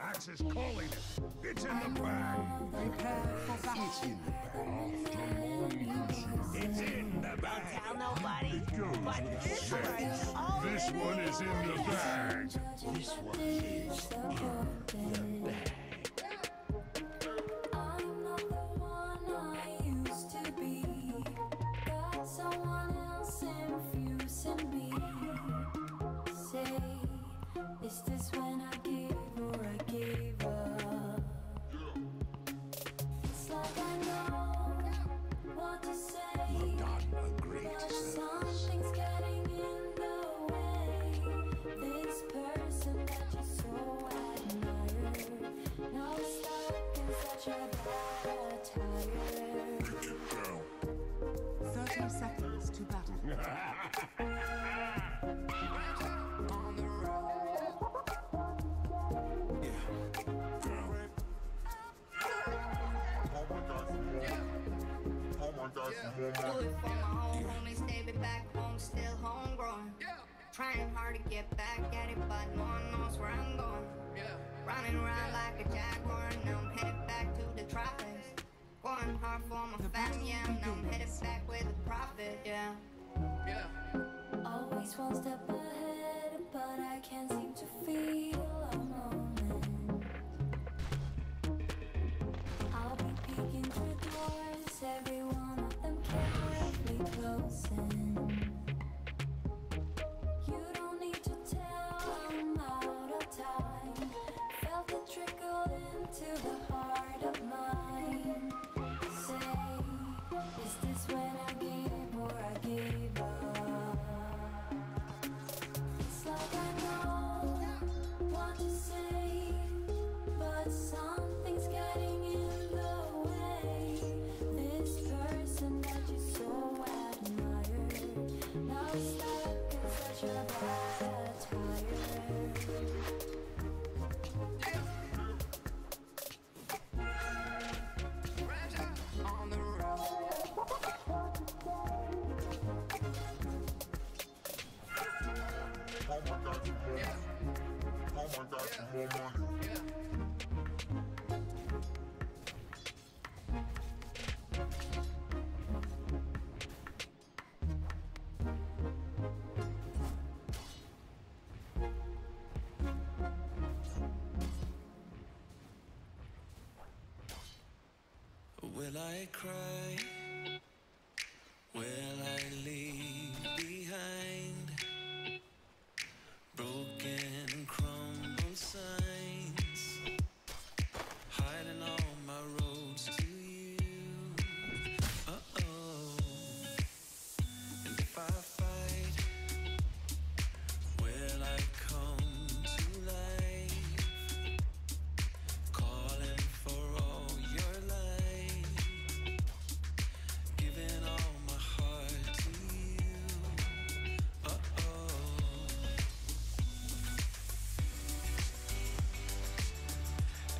Axis calling it. It's in the bag. Prepare for battle. It's in the bag. It's in the bag. Tell nobody, but this one's This one is in the bag. This one is in the bag. I'm not the one I used to be. Got someone else infusing me. Say, is this when I give or I gave up? It's like I know what to say, You've done a great but service. something's getting in the way. This person that you so admire, now stuck in such a bad attire. 30 seconds to battle. On the road. Yeah. Do it for my own homies, they be back home, still homegrown. Trying hard to get back at it, but no one knows where I'm going. Running around like a jaguar, now I'm headed back to the tropics. Going hard for my family, yeah, now I'm headed back with a profit, yeah. Always one step ahead, but I can't seem to feel a moment. I'll be peeking through doors, every one of them carefully closing. You don't need to tell, I'm out of time. Felt it trickle into the heart of mine. Say, is this when I gave or I gave up? It's like I know what to say, but something's getting in the way. This person that you so admire, now stuck in such a bad attire. On the road. Will I cry? Will I leave behind broken and crumbled signs, hiding all my roads to you? Uh-oh. And if I fight, will I come to life, calling for all your light, giving all my heart to you? Uh-oh.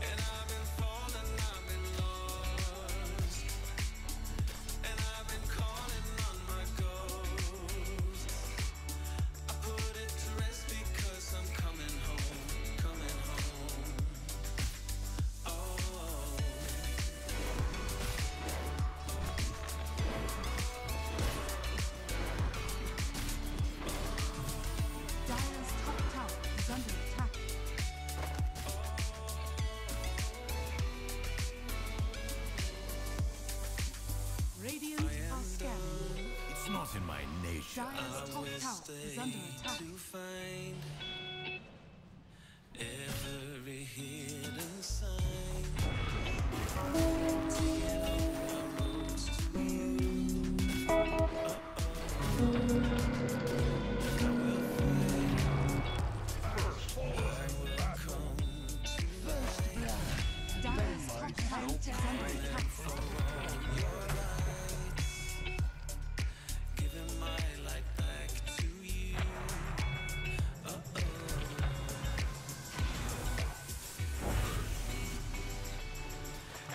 And I've been falling, I've been lost, and I've been calling on my ghost. I put it to rest because I'm coming home, coming home. Oh. Dire's top tower is under attack. Radiant are scanning. It's not in my nature. Dire's top tower is under attack. To find every hidden sign, taking all my roads to you. I will fight. I will come to light Dire's top tower is under attack. for all your lights, giving my light back to you. Uh-oh.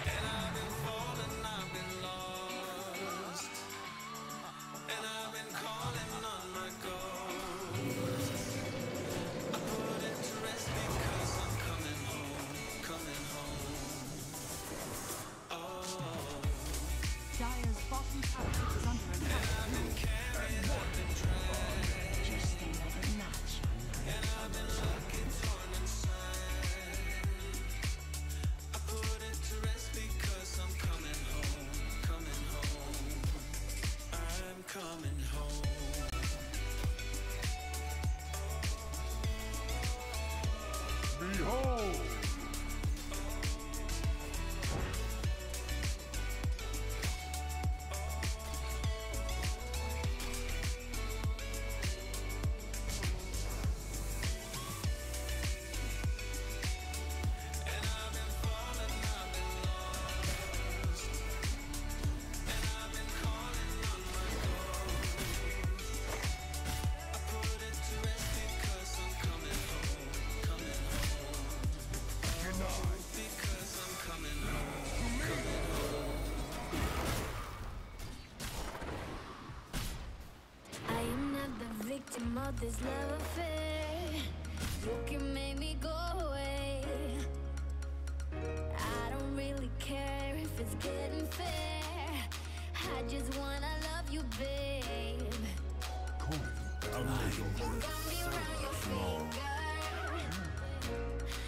And I've been falling, I've been lost, and I've been calling on my ghost. I put it to rest because I'm coming home, this love affair. You can make me go away. I don't really care if it's getting fair. I just wanna love you, babe. A little Got me around your finger.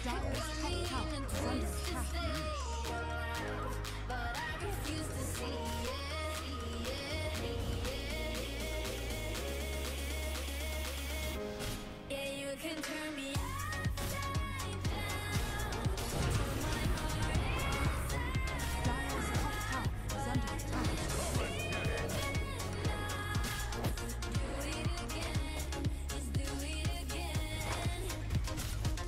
Dyer's top tower is under attack. But I refuse to see it. Yeah, you can turn me upside down. Turn my heart inside. Dyer's top tower is under attack. Do it again, just do it again.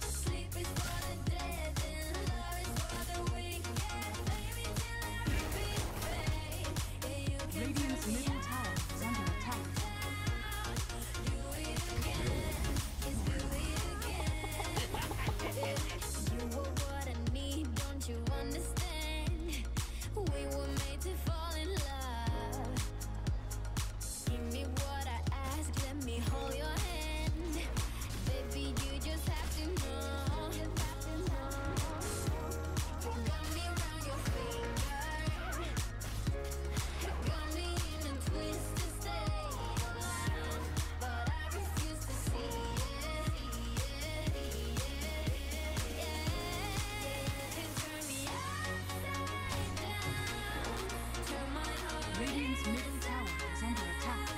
Sleep is for the dead and love is for the wicked. Baby, till I repeat, babe. Yeah, you can Radiant's turn me middle tower is under attack. do it again, just do it again. You were what I need, don't you understand? We were made to fall in love. Give me what I ask, let me hold your hand. Baby, you just have to know. Got me around your finger. Got me in a twisted state. But I refuse to see it. You can turn me upside down. Turn my heart Radiant's middle tower is under attack.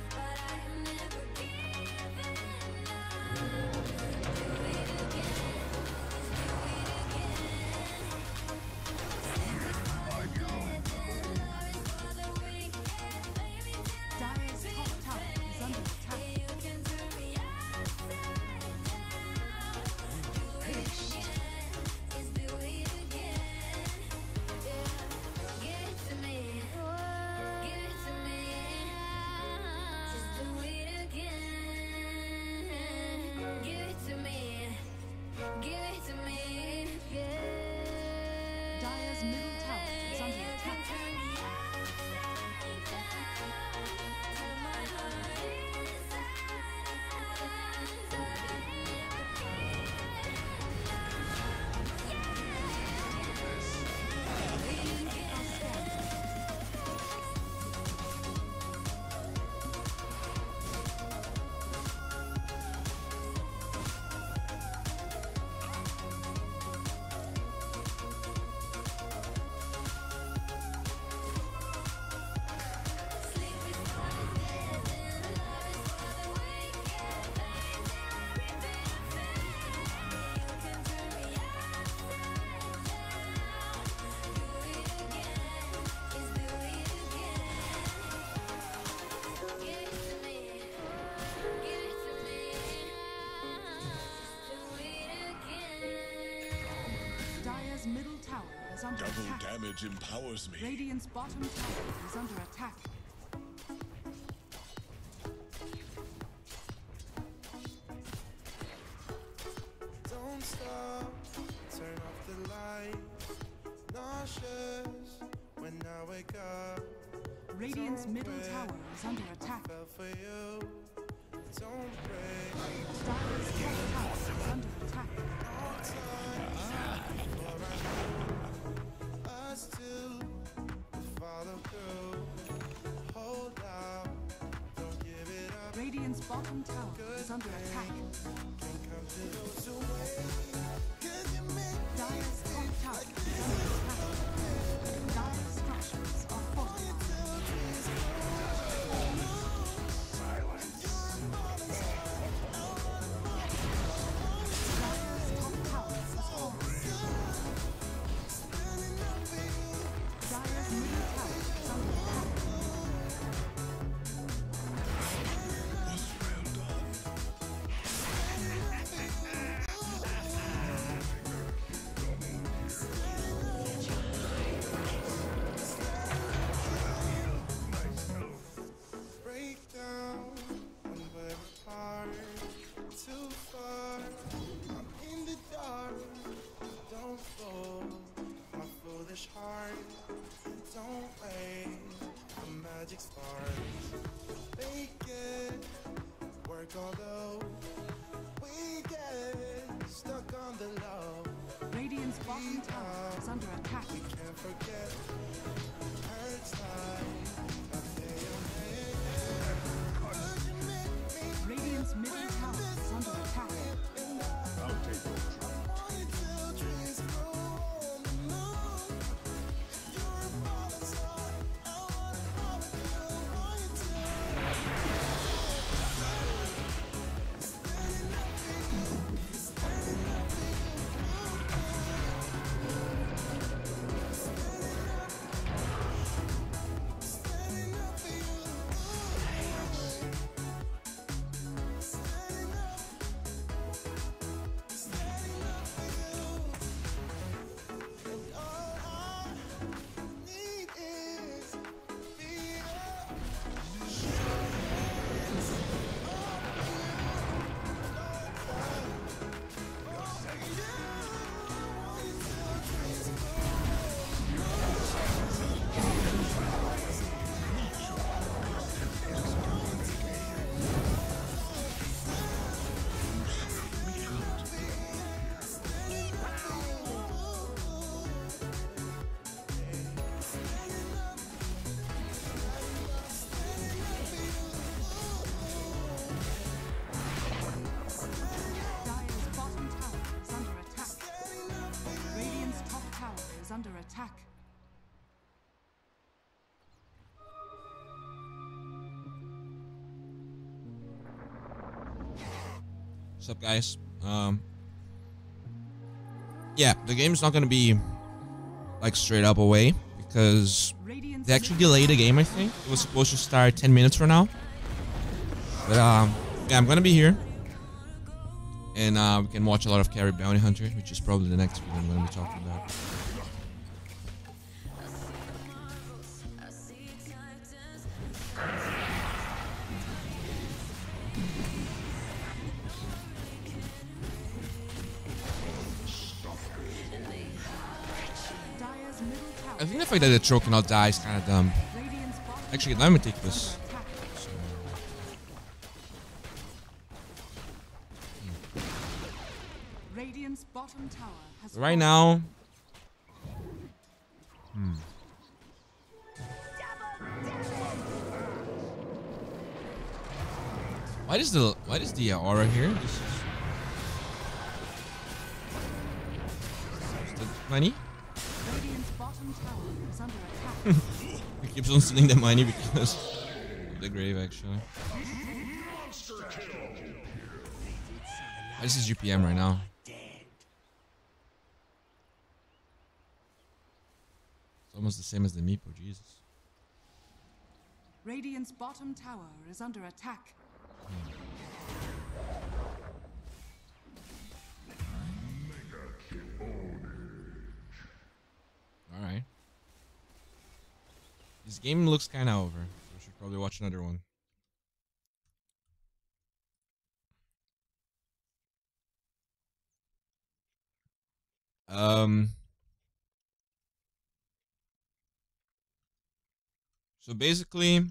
but I am never giving up. Do it again, just do it again. Love is for the wicked, baby, till I Dyer's top tower is under attack. yeah, you can turn me upside down. Do it again, just do it again. Yeah, give it to me, give it to me. Just do it again. Give it to me, give it to me. Yeah. Dyer's middle tower is under You attack. can turn me upside down. Turn my heart Dyer's middle tower is under double attack. damage empowers me. Radiant's bottom tower is under attack. Don't stop, turn off the light. Nauseous when I wake up. Radiant's middle tower is under attack. Fell for you. Don't break. Dyer's top tower is under attack. I still follow through. Hold out, don't give it up. Radiant's bottom tower is under attack. Can't come to lose away. 'Cause you make Dyer's top tower is under attack. Dyer's structures are fortified. Dyer's top tower is falling. Dyer's middle tower is under attack. break down when we're apart. Too far, I'm in the dark. Don't fall, my foolish heart. Don't wait for magic sparks. Make it work all the is under attack. Radiant's middle tower is under attack. I'll take your tribute. Dire's bottom tower is under attack. Radiant's top tower is under attack. What's up, guys? Yeah, the game's not gonna be like straight up away because Radiant's they actually delayed the game. I think it was supposed to start 10 minutes from now, but yeah, I'm gonna be here, and we can watch a lot of Carry Bounty Hunter, which is probably the next video I'm gonna be talking about. Dire's middle tower. I think the fact that the troll cannot die is kind of dumb. Radiant's bottom Actually, let me take this. attack. Radiant's bottom tower has Right now, why does the aura here? This is the money. Radiant's bottom tower is under attack. He keeps on stealing the money because of the grave. Actually, this is UPM right now. It's almost the same as the Meepo. Jesus. Radiant's bottom tower is under attack. Alright. This game looks kind of over. So we should probably watch another one. So basically,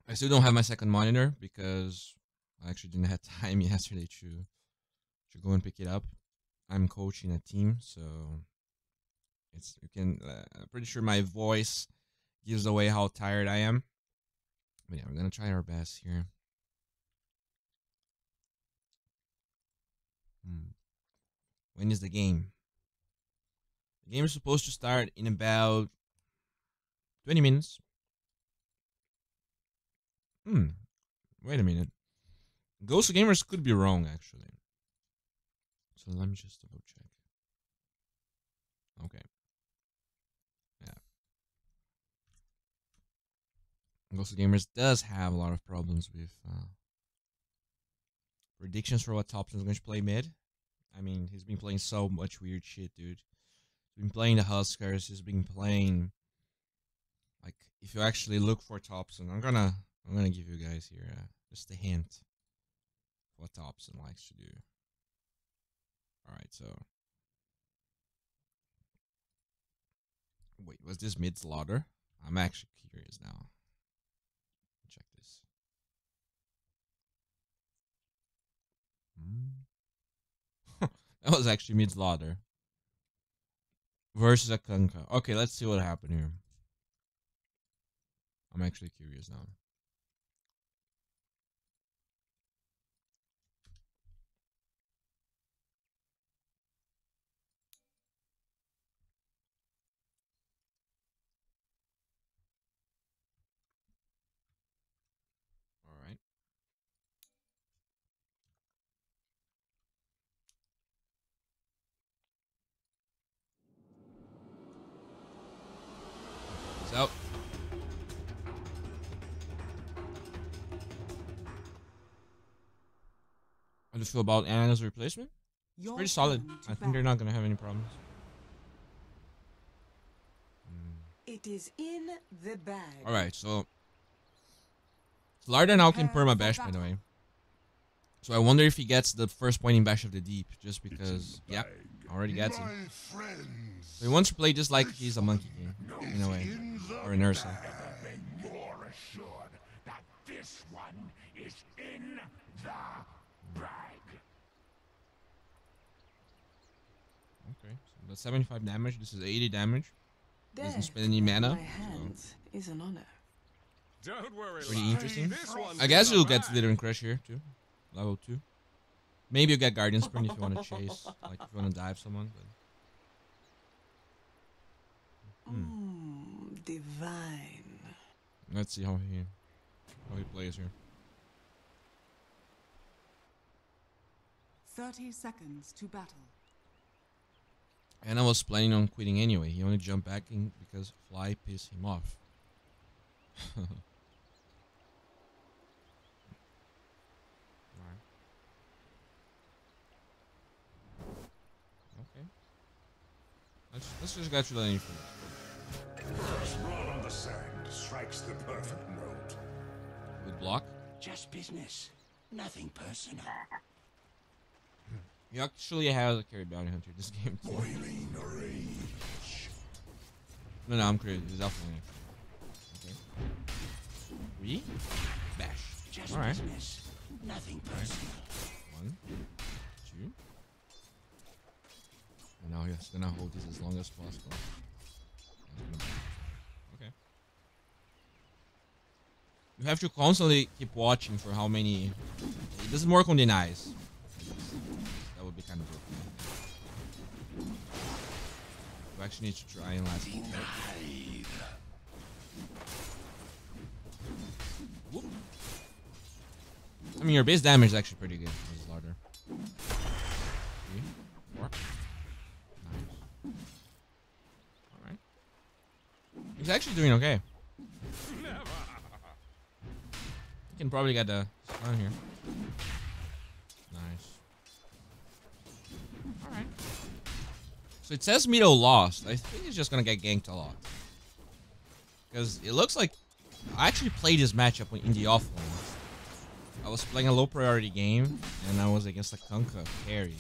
I still don't have my second monitor because I actually didn't have time yesterday to go and pick it up. I'm coaching a team, so I'm pretty sure my voice gives away how tired I am. But yeah, we're gonna try our best here. When is the game? The game is supposed to start in about 20 minutes. Wait a minute. Ghost Gamers could be wrong, actually. So let me just double check. Okay. Yeah. Ghost Gamers does have a lot of problems with predictions for what Thompson's going to play mid. I mean, he's been playing so much weird shit, dude. He's been playing the Huskers. He's been playing, like, if you actually look for Thompson, I'm gonna give you guys here just a hint of what Thompson likes to do. All right, so wait, was this mid slaughter? I'm actually curious now. Check this. That was actually mid slaughter. versus a Kunkka. Okay, let's see what happened here. I'm actually curious now. All right. He's out. How do you feel about Anna's replacement? It's pretty solid. I think they're not gonna have any problems. It is in the bag. All right, so Larda now can perma bash, by the way. So I wonder if he gets the first point in bash of the deep, just because, yeah, already gets it. So he wants to play just like he's a Monkey King, in a way, or an Ursa. More assured that this one is in the bag. Okay, so that's 75 damage. This is 80 damage. Doesn't Death spend any in mana. my hands is an honor. Don't worry, Pretty lad. interesting. This one's I guess in you'll the get bag. Slither and Crush here too. Level 2. Maybe you get Guardian Sprint if you want to chase, like if you want to dive someone. But Divine. let's see how he plays here. 30 seconds to battle. And I was planning on quitting anyway. He only jumped back in because Fly pissed him off. Alright. Okay. Let's just get to the info. First blood on the sand strikes the perfect note. With block. Just business, nothing personal. He actually has a carry bounty hunter this game too. Boiling rage. No, I'm crazy. He's definitely. Okay. 3. Bash. Just Alright. business, nothing personal. 1, 2. And now he's gonna hold this as long as possible. Okay. You have to constantly keep watching for how many. It doesn't work on denies. That would be kind of broken. You actually need to try and last. Whoop. I mean, your base damage is actually pretty good. This is larger. 3, 4. Nice. Alright. He's actually doing okay. You can probably get the stun here. Nice. Alright. So it says Mito lost. I think he's just gonna get ganked a lot. Because it looks like I actually played this matchup in the offlane. I was playing a low priority game and I was against a Kunkka carry.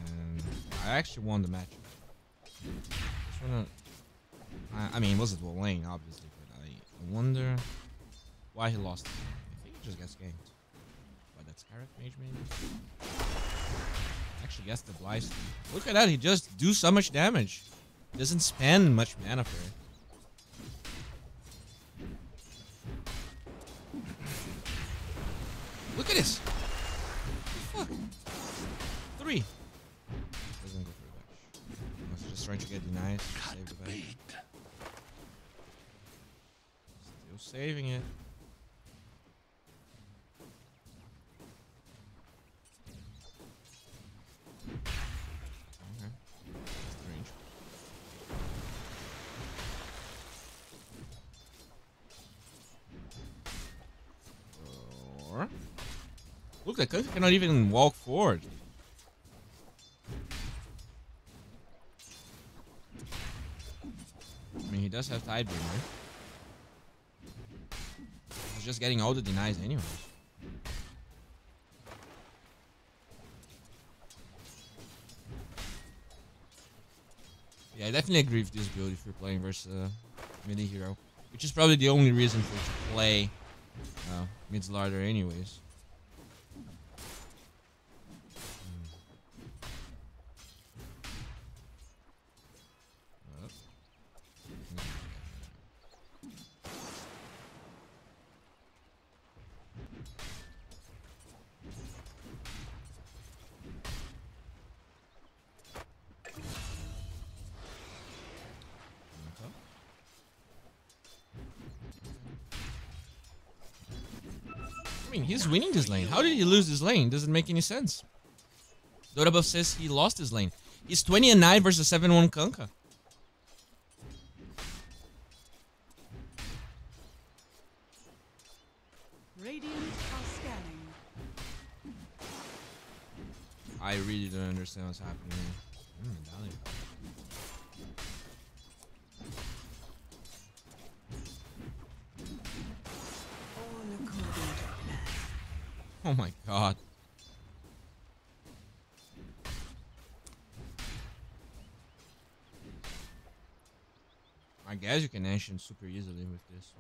And I actually won the matchup. Just wanna, I mean, it wasn't well lane, obviously, but I wonder why he lost. I think he just gets ganked. By that Scarif Mage, maybe? Actually, gets the Blast. Look at that, he just do so much damage. He doesn't spend much mana for it. Look at this! What the fuck? 3. Doesn't go for the bash. He's just trying to get denied. Save the bash. Still saving it. Okay. That's the range. Or... Look, that Kunkka cannot even walk forward. I mean, he does have Tidebringer. He's just getting all the denies anyways. Yeah, I definitely agree with this build if you're playing versus midi hero, which is probably the only reason for you to play mid Larder anyways. I mean, he's winning this lane. How did he lose this lane? Doesn't make any sense. Dotabuff says he lost his lane. He's 20-9 versus 7-1 Kunkka. Radiant are scanning. I really don't understand what's happening here. Medallion. All according to plan. Oh my god. I guess you can ancient super easily with this.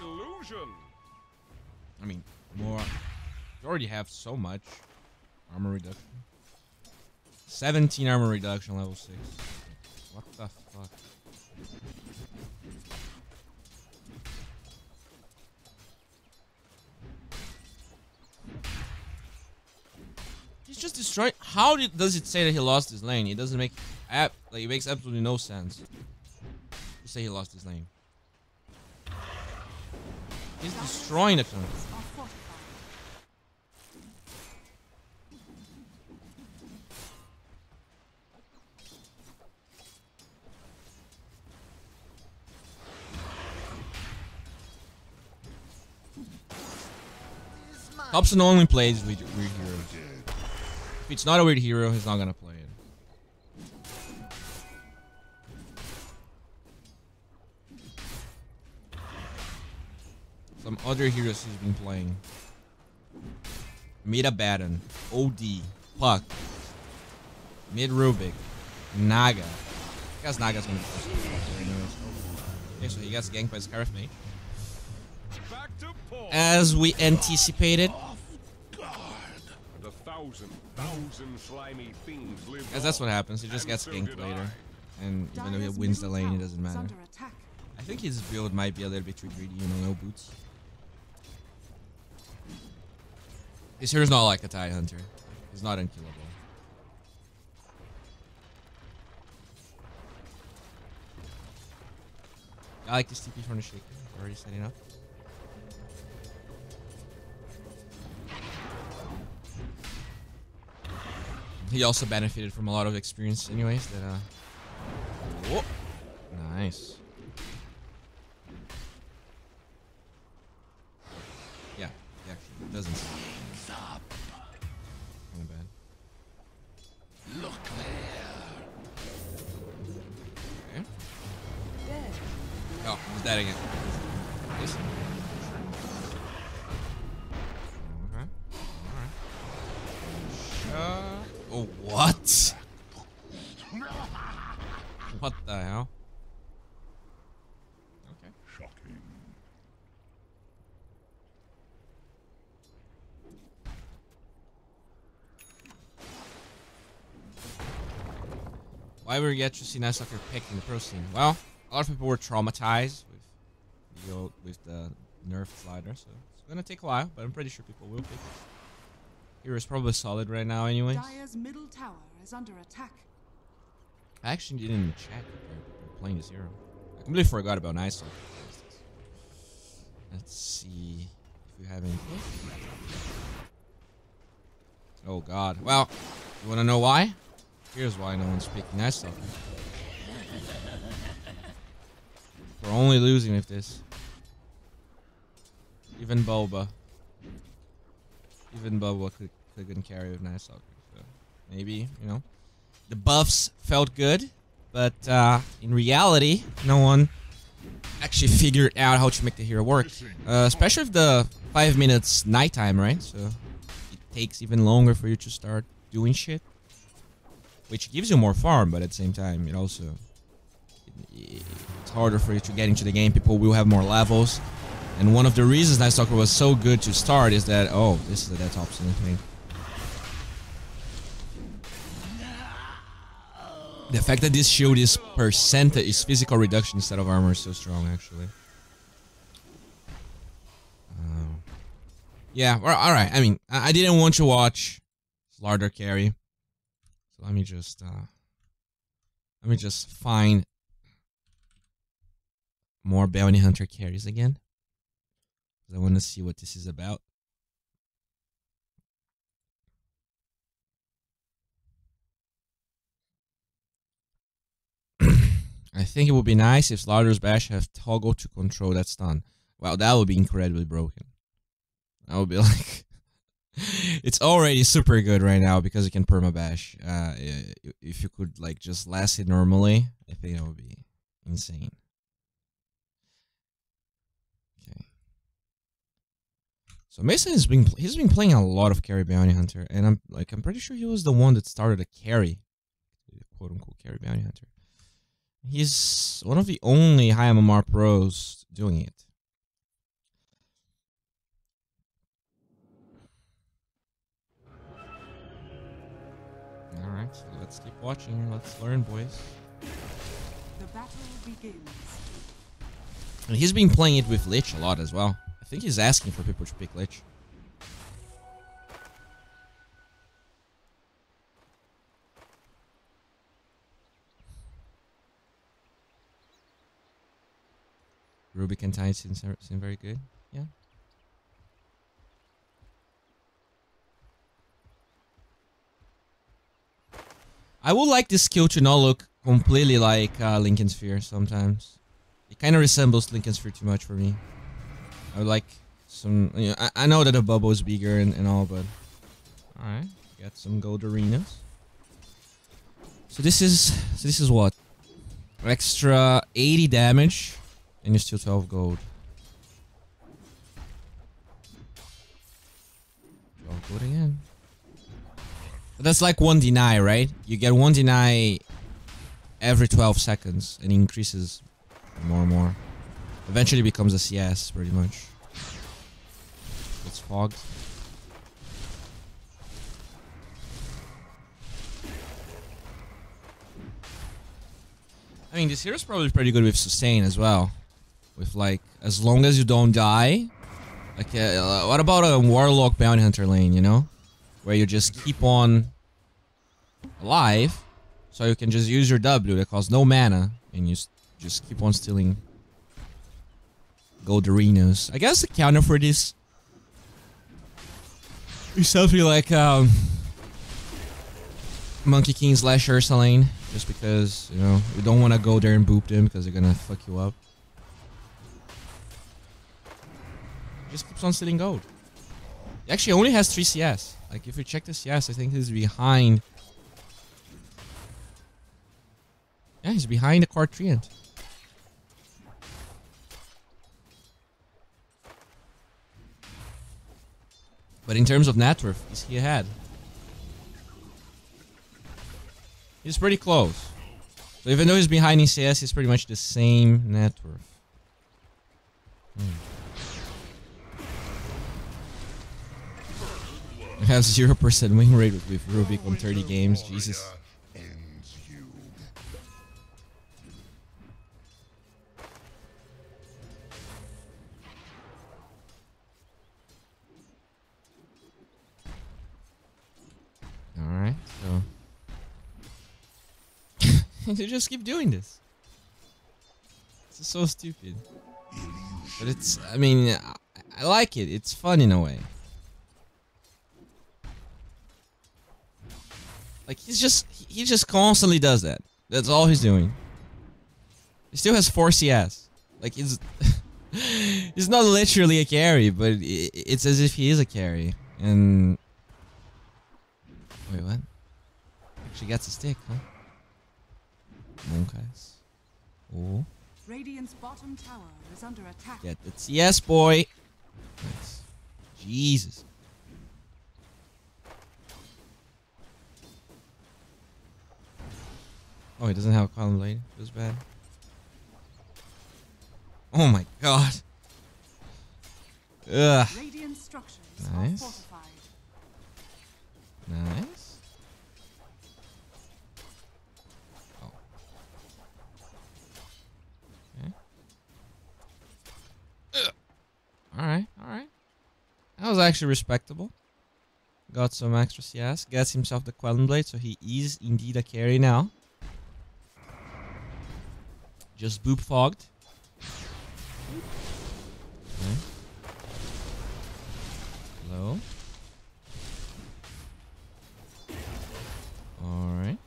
Illusion. I mean, more. You already have so much armor reduction. 17 armor reduction, level 6. What the fuck? He's just destroyed. How does it say that he lost his lane? It doesn't make like it makes absolutely no sense to say he lost his lane. He's destroying the country. Are fortified. Thompson only plays weird heroes. If it's not a weird hero, he's not gonna play it. Some other heroes he's been playing. Mid Abaddon, OD, Puck, Mid Rubik, Naga. I guess Naga's gonna be there anyways. Okay, so he gets ganked by Scarif Mage. Back to Paul. As we anticipated. And 1,000 slimy fiends live Guess that's on, what happens. He just and gets so ganked did I. later. And even though he Dire's wins the middle lane, it tower doesn't is matter. under attack. I think his build might be a little bit too greedy, you know, no boots. This hero's not like a TIE Hunter. He's not unkillable. I like this TP from the Shaker. Already setting up. He also benefited from a lot of experience anyways that whoa. Nice. Yeah, he actually doesn't see kinda bad. Look there. Okay. Dead. Oh, he's dead again. Yes. Okay. Alright. Oh, what? What the hell? Okay. Shocking. Why were yet to see Night Stalker picked in the pro scene? Well, a lot of people were traumatized with the nerf slider, so it's gonna take a while, but I'm pretty sure people will pick it. Hero's probably solid right now anyways. Dire's middle tower is under attack. I actually didn't even check if they're playing this hero. I completely forgot about Night Stalker. Let's see if we have anything. Oh god. Well, you wanna know why? Here's why no one's picking Night Stalker. We're only losing with this. Even Boba couldn't carry with Night Stalker. So maybe, you know, the buffs felt good, but in reality, no one actually figured out how to make the hero work. Especially with the 5 minutes nighttime, right? So it takes even longer for you to start doing shit. Which gives you more farm, but at the same time, it also it's harder for you to get into the game. People will have more levels, and one of the reasons Night Stalker was so good to start is that this is a death option thing. The fact that this shield is percentage is physical reduction instead of armor is so strong, actually. Yeah, well, all right. I mean, I didn't want to watch Slardar carry. So let me just find more bounty hunter carries again. I want to see what this is about. I think it would be nice if Slaughter's Bash have toggle to control that stun. Wow, that would be incredibly broken. That would be like... It's already super good right now because you can perma bash. If you could like just last it normally, I think that would be insane. Okay. So Mason has been playing a lot of carry bounty hunter, and I'm pretty sure he was the one that started a carry, quote unquote carry bounty hunter. He's one of the only high MMR pros doing it. Alright, so let's keep watching. Let's learn, boys. The battle begins. And he's been playing it with Lich a lot as well. I think he's asking for people to pick Lich. Rubik and Tide seem very good. Yeah. I would like this skill to not look completely like Lincoln Sphere sometimes. It kind of resembles Lincoln Sphere too much for me. I would like some... You know, I know that the bubble is bigger and all, but... Alright, got some gold arenas. So this is what? Extra 80 damage, and you're still 12 gold. 12 gold again. But that's like 1 deny, right? You get 1 deny every 12 seconds and it increases more and more. Eventually becomes a CS, pretty much. It's fogged. I mean, this hero's probably pretty good with sustain as well. With like, as long as you don't die. Like, what about a Warlock Bounty Hunter lane, you know? Where you just keep on alive, so you can just use your W that costs no mana, and you just keep on stealing gold arenas. I guess the counter for this is something like Monkey King / Ursa lane, just because, you know, you don't want to go there and boop them because they're gonna fuck you up. Just keeps on stealing gold. He actually only has 3 CS. Like, if you check the CS, I think he's behind... Yeah, he's behind the Card Treant. But in terms of net worth, is he ahead? He's pretty close. So even though he's behind in CS, he's pretty much the same net worth. I have 0% win rate with Rubik on 30 games. Jesus. Alright, so... you just keep doing this. This is so stupid. But it's... I mean, I like it. It's fun in a way. Like, he just constantly does that. That's all he's doing. He still has 4 CS. Like, he's... he's not literally a carry, but it's as if he is a carry. And... Wait, what? Actually gets a stick, huh? Monkas. Oh. Radiant's bottom tower is under attack. Get the CS, boy. Nice. Jesus. Oh, he doesn't have a column blade. Feels bad. Oh my god. Ugh. Radiant structures Nice. are fortified. Nice. Oh. Okay. Alright, alright. That was actually respectable. Got some extra CS. Gets himself the Quelling Blade, so he is indeed a carry now. Just boop fogged. Okay. Hello. Alright.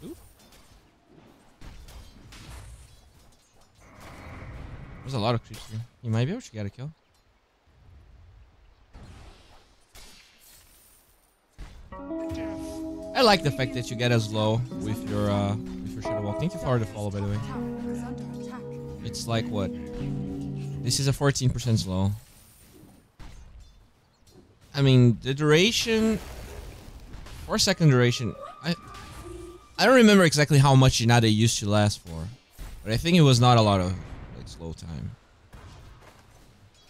Oop. There's a lot of creeps here. He might be able to get a kill. I like the fact that you get as low with your Shadow Walk. Thank you for the follow, by the way. Tower is under attack. It's like what? This is a 14% slow. I mean, the duration, 4-second duration. I don't remember exactly how much Inada used to last for, but I think it was not a lot of like slow time.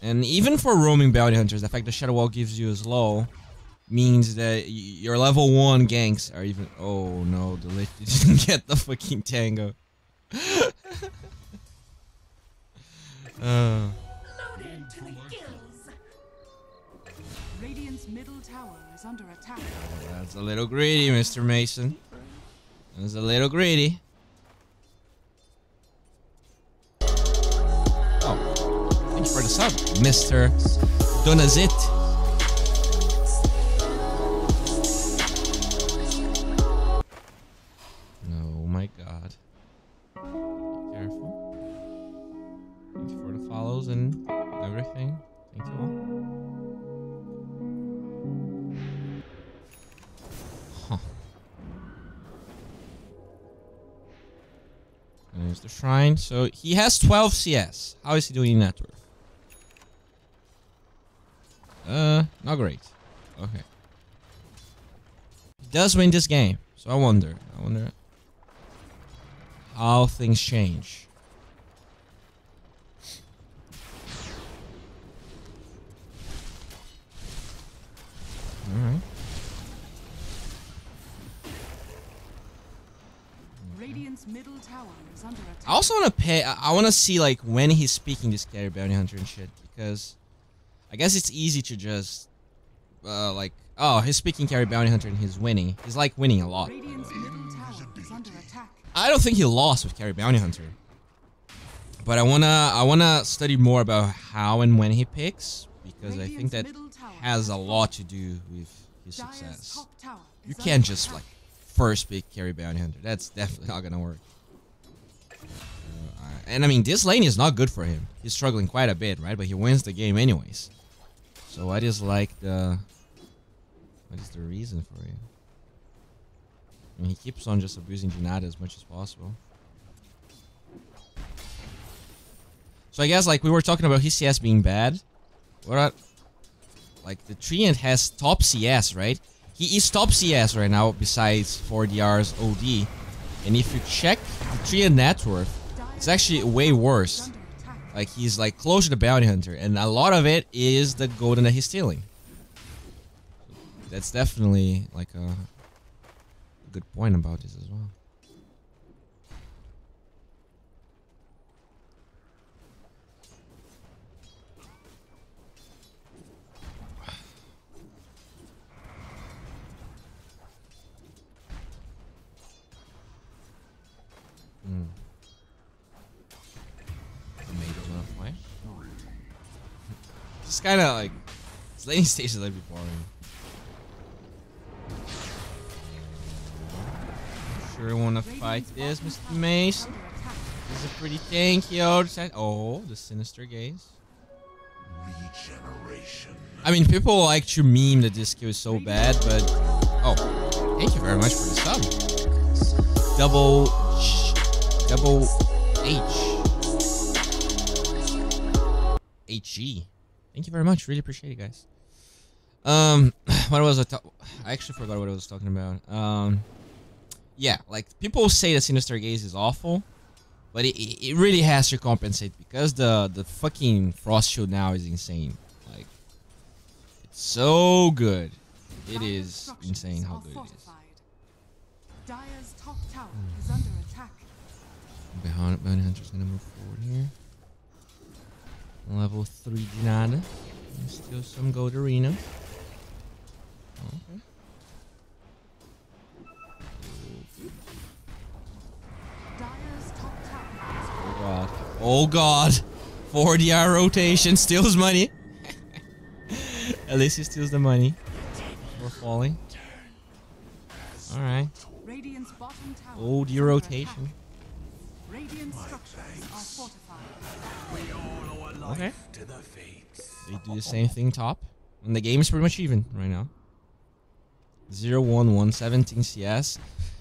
And even for roaming bounty hunters, the fact that Shadow Wall gives you a slow means that your level 1 ganks are even. Oh no, the Lich didn't get the fucking tango. Radiant's middle tower is under attack. That's a little greedy, Mr. Mason. That's a little greedy. Oh, thanks for the sub, Mr. Donazit. Oh my god. Be careful. Thank you for the follows and everything. Thank you all. Huh. And there's the shrine. So he has 12 CS. How is he doing in net worth? Not great. Okay. He does win this game. So I wonder how things change. Alright. Radiant's middle tower is under attack. I also want to pay. I want to see like when he's speaking this carry bounty hunter and shit, because I guess it's easy to just like, oh, he's speaking carry bounty hunter and he's winning. He's like winning a lot. Radiant's middle tower is under attack. I don't think he lost with carry bounty hunter, but I wanna study more about how and when he picks, because I think that has a lot to do with his Dire's success. top tower You is can't under just attack. like first pick carry bounty hunter. That's definitely not gonna work. And I mean, this lane is not good for him. He's struggling quite a bit, right? But he wins the game anyways. So what is like the... what is the reason for it? I mean, he keeps on just abusing Junada as much as possible. So I guess like we were talking about his CS being bad. What? Like the Treant has top CS, right? He is top CS right now besides 4DR's OD. And if you check the Treant net worth, it's actually way worse. Like he's like close to the bounty hunter, and a lot of it is the golden that he's stealing. That's definitely like a good point about this as well. It's kind of like this laning stage is a little bit boring. Sure, want to fight this, Mr. Mace? This is a pretty tanky old side. Oh, the sinister gaze. Regeneration. I mean, people like to meme that this skill is so bad, but oh, thank you very much for the sub. Double HG. Thank you very much. Really appreciate it, guys. What was I actually forgot what I was talking about. Yeah, like people say that Sinister Gaze is awful, but it really has to compensate because the fucking Frost Shield now is insane. Like, it's so good. It is insane how good it is. Dire's top tower is under attack. Bounty Hunter's gonna move forward here. Level 3 Janada. And still some gold arena. Okay. Dire's top tower is Oh god. Oh god. 4DR rotation steals money. At least he steals the money. We're falling. Alright. Radiant's bottom tower OD is under rotation. attack. Radiant structures are fortified. We all owe a life Okay. to the fates. They do the same thing top. And the game is pretty much even right now. 0-1-1, 17 CS.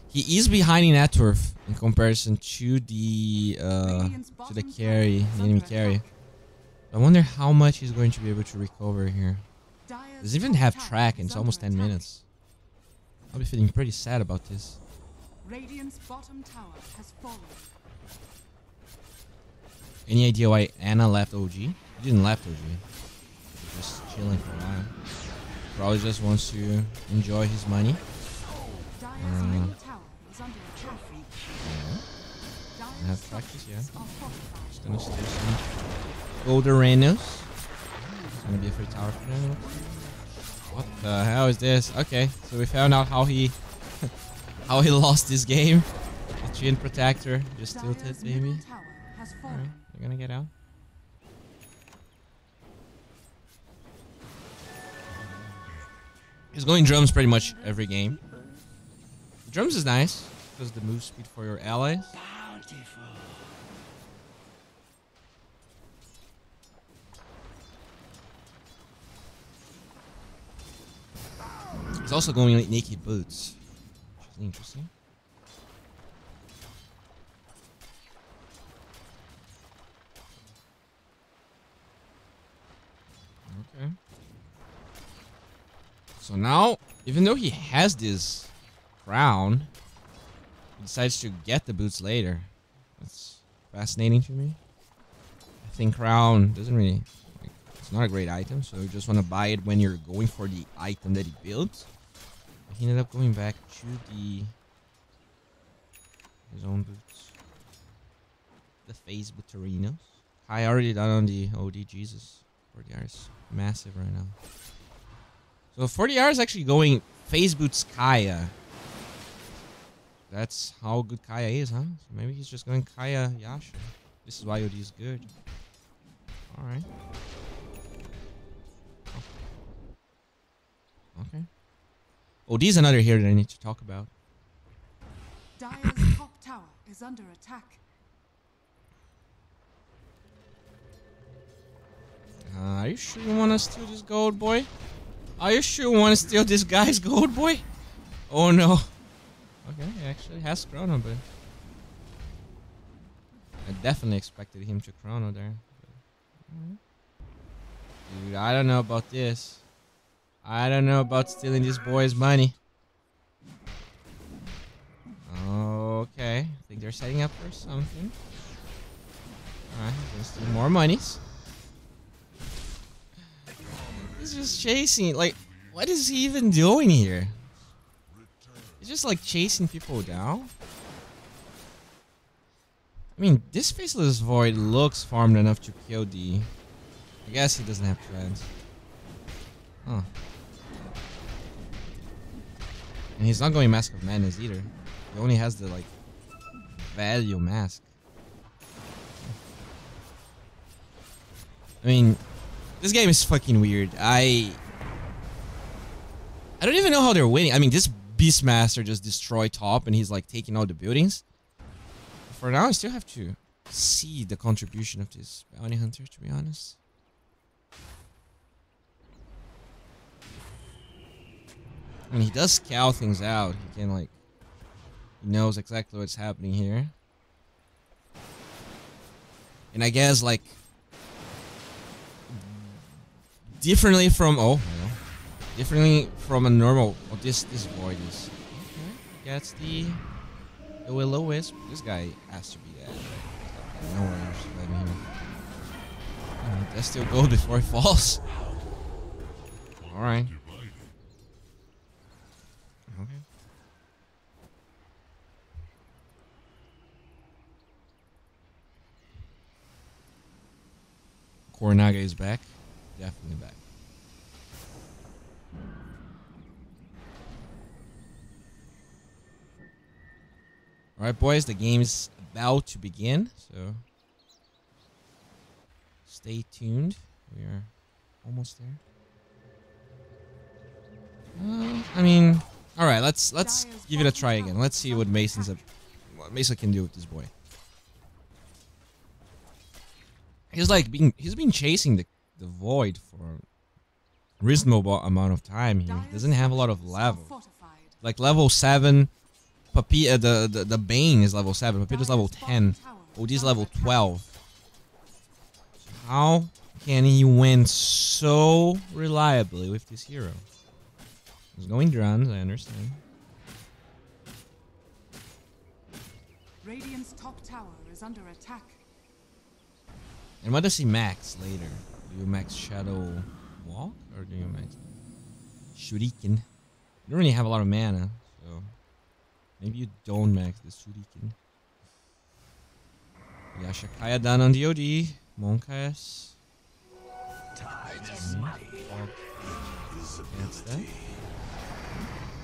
He is behind in net worth in comparison to the carry, the enemy carry. I wonder how much he's going to be able to recover here. Does even have track and it's almost 10 minutes. I'll be feeling pretty sad about this. Radiant's bottom tower has fallen. Any idea why Anna left OG? He didn't left OG. Just chilling for a while. Probably just wants to enjoy his money. Dire's middle tower is under attack. I have practice, yeah. Just gonna steal some gold arenas. It's gonna be a free tower for them. What the hell is this? Okay, so we found out how he how he lost this game. The Chin Protector just tilted, baby. Alright, they're gonna get out. He's going drums pretty much every game. The drums is nice because the move speed for your allies. He's also going with naked boots, which is interesting. Okay. So now, even though he has this crown, he decides to get the boots later. That's fascinating to me. I think crown doesn't really... Like, it's not a great item, so you just want to buy it when you're going for the item that he built. But he ended up going back to his own boots. The phase Buterinos. I already done on the OD Jesus. 40R is massive right now. So 40R is actually going phase boots Kaya. That's how good Kaya is, huh? So maybe he's just going Kaya Yasha. This is why OD is good. Alright. Okay. OD is another hero that I need to talk about. Dire's top tower is under attack. Are you sure you want to steal this gold, boy? Are you sure you want to steal this guy's gold, boy? Oh no. Okay, he actually has chrono, but I definitely expected him to chrono there. Dude, I don't know about this. I don't know about stealing this boy's money. Okay, I think they're setting up for something. Alright, gonna steal more monies. He's just chasing, like, what is he even doing here? He's just like chasing people down. I mean, this Faceless Void looks farmed enough to kill the... I guess he doesn't have plans. Huh. And he's not going Mask of Madness either. He only has the, like, value mask. I mean, this game is fucking weird. I don't even know how they're winning. I mean, this Beastmaster just destroyed top and he's like taking all the buildings. For now, I still have to see the contribution of this bounty hunter, to be honest. I mean, he does scout things out. He can, like, he knows exactly what's happening here. And I guess, like, differently from differently from a normal. Oh, this void is okay. Gets the Willow Wisp. This guy has to be dead. No worries, let me him. Let's still go before he falls. All right. Okay. Kornaga is back. Definitely back. Alright, boys, the game is about to begin, so stay tuned. We are almost there. I mean, alright, let's give it a try again. Let's see what Mason can do with this boy. he's been chasing the void for a reasonable amount of time here. He doesn't have a lot of levels. Like level 7, the Bane is level 7, Papito's level 10, OD's level 12. How can he win so reliably with this hero? He's going drones, I understand. Radiant's top tower is under attack. And what does he max later? Do you max Shadow Walk or do you max Shuriken? You don't really have a lot of mana, so maybe you don't max the Shuriken. Yashakaya done on DOD. Monkas. That's that.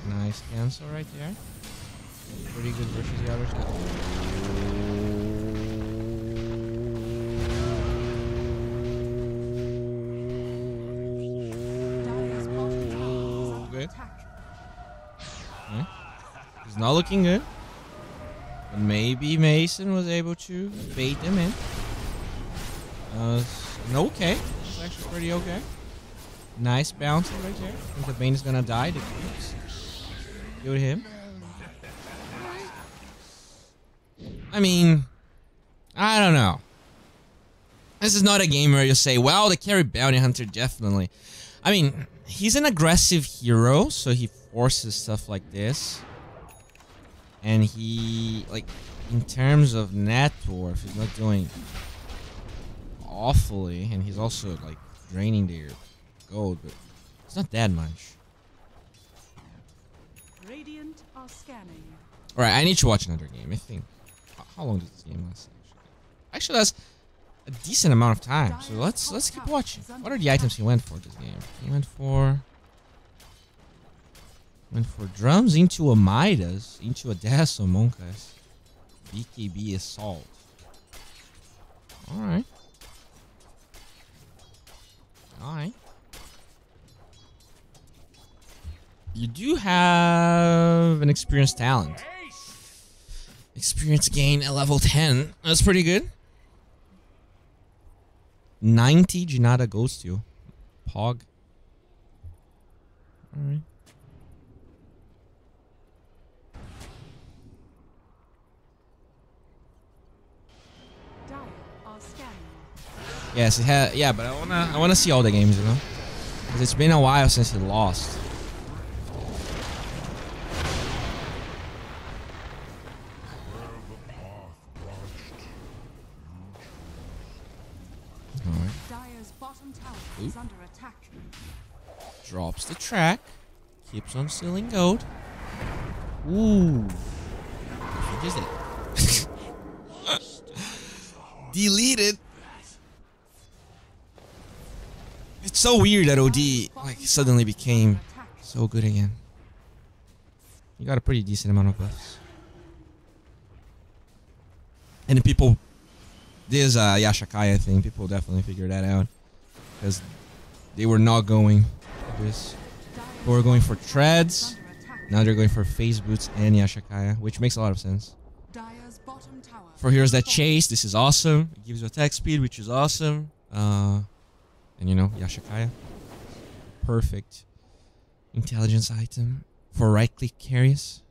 Nice cancel right there. Pretty good versus the other side. Good. Okay. He's not looking good. But maybe Mason was able to bait him in. Okay. It's actually pretty okay. Nice bounce right there. I think the Bane is gonna die. The creeps. Killed him. I mean, I don't know. This is not a game where you say, well, the carry bounty hunter definitely. I mean, he's an aggressive hero, so he forces stuff like this. And he, like, in terms of net worth, he's not doing awfully. And he's also, like, draining their gold, but it's not that much. Radiant are scanning. Alright, I need to watch another game, I think. How long does this game last? Actually, that's a decent amount of time. So let's keep watching. What are the items he went for this game? He went for drums into a Midas, into a Dasso Monkas, BKB Assault. Alright. Alright. You do have an experienced talent. Experience gain at level 10. That's pretty good. 90 Janata goes to Pog. Alright. Yes, it had. Yeah, but I wanna see all the games, you know, because it's been a while since he lost. Is under attack. Drops the track. Keeps on stealing gold. Ooh. What is it? Deleted. It's so weird that OD like suddenly became so good again. You got a pretty decent amount of buffs. And the people, this Yashakaya thing, people definitely figured that out. Because they were not going for this. They were going for treads. Now they're going for face boots and Yashakaya, which makes a lot of sense. For heroes that chase, this is awesome. It gives you attack speed, which is awesome. And you know, Yashakaya. Perfect intelligence item for right click carries.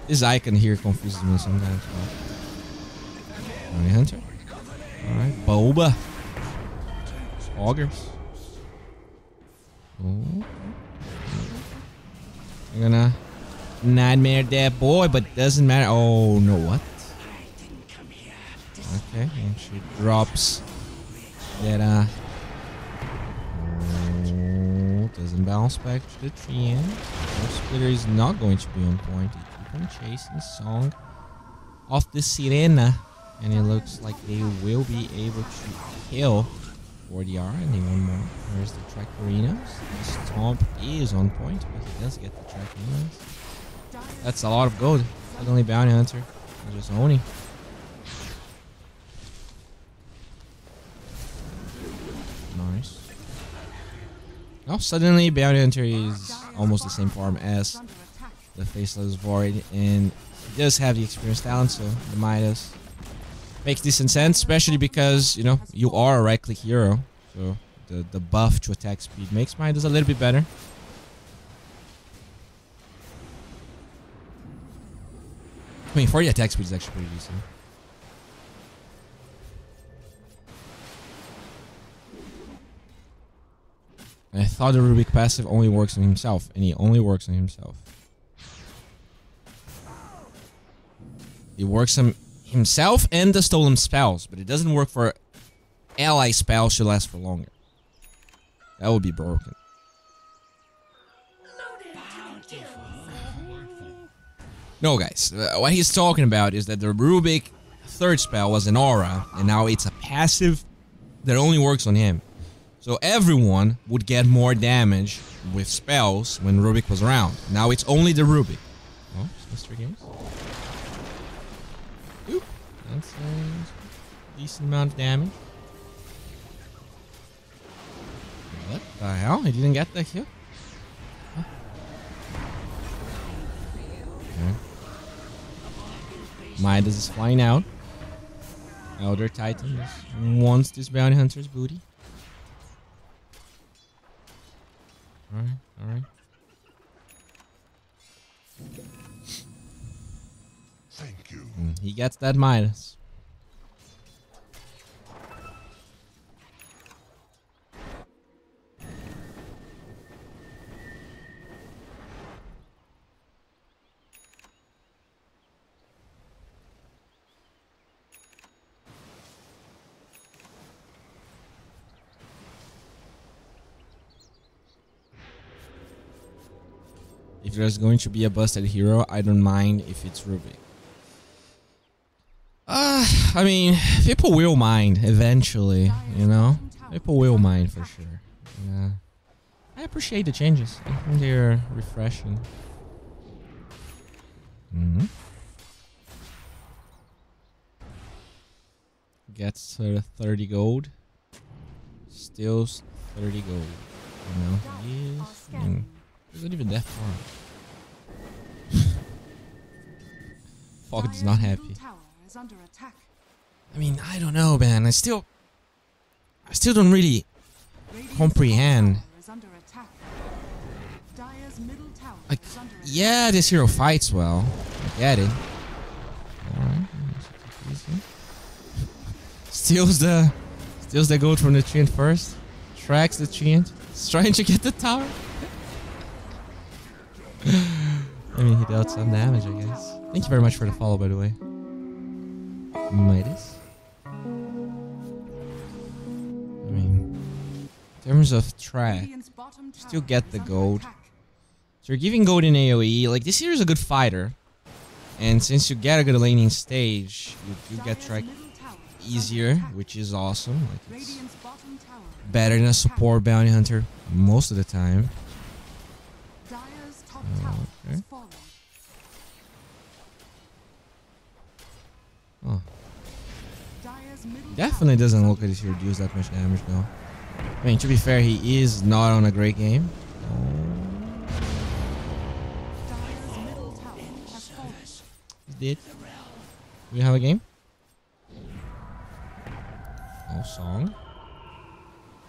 This icon here confuses me sometimes. Alright, Hunter. Alright, Boba. Augers. Oh. I'm gonna nightmare that boy, but doesn't matter. Oh, no, what? Okay, and she drops that, oh, doesn't bounce back to the tree end. The splitter is not going to be on point. They keep on chasing Song off the Sirena, and it looks like they will be able to kill 4DR, and they want more. There's the Tractorinos. The Stomp is on point, but he does get the Tractorinos. That's a lot of gold. Suddenly Bounty Hunter. They're just owning. Now suddenly Bounty Hunter is almost the same farm as the Faceless Void, and he does have the experience talent, so the Midas makes decent sense, especially because, you know, you are a right-click hero, so the buff to attack speed makes Midas a little bit better. I mean, 40 attack speed is actually pretty decent. I thought the Rubik passive only works on himself, and he only works on himself. It works on himself and the stolen spells, but it doesn't work for ally spells to last for longer. That would be broken. No, guys, what he's talking about is that the Rubik third spell was an aura, and now it's a passive that only works on him. So everyone would get more damage with spells when Rubik was around. Now it's only the Rubik. Oh, Mr. Games. Oop, that's a decent amount of damage. What the hell? He didn't get the kill? Huh? Okay. Midas is flying out. Elder Titan just wants this Bounty Hunter's booty. Alright, alright. Thank you. He gets that Midas. If there's going to be a busted hero, I don't mind if it's Rubik. I mean, people will mind eventually, you know? People will mind for sure. Yeah. I appreciate the changes. I think they're refreshing. Gets 30 gold. Steals 30 gold. You know, he is... He's not even that far. Falk is not happy. I mean, I don't know, man. I still don't really comprehend. Like, yeah, this hero fights well. I get it. Alright. Steals the gold from the Treant first. Tracks the Treant. He's trying to get the tower. I mean, he dealt some damage, I guess. Thank you very much for the follow, by the way. Midas. I mean, in terms of track, you still get the gold. So you're giving gold in AoE. Like, this hero is a good fighter. And since you get a good laning stage, you get track easier, which is awesome. Like, it's better than a support bounty hunter most of the time. Okay. Oh. Definitely doesn't look like this hero deals that much damage though. I mean, to be fair, he is not on a great game. He's dead. Do we have a game? Oh, song.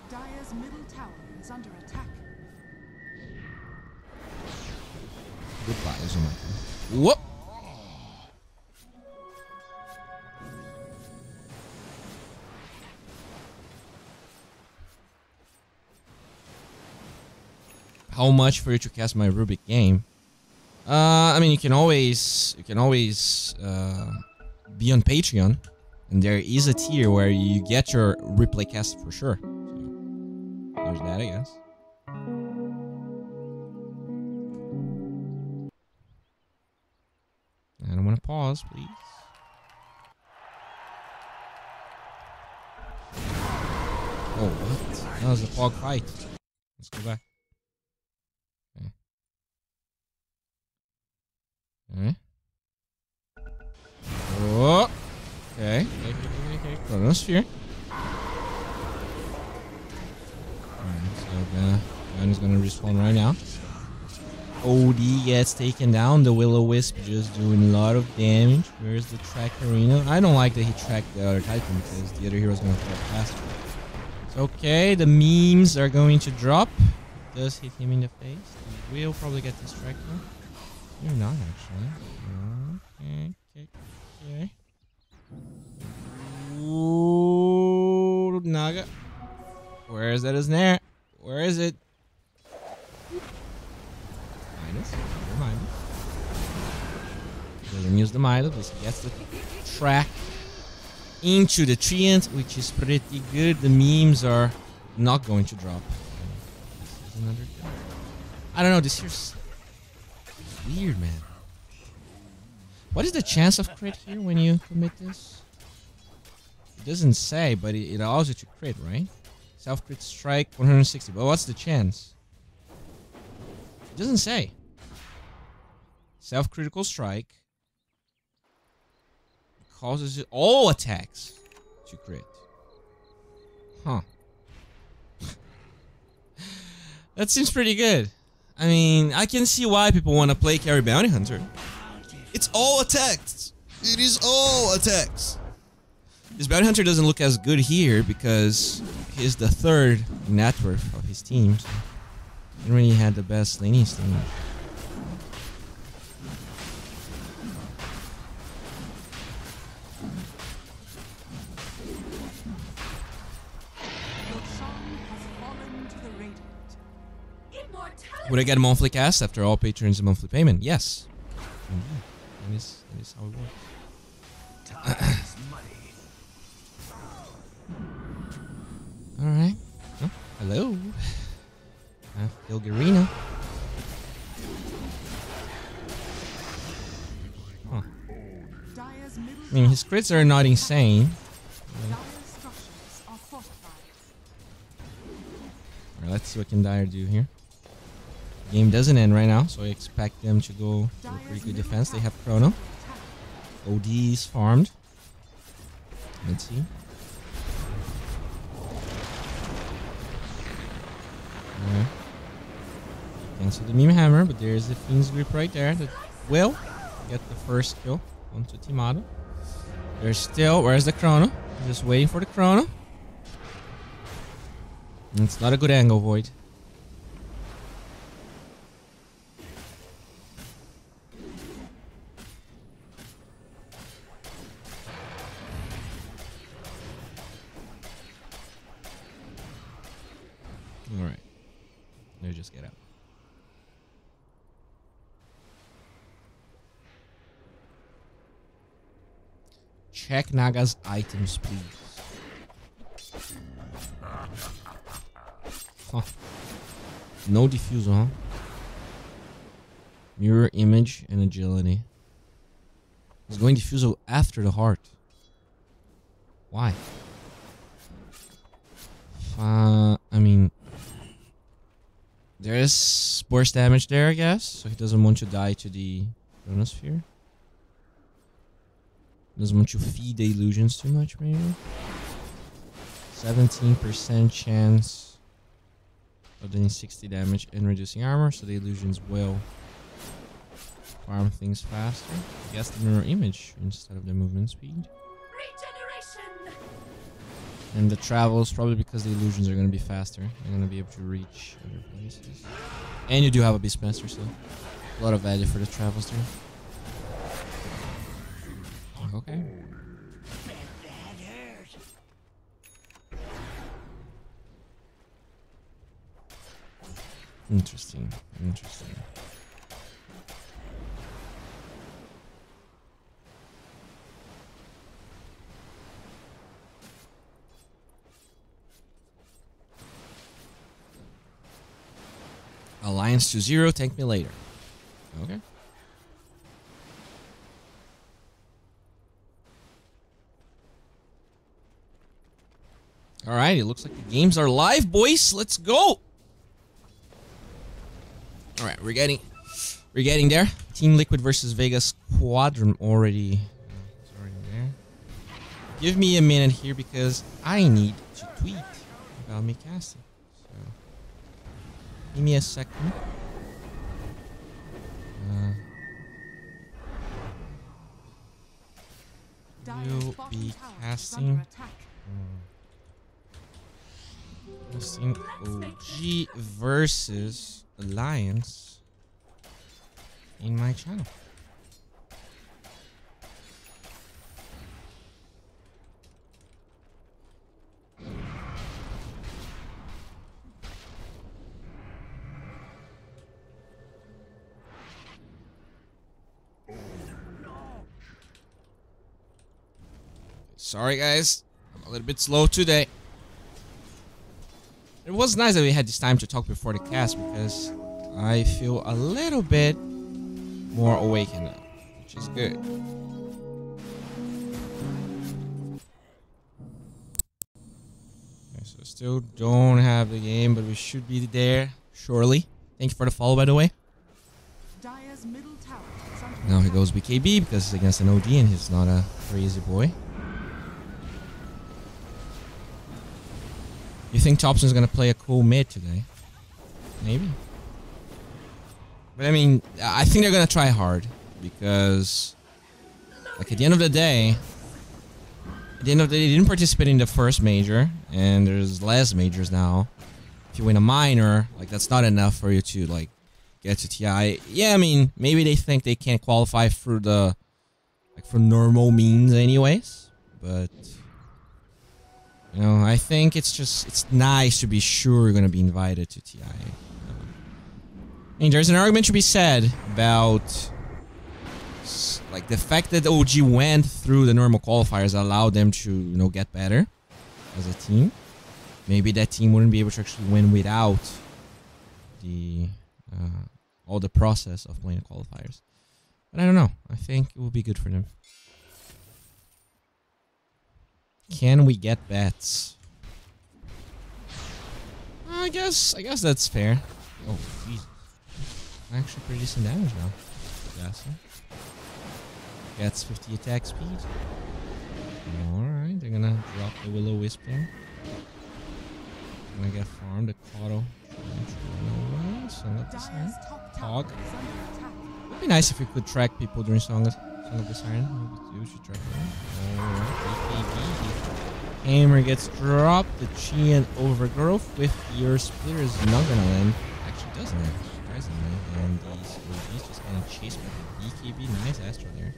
Dire's middle tower is under attack. Goodbye, Zumaki. Whoop! How much for you to cast my Rubik game? I mean, you can always be on Patreon, and there is a tier where you get your replay cast for sure. So, there's that, I guess. I don't want to pause, please. Oh, what? That was a fog fight. Let's go back. Okay. Okay. Oh. Okay. Okay. Chronosphere. Alright, so the gun is is gonna respawn right now. OD gets taken down. The Will-O-Wisp just doing a lot of damage. Where's the Trackerino? I don't like that he tracked the other Titan because the other hero's gonna fall faster. It's okay. The memes are going to drop. It does hit him in the face. He will probably get distracted. You're not actually. Okay. Ooh, Naga. Where is that snare? Where is it? Minus. Minus. Doesn't use the Midas, but he gets the track into the treant, which is pretty good. The memes are not going to drop. This is another kill. I don't know, this here's weird, man. What is the chance of crit here when you commit this? It doesn't say, but it allows you to crit, right? Self-crit strike 160. But what's the chance? It doesn't say. Self-critical strike causes all attacks to crit. Huh. That seems pretty good. I mean, I can see why people want to play carry bounty hunter. It's all attacks. It is all attacks. This bounty hunter doesn't look as good here because he's the third net worth of his team. So he didn't really had the best laning team. Would I get a monthly cast after all patrons a monthly payment? Yes. That is how it works. Alright. Oh, hello. Ilgarina. Huh. I mean, his crits are not insane. Alright, let's see what can Dire do here. Game doesn't end right now, so I expect them to go for a pretty good defense. They have Chrono. OD is farmed. Let's see. Alright. Cancel the Meme Hammer, but there's the Fiend's Grip right there that will get the first kill onto Timado. There's still, where's the Chrono? Just waiting for the Chrono. And it's not a good angle, Void. Alright. No, just get out. Check Naga's items, please. Huh. No diffuser, huh? Mirror image and agility. He's going diffuser after the heart. Why? I mean, there is burst damage there, I guess. So he doesn't want to die to the Chronosphere. Doesn't want to feed the illusions too much, maybe. 17% chance of doing 60 damage and reducing armor, so the illusions will farm things faster. I guess the mirror image instead of the movement speed. Regeneration. And the travels, probably because the illusions are going to be faster. You're going to be able to reach other places. And you do have a Beastmaster, so a lot of value for the travels there. Okay. Interesting. Interesting. Alliance to 0, tank me later. Okay. Alright, it looks like the games are live, boys. Let's go. Alright, we're getting there. Team Liquid versus Vega Squadron already. It's already there. Give me a minute here because I need to tweet about me casting. So Give me a second. You'll be casting. Casting OG versus Alliance in my channel. Sorry guys, I'm a little bit slow today. It was nice that we had this time to talk before the cast because I feel a little bit more awakened now, which is good. Okay, so still don't have the game, but we should be there shortly. Thank you for the follow, by the way. Dire's middle tower is under Now he attack. goes BKB because it's against an OG and he's not a crazy boy. You think Thompson's gonna play a cool mid today? Maybe. But I mean, I think they're gonna try hard because, like, at the end of the day, they didn't participate in the first major, and there's less majors now. If you win a minor, like, that's not enough for you to like get to TI. Yeah, I mean, maybe they think they can't qualify through the for normal means, anyways. But you know, I think it's nice to be sure you're gonna be invited to TI. I mean, there's an argument to be said about like the fact that OG went through the normal qualifiers allowed them to, you know, get better as a team. Maybe that team wouldn't be able to actually win without the all the process of playing the qualifiers. But I don't know. I think it will be good for them. Can we get bets? I guess that's fair. Oh, Jesus. Actually pretty decent damage now. Yes. Gets 50 attack speed. Alright, they're gonna drop the Will-O-Wisp there. Gonna get farmed, the Cotto. Song of the Siren. Hog. Would be nice if we could track people during Song of the Siren. Maybe we should track them. Alright, Hammer gets dropped. The Chi and Overgrowth with your Splitter is not gonna land. Actually doesn't have, surprisingly. And these OGs just getting chased by the BKB. Nice Astro there.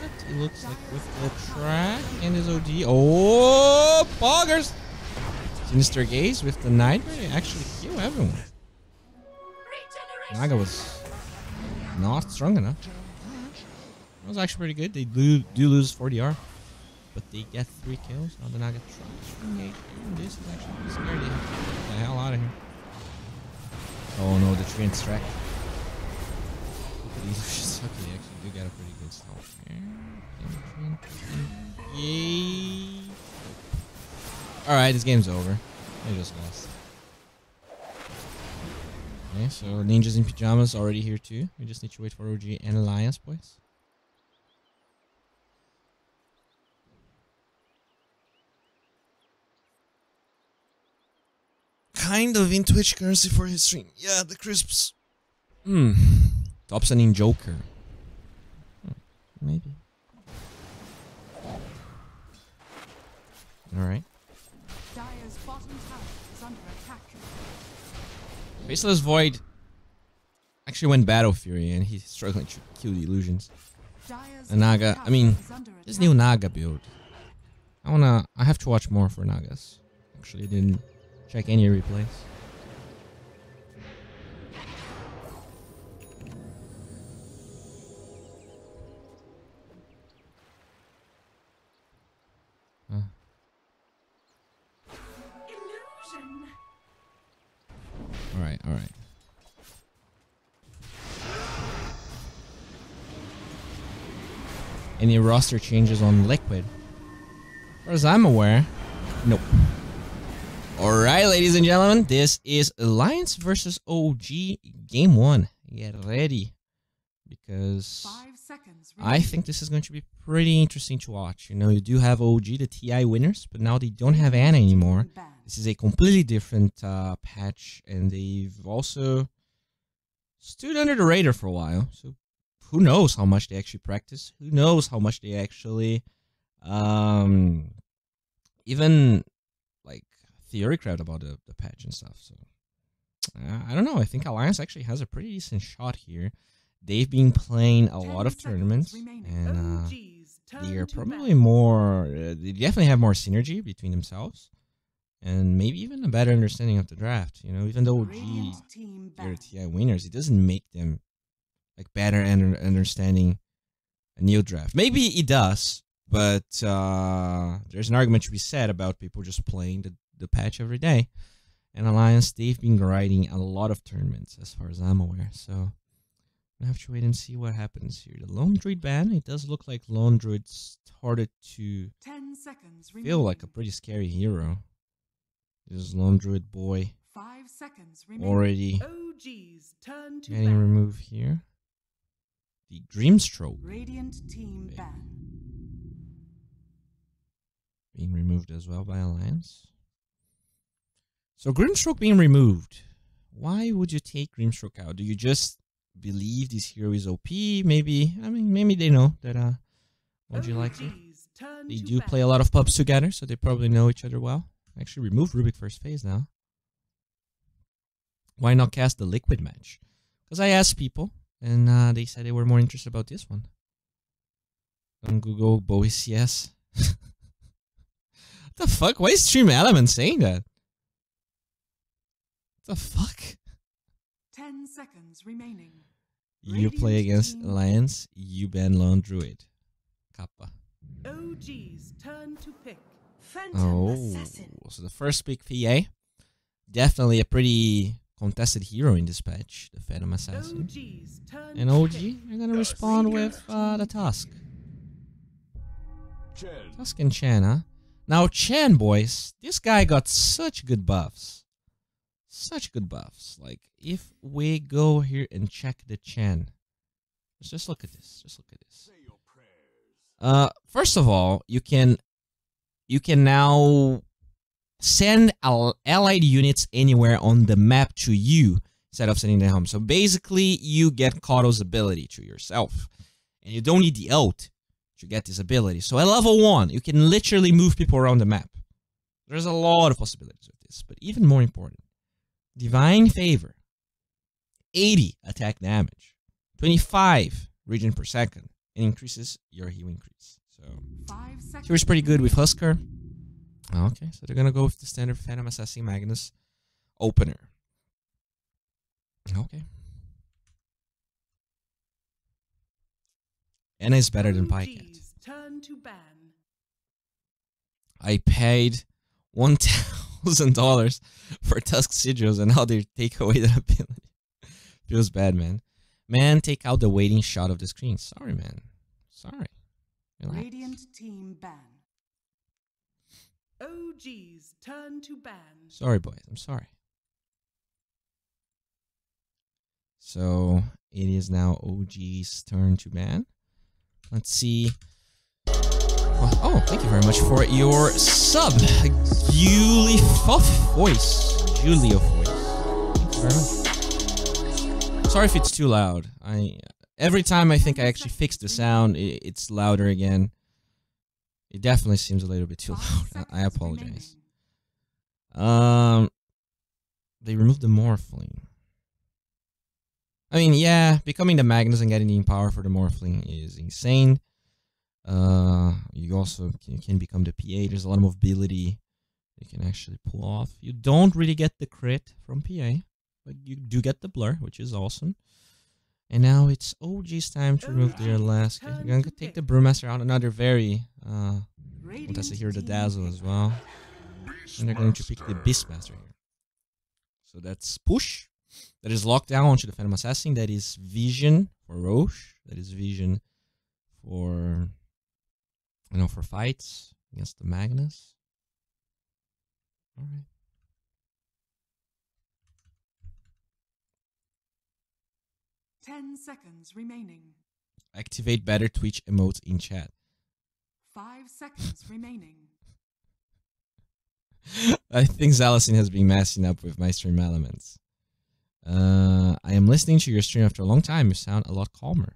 But it looks like with the track and his OG. Oh, poggers! Sinister Gaze with the Nightmare actually kill everyone. Naga was not strong enough. That was actually pretty good. They do lose 4DR, but they get 3 kills. Now the Naga tries to engage. This is actually pretty scary. They have to get the hell out of here. Oh no, the tree and track. These okay, they actually do get a pretty good start here. Yay! Alright, this game's over. They just lost. Okay, so Ninjas in Pajamas already here too. We just need to wait for OG and Alliance, boys. Kind of in Twitch currency for his stream. Yeah, the crisps. Thompson in Joker. Maybe. Alright. Dire's bottom tower is under attack. Faceless Void actually went Battle Fury and he's struggling to kill the illusions. Dire's The Naga, tower I mean, is under this attack. new Naga build. I have to watch more for Nagas. Actually didn't check any replays. Alright. Any roster changes on Liquid? As far as I'm aware, nope. Alright, ladies and gentlemen, this is Alliance versus OG Game 1. Get ready, because 5 seconds I think this is going to be pretty interesting to watch. You know, you do have OG, the TI winners, but now they don't have Anna anymore. This is a completely different patch, and they've also stood under the radar for a while. So who knows how much they actually practice? Who knows how much they actually even like theorycrat about the patch and stuff. So I don't know. I think Alliance actually has a pretty decent shot here. They've been playing a lot of tournaments, and they are probably more. They definitely have more synergy between themselves, and maybe even a better understanding of the draft. You know, even though OG are TI winners, it doesn't make them like better understanding a new draft. Maybe it does, but there's an argument to be said about people just playing the patch every day. And Alliance, they've been grinding a lot of tournaments, as far as I'm aware. So I have to wait and see what happens here. The Lone Druid ban, it does look like Lone Druid started to 10 seconds feel like a pretty scary hero. This Lone Druid boy 5 seconds remaining. already OG's turn to getting ban. removed here. The Dreamstroke Radiant team ban. being removed as well by Alliance. So Grimstroke being removed. Why would you take Grimstroke out? Do you just believe this hero is OP? Maybe, I mean, maybe they know that OG likes it. They do play a lot of pubs together, so they probably know each other well. Actually removed Rubik first phase now. Why not cast the Liquid match? Because I asked people, and they said they were more interested about this one. On Google, Bowie CS. What the fuck? Why is Stream Element saying that? What the fuck? 10 seconds remaining. You play against Alliance, you ban Lone Druid. Kappa. OG's turn to pick. Phantom Oh, Assassin. so the first pick PA. Definitely a pretty contested hero in this patch, the Phantom Assassin. OG's turn And to OG, pick. they're gonna respond with the Tusk. Chen. Tusk and Chen, huh? Now, Chen, boys, this guy got such good buffs. Such good buffs. Like, if we go here and check the Chen. Let's just look at this. Just look at this. First of all, you can now send allied units anywhere on the map to you instead of sending them home. So basically, you get Kato's ability to yourself. And you don't need the ult to get this ability. So at level 1, you can literally move people around the map. There's a lot of possibilities with this. But even more important, Divine Favor, 80 attack damage, 25 regen per second, and increases your heal increase. So, 5 seconds. here's pretty good with Husker. Okay, so they're gonna go with the standard Phantom Assassin Magnus opener. Okay. And it's better than Pycat. OG's turn to ban. I paid $1,000 for Tusk Sigils, and now they take away that ability. Feels bad, man. Man, take out the waiting shot of the screen. Sorry, man. Sorry. Relax. Radiant team ban. OG's turn to ban. Sorry, boys. I'm sorry. So, it is now OG's turn to ban. Let's see. Oh, thank you very much for your sub. Julie Voice. Julio Voice. Thank you very much. Sorry if it's too loud. Every time I think I actually fix the sound, it's louder again. It definitely seems a little bit too loud. I apologize. They removed the Morphling. I mean, yeah, becoming the Magnus and getting the Empower for the Morphling is insane. You also can become the PA. There's a lot of mobility you can actually pull off. You don't really get the crit from PA, but you do get the blur, which is awesome. And now it's OG's time to remove their last. You're going to take the Brewmaster out. Another very contested here, the Dazzle as well. And they're going to pick the Beastmaster here. So that's Push. That is locked down onto the Phantom Assassin. That is Vision for Roche. That is Vision for, for fights against the Magnus. All right. Ten seconds remaining. Activate better Twitch emotes in chat. 5 seconds remaining. I think Zalacine has been messing up with my stream elements. I am listening to your stream after a long time. You sound a lot calmer.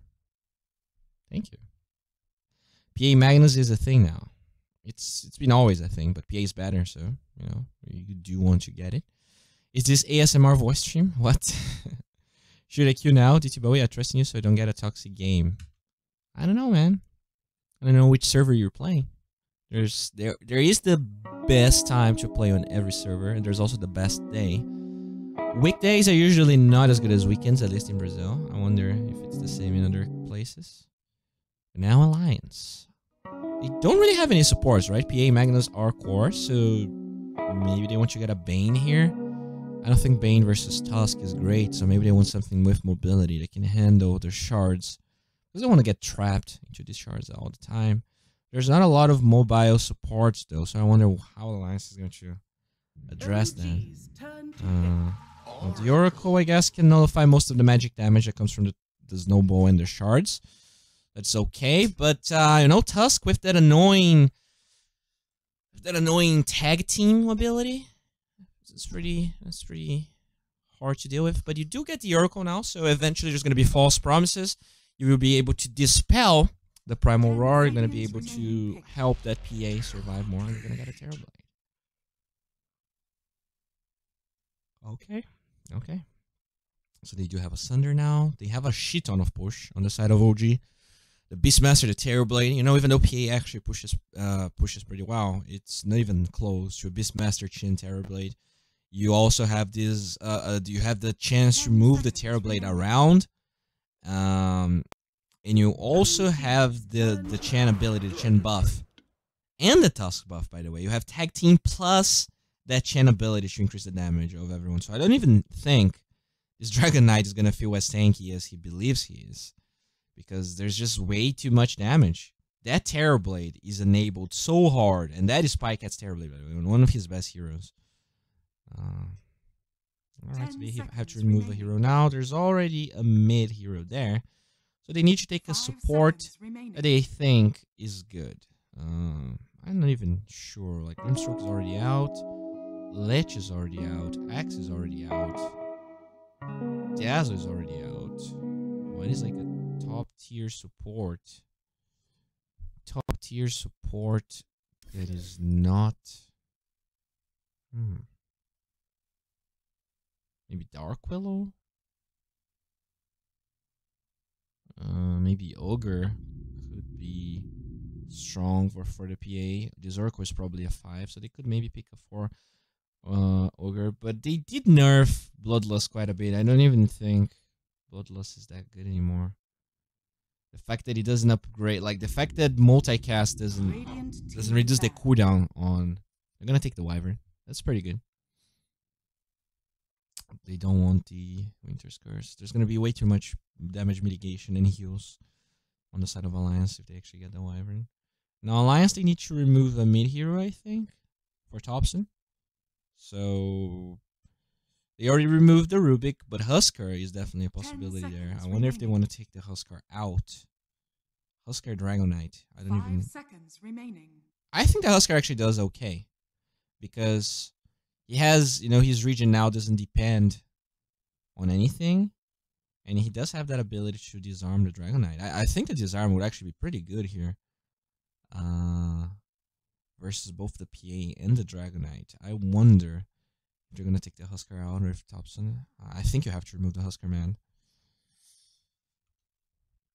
Thank you. PA Magnus is a thing now. It's been always a thing, but PA is better, so you know you do want to get it. Is this ASMR voice stream? What? Should I queue now? D.Bowie, I trust in you so I don't get a toxic game. I don't know, man. I don't know which server you're playing. There is the best time to play on every server, and there's also the best day. Weekdays are usually not as good as weekends, at least in Brazil. I wonder if it's the same in other places. But now Alliance. They don't really have any supports, right? PA Magnus are core, so maybe they want to get a Bane here. I don't think Bane versus Tusk is great, so maybe they want something with mobility that can handle the shards. Because they don't want to get trapped into these shards all the time. There's not a lot of mobile supports though, so I wonder how Alliance is going to address that. Well, the Oracle, I guess, can nullify most of the magic damage that comes from the snowball and the shards. That's okay, but you know, Tusk with that annoying tag team ability, that's pretty hard to deal with. But you do get the Oracle now, so eventually there's going to be false promises. You will be able to dispel the Primal Roar. You're going to be able to help that PA survive more, and you're going to get a Terrorblade. Okay. So they do have a Sunder now. They have a shit ton of push on the side of OG. The Beastmaster, the Terrorblade. You know, even though PA actually pushes pretty well, it's not even close to a Beastmaster Chin Terrorblade. You also have this. You have the chance to move the Terrorblade around. And you also have the Chan ability, the Chan buff, and the Tusk buff. By the way, you have Tag Team plus that Chan ability to increase the damage of everyone. So I don't even think this Dragon Knight is gonna feel as tanky as he believes he is, because there's just way too much damage. That Terrorblade is enabled so hard, and that is Spycat's Terrorblade, by the way, one of his best heroes. Alright, so they have to remove a hero now. There's already a mid hero there. So they need to take a support that they think is good. I'm not even sure. Like, Grimstroke is already out. Lich is already out. Axe is already out. Dazzle is already out. What is like a top tier support? Top tier support that is not... Maybe Dark Willow? Maybe Ogre could be strong for the PA. This Oracle is probably a 5, so they could maybe pick a 4 Ogre. But they did nerf Bloodlust quite a bit. I don't even think Bloodlust is that good anymore. The fact that it doesn't upgrade, like the fact that multicast doesn't reduce the cooldown on... They're gonna take the Wyvern. That's pretty good. They don't want the Winter's Curse. There's going to be way too much damage mitigation and heals on the side of Alliance if they actually get the Wyvern. Now, Alliance, they need to remove a mid-hero, I think, for Thompson. So, they already removed the Rubik, but Huskar is definitely a possibility there. I wonder if they want to take the Huskar out. Huskar Dragon Knight. I don't even... 5 seconds remaining. I think the Huskar actually does okay. Because... he has, you know, his region now doesn't depend on anything. And he does have that ability to disarm the Dragon Knight. I think the disarm would actually be pretty good here. Versus both the PA and the Dragon Knight. I wonder if they're going to take the Huskar out or if Thompson... I think you have to remove the Huskar, man.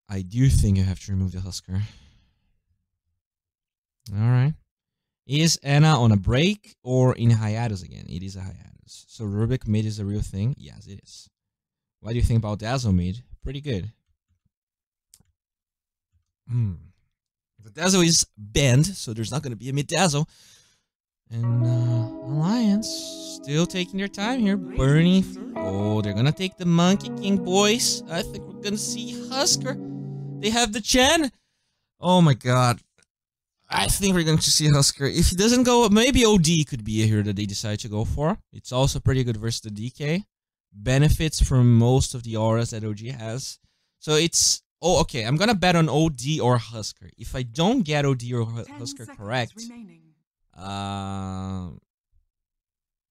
I do think you have to remove the Huskar. Alright. Is Anna on a break or in hiatus again? It is a hiatus. So Rubik mid is a real thing? Yes, it is. What do you think about Dazzle mid? Pretty good. The Dazzle is banned, so there's not going to be a mid Dazzle. And Alliance still taking their time here. Burning through. Oh, they're going to take the Monkey King, boys. I think we're going to see Huskar. They have the Chen. Oh my god. I think we're going to see Huskar. If he doesn't go, maybe OD could be a hero that they decide to go for. It's also pretty good versus the DK. Benefits from most of the auras that OG has. So it's... oh, okay. I'm going to bet on OD or Huskar. If I don't get OD or Huskar correct...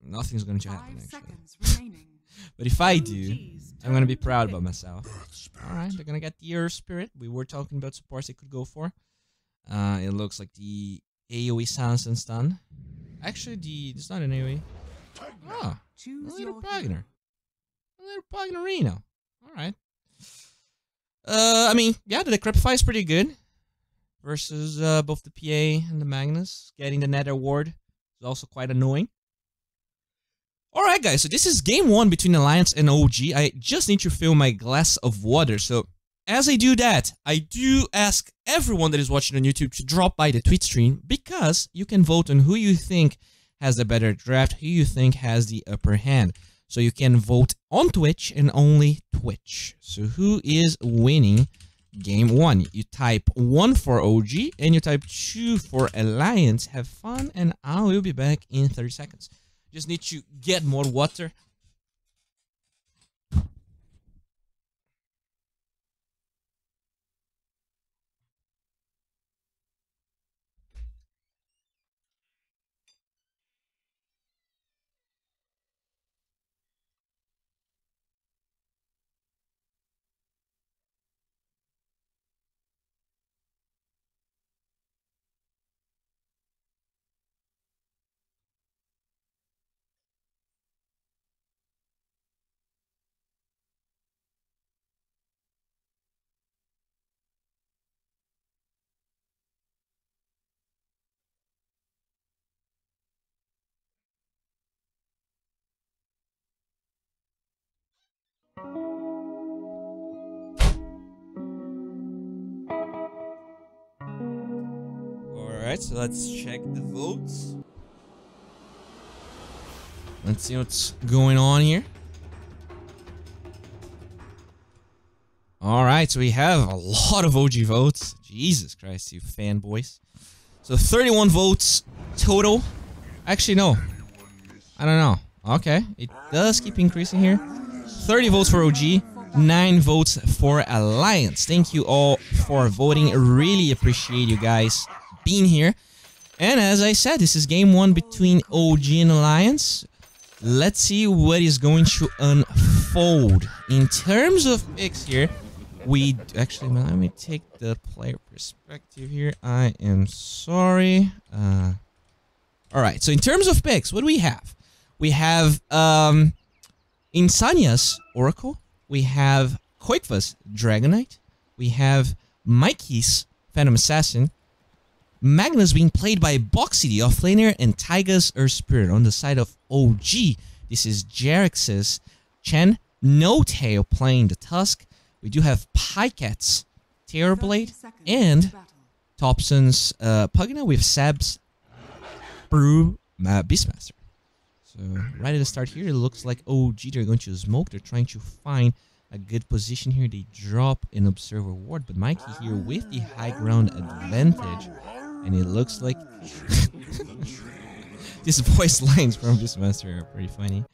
nothing's going to 5 happen, actually. seconds remaining. But if I do, OG's I'm going to be turn to proud pick. about myself. Alright, they're going to get the Earth Spirit. We were talking about supports they could go for. It looks like the AoE silence and stun. Actually, it's not an AoE. Oh, Choose a little your Pagner. hero. A little Pagnerino. Alright. I mean, yeah, the Decrepify is pretty good. Versus both the PA and the Magnus. Getting the Nether Ward is also quite annoying. Alright guys, so this is game 1 between Alliance and OG. I just need to fill my glass of water. So as I do that, I do ask everyone that is watching on YouTube to drop by the Twitch stream, because you can vote on who you think has the better draft, who you think has the upper hand. So you can vote on Twitch and only Twitch. So who is winning game 1? You type 1 for OG and you type 2 for Alliance. Have fun, and I will be back in 30 seconds. Just need to get more water. Alright, so let's check the votes. Let's see what's going on here. Alright, so we have a lot of OG votes. Jesus Christ, you fanboys. So 31 votes total. Actually, no. I don't know. Okay, it does keep increasing here. 30 votes for OG, 9 votes for Alliance. Thank you all for voting. Really appreciate you guys being here. And as I said, this is game 1 between OG and Alliance. Let's see what is going to unfold. In terms of picks here, we actually, let me take the player perspective here. I am sorry. Alright, so in terms of picks, what do we have? We have Insania's Oracle. We have Quakeva's Dragonite. We have Mikey's Phantom Assassin. Magnus being played by Boxy, the offlaner, and Taiga's Earth Spirit. On the side of OG, this is Jarex's Chen No Tail playing the Tusk. We do have Pyket's Terrorblade and Thompson's Pugna with Sab's Brew Beastmaster. So right at the start here, it looks like OG, they're going to smoke. They're trying to find a good position here. They drop an Observer Ward, but Mikey here with the high ground advantage. And it looks like these voice lines from Beastmaster are pretty funny.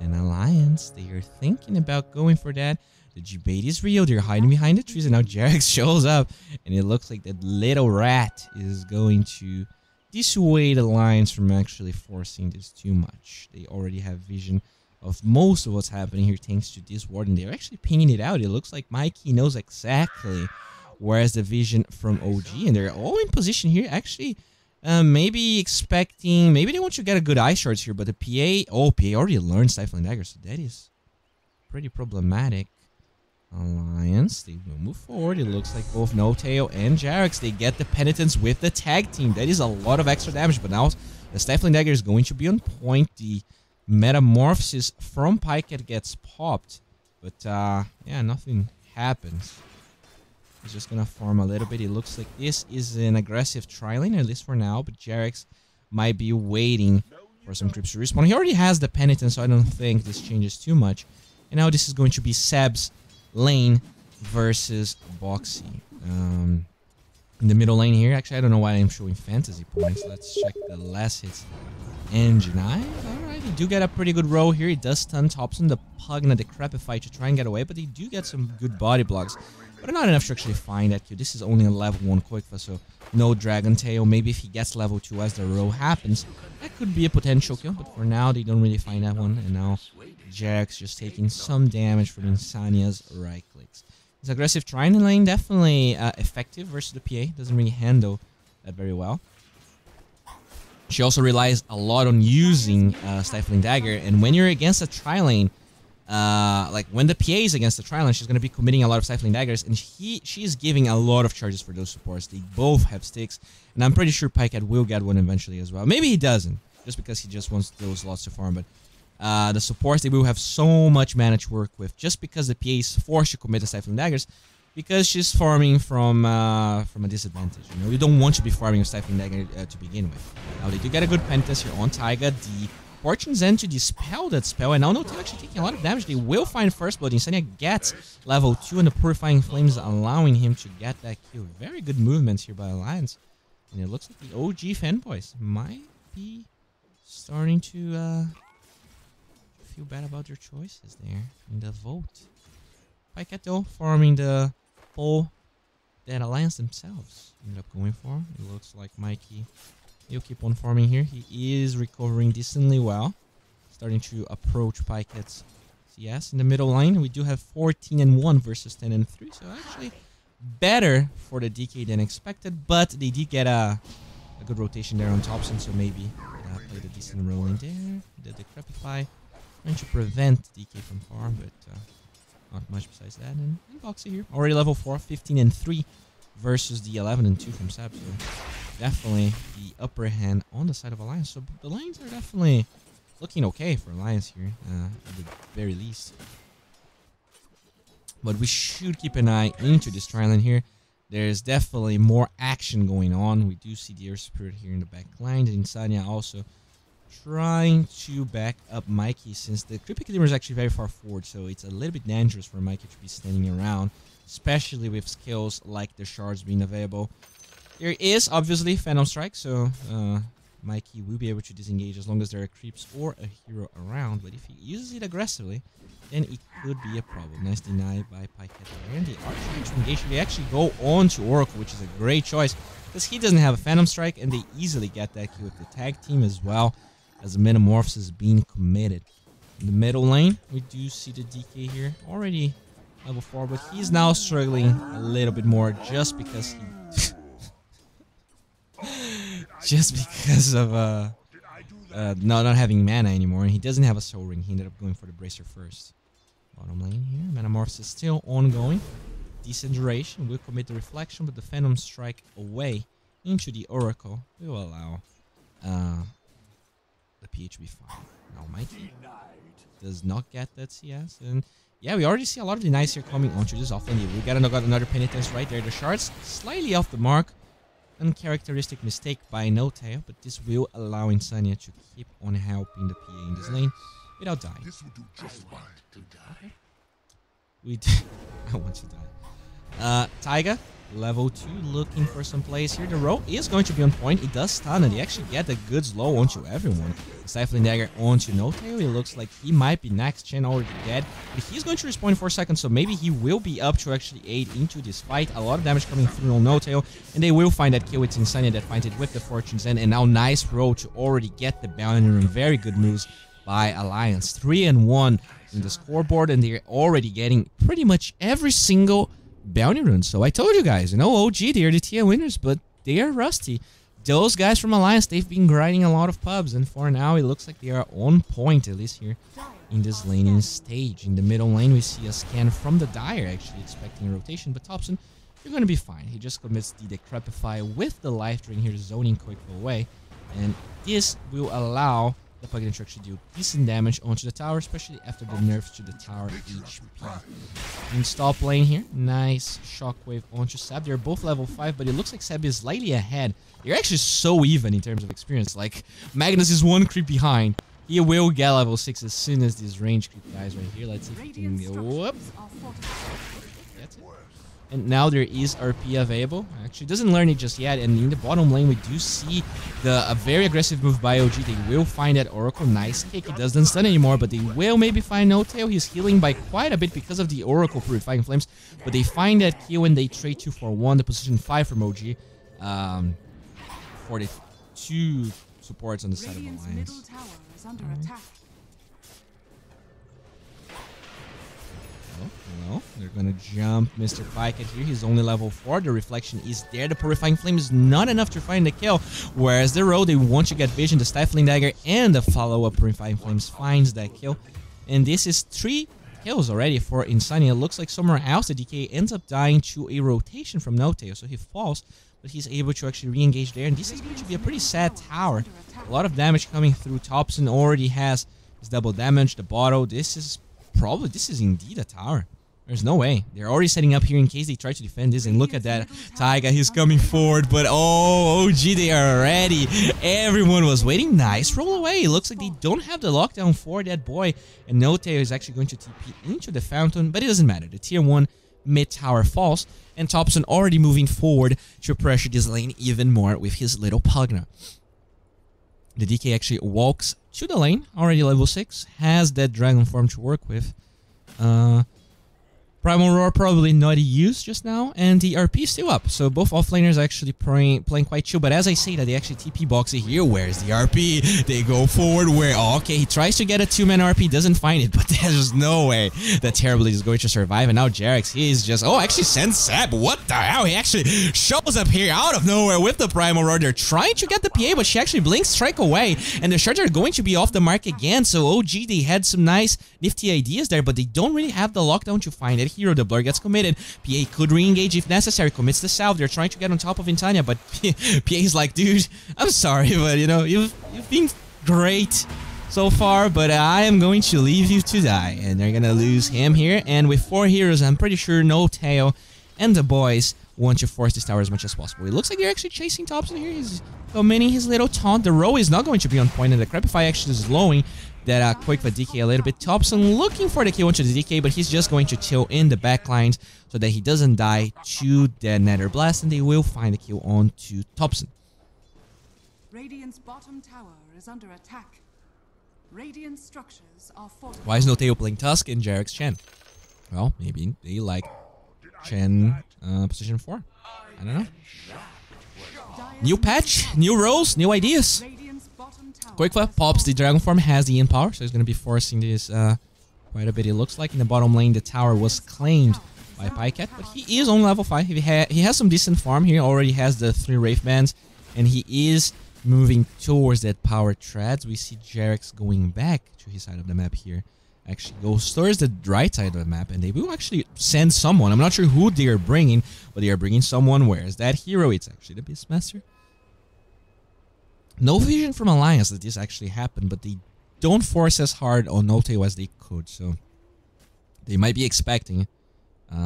And Alliance, they are thinking about going for that. The debate is real. They're hiding behind the trees, and now Jarex shows up, and it looks like that little rat is going to dissuade Alliance from actually forcing this too much. They already have vision of most of what's happening here thanks to this ward, and they're actually pinging it out. It looks like Mikey knows exactly where's the vision from OG, and they're all in position here. Actually, maybe expecting, maybe they want to get a good eye shards here, but the PA, PA already learned Stifling Dagger, so that is pretty problematic. Alliance, they will move forward. It looks like both No Tail and Jarex, they get the penitence with the tag team. That is a lot of extra damage, but now the Stifling Dagger is going to be on point. The Metamorphosis from Pyket gets popped, but yeah, nothing happens. He's just gonna farm a little bit. It looks like this is an aggressive tri-lane, at least for now, but Jarex might be waiting for some creeps to respawn. He already has the penitence, so I don't think this changes too much. And now this is going to be Seb's lane versus Boxy. In the middle lane here, actually, I don't know why I'm showing fantasy points. Let's check the last hits. Engine Eye. Alright, they do get a pretty good row here. He does stun Thompson, the Pugna, the Decrepify to try and get away, but they do get some good body blocks. but not enough to actually find that kill. This is only a level 1 Quickfa, so no Dragon Tail. Maybe if he gets level 2 as the row happens, that could be a potential kill, but for now they don't really find that one, and now Jack's just taking some damage from Insania's right clicks. His aggressive Triton lane definitely effective versus the PA, doesn't really handle that very well. She also relies a lot on using Stifling Dagger, and when you're against a tri-lane, like when the PA is against the tri-lane, she's going to be committing a lot of Stifling Daggers, and she's giving a lot of charges for those supports. They both have sticks, and I'm pretty sure Pycat will get one eventually as well. Maybe he doesn't, just because he just wants those slots to farm, but the supports, they will have so much mana to work with, just because the PA is forced to commit the Stifling Daggers, because she's farming from a disadvantage. You know, you don't want to be farming a Stifling Dagger to begin with. Now they do get a good penitence here on Taiga. The Fortune's End to dispel that spell, and now Notail actually taking a lot of damage. They will find First Blood. Insania gets level 2, and the Purifying Flames allowing him to get that kill. Very good movements here by Alliance, and it looks like the OG fanboys might be starting to feel bad about their choices there in the vote. Pycat though farming the pull that Alliance themselves ended up going for. It looks like Mikey, he'll keep on farming here. He is recovering decently well. Starting to approach Pycat's CS in the middle lane. We do have 14 and 1 versus 10 and 3. So actually better for the DK than expected. But they did get a good rotation there on Thompson. So maybe played a decent role in there. The Decrepify trying to prevent DK from farm, but not much besides that. And Boxy here, already level 4, 15 and 3 versus the 11 and 2 from Sab. So definitely the upper hand on the side of Alliance. So the lanes are definitely looking okay for Alliance here, at the very least. But we should keep an eye into this tri-lane here. There's definitely more action going on. We do see the Earth Spirit here in the back line. And Insania also trying to back up Mikey, since the Creepy Climber is actually very far forward, so it's a little bit dangerous for Mikey to be standing around, especially with skills like the shards being available. There is obviously Phantom Strike, so Mikey will be able to disengage as long as there are creeps or a hero around, but if he uses it aggressively, then it could be a problem. Nice deny by Pycat there, and they are trying to engage. They actually go on to Oracle, which is a great choice, because he doesn't have a Phantom Strike, and they easily get that kill with the tag team as well, as the Metamorphosis being committed. In the middle lane, we do see the DK here, already level 4, but he's now struggling a little bit more just because he... just because of not having mana anymore, and he doesn't have a Soul Ring. He ended up going for the Bracer first. Bottom lane here, Metamorphosis still ongoing. Decent duration, will commit the Reflection, but the Phantom Strike away into the Oracle will allow the PH to be fine. Now Mikey does not get that CS, and yeah, we already see a lot of denies here coming onto this offlane. We got another penitence right there. The shards slightly off the mark. Uncharacteristic mistake by Notail, but this will allow Insania to keep on helping the PA in this lane without dying. This will do just fine to die. I want to die. Taiga, level 2, looking for some plays here. The row is going to be on point. It does stun, and they actually get a good slow onto everyone. The Stifling Dagger onto Notail. It looks like he might be next gen already dead, but he's going to respawn in 4 seconds, so maybe he will be up to actually aid into this fight. A lot of damage coming through on Notail, and they will find that kill with Insania that finds it with the Fortune's End, and now nice row to already get the bounty rune. Very good moves by Alliance. 3 and 1 in the scoreboard, and they're already getting pretty much every single bounty rune. So I told you guys, you know, OG, they are the tier winners, but they are rusty. Those guys from Alliance, they've been grinding a lot of pubs, and for now, it looks like they are on point, at least here in this laning stage. In the middle lane, we see a scan from the Dire, actually expecting a rotation, but Thompson, you're going to be fine. He just commits the Decrepify with the Life Drain here, zoning quick away, and this will allow the Puggy to actually do decent damage onto the tower, especially after the nerfs to the tower HP. In top lane here, nice shockwave onto Sab. They're both level 5, but it looks like Sab is slightly ahead. They're actually so even in terms of experience. Like, Magnus is 1 creep behind. He will get level 6 as soon as this range creep dies right here. Let's see if he can go up. That's it. And now there is RP available. Actually, doesn't learn it just yet. And in the bottom lane, we do see a very aggressive move by OG. They will find that Oracle. Nice kick. It doesn't stun anymore, but they will maybe find No Tail. He's healing by quite a bit because of the Oracle Purifying Flames. But they find that kill and they trade 2 for 1. The position 5 from OG. For the 2 supports on the side of Radiant's Alliance. middle tower is under attack. No, they're gonna jump Mr. Pyket here. He's only level 4. The reflection is there. The Purifying Flame is not enough to find the kill. Whereas the road, they want to get vision. The Stifling Dagger and the follow-up Purifying Flames finds that kill. And this is 3 kills already for Insania. It looks like somewhere else the DK ends up dying to a rotation from No Tail. So he falls, but he's able to actually re-engage there. And this is going to be a pretty sad tower. A lot of damage coming through. Thompson already has his double damage. The bottle. This is indeed a tower. There's no way. They're already setting up here in case they try to defend this. And look at that. Taiga, he's coming forward. But oh, OG, they are ready. Everyone was waiting. Nice roll away. It looks like they don't have the lockdown for that boy. And No Tail is actually going to TP into the fountain. But it doesn't matter. The tier 1 mid tower falls. And Thompson already moving forward to pressure this lane even more with his little Pugna. The DK actually walks to the lane. Already level 6. Has that dragon form to work with. Primal Roar probably not used just now, and the RP is still up. So both offlaners actually playing quite chill. But as I say that, they actually TP box it here. Where's the RP? They go forward. Where? Oh, okay, he tries to get a 2-man RP, doesn't find it. But there's no way that Terribly is going to survive. And now Jarex, he is just... Oh, actually sends Seb. What the hell? He actually shows up here out of nowhere with the Primal Roar. They're trying to get the PA, but she actually blinks Strike away. And the shards are going to be off the mark again. So OG, they had some nice, nifty ideas there, but they don't really have the lockdown to find it. Hero, the blur gets committed. PA could re-engage if necessary. Commits the salve. They're trying to get on top of Intania, but PA is like, dude, I'm sorry, but you know, you've been great so far, but I am going to leave you to die. And they're gonna lose him here. And with 4 heroes, I'm pretty sure No Tail and the boys want to force this tower as much as possible. It looks like they're actually chasing Thompson here. He's committing his little taunt. The row is not going to be on point, and the Crepify actually is slowing that quick for DK a little bit. Thompson looking for the kill into the DK, but he's just going to chill in the backlines so that he doesn't die to the Nether Blast, and they will find the kill on to Thompson. Radiant's bottom tower is under attack. Radiant structures are fortified. Why is No Tail playing Tusk and Jarex Chen? Well, maybe they like Chen position 4. I don't know. New patch, new roles, new ideas. Quickflip pops the Dragon Form, has the in power, so he's going to be forcing this quite a bit. It looks like in the bottom lane the tower was claimed by Pyket, but he is on level 5. He has some decent farm here, already has the 3 Wraith Bands, and he is moving towards that power treads. We see Jarex going back to his side of the map here. Actually goes towards the right side of the map, and they will actually send someone. I'm not sure who they are bringing, but they are bringing someone. Where is that hero? It's actually the Beastmaster. No vision from Alliance that this actually happened, but they don't force as hard on No Tail as they could, so they might be expecting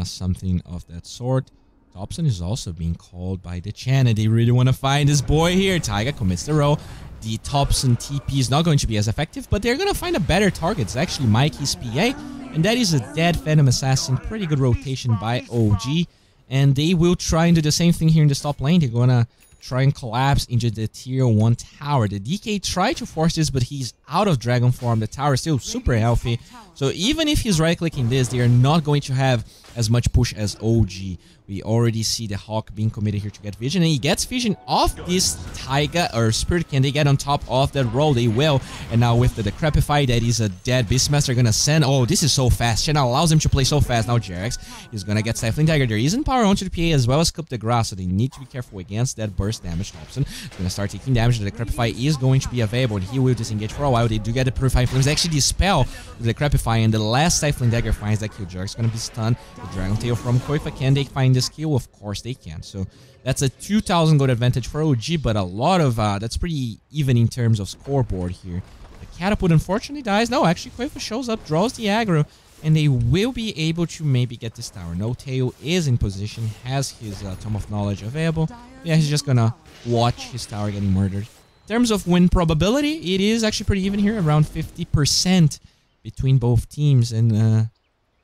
something of that sort. Thompson is also being called by the Chan, and they really want to find this boy here. Taiga commits the row. The Thompson TP is not going to be as effective, but they're going to find a better target. It's actually Mikey's PA, and that is a dead Phantom Assassin. Pretty good rotation by OG, and they will try and do the same thing here in the top lane. They're going to try and collapse into the tier 1 tower. The DK tried to force this, but he's out of Dragon Form. The tower is still super healthy, so even if he's right-clicking this, they are not going to have as much push as OG. We already see the Hawk being committed here to get vision, and he gets vision off this Taiga or Spirit. Can they get on top of that roll? They will. And now with the Decrepify, that is a dead Beastmaster gonna send. Oh, this is so fast. Shen allows him to play so fast. Now Jarex is gonna get Stifling Dagger. There isn't power onto the PA as well as Coup de Grace, so they need to be careful against that burst damage. Thompson is gonna start taking damage. The Decrepify is going to be available, and he will disengage for a while. They do get the Purifying Flames. They actually dispel the Decrepify, and the last Stifling Dagger finds that kill. Jarex gonna be stunned. The Dragon Tail from Koifa. Can they find this kill? Of course they can. So that's a 2,000 gold advantage for OG, but a lot of that's pretty even in terms of scoreboard here. The Catapult unfortunately dies. No, actually Koifa shows up, draws the aggro, and they will be able to maybe get this tower. No Tail is in position, has his Tome of Knowledge available. Yeah, he's just gonna watch his tower getting murdered. In terms of win probability, it is actually pretty even here, around 50% between both teams, and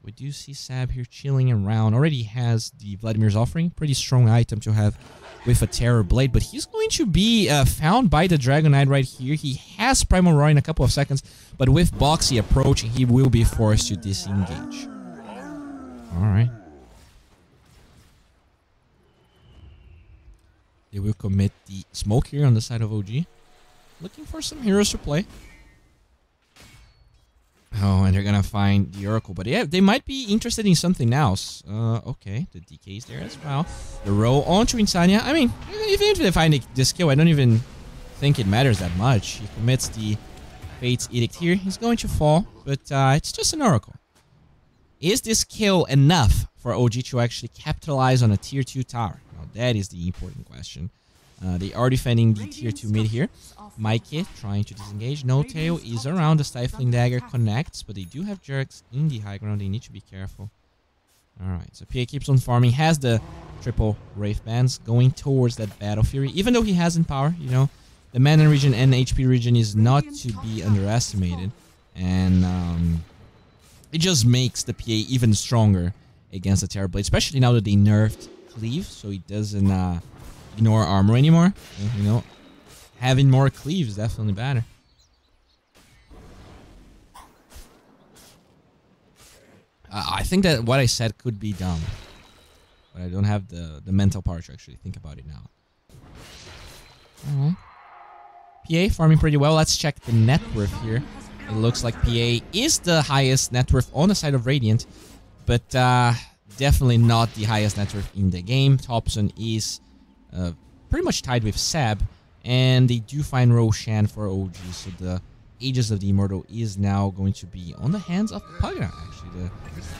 We do see Sab here chilling around. Already has the Vladimir's Offering. Pretty strong item to have with a Terror Blade. But he's going to be found by the Dragon Knight right here. He has Primal Roar in a couple of seconds. But with Boxy approaching, he will be forced to disengage. Alright. They will commit the smoke here on the side of OG. Looking for some heroes to play. Oh, and they're gonna find the Oracle. But yeah, they might be interested in something else. Okay, the DK is there as well. The roll onto Insania. I mean, even if they find this kill, I don't even think it matters that much. He commits the Fate's Edict here. He's going to fall, but it's just an Oracle. Is this kill enough for OG to actually capitalize on a tier 2 tower? Now, that is the important question. They are defending the tier 2 mid here. Mikey trying to disengage. No Tail is around. The Stifling Dagger connects, but they do have Jerks in the high ground. They need to be careful. Alright, so PA keeps on farming. Has the triple Wraith Bands going towards that Battle Fury. Even though he has in power, you know, the mana region and HP region is not to be underestimated. And it just makes the PA even stronger against the Terror Blade. Especially now that they nerfed Cleave, so he doesn't ignore armor anymore. You know, having more cleave is definitely better. I think that what I said could be dumb, but I don't have the mental power to actually think about it now. Alright. PA farming pretty well. Let's check the net worth here. It looks like PA is the highest net worth on the side of Radiant, but definitely not the highest net worth in the game. Thompson is pretty much tied with Sab, and they do find Roshan for OG, so the Aegis of the Immortal is now going to be on the hands of Pugna, actually. The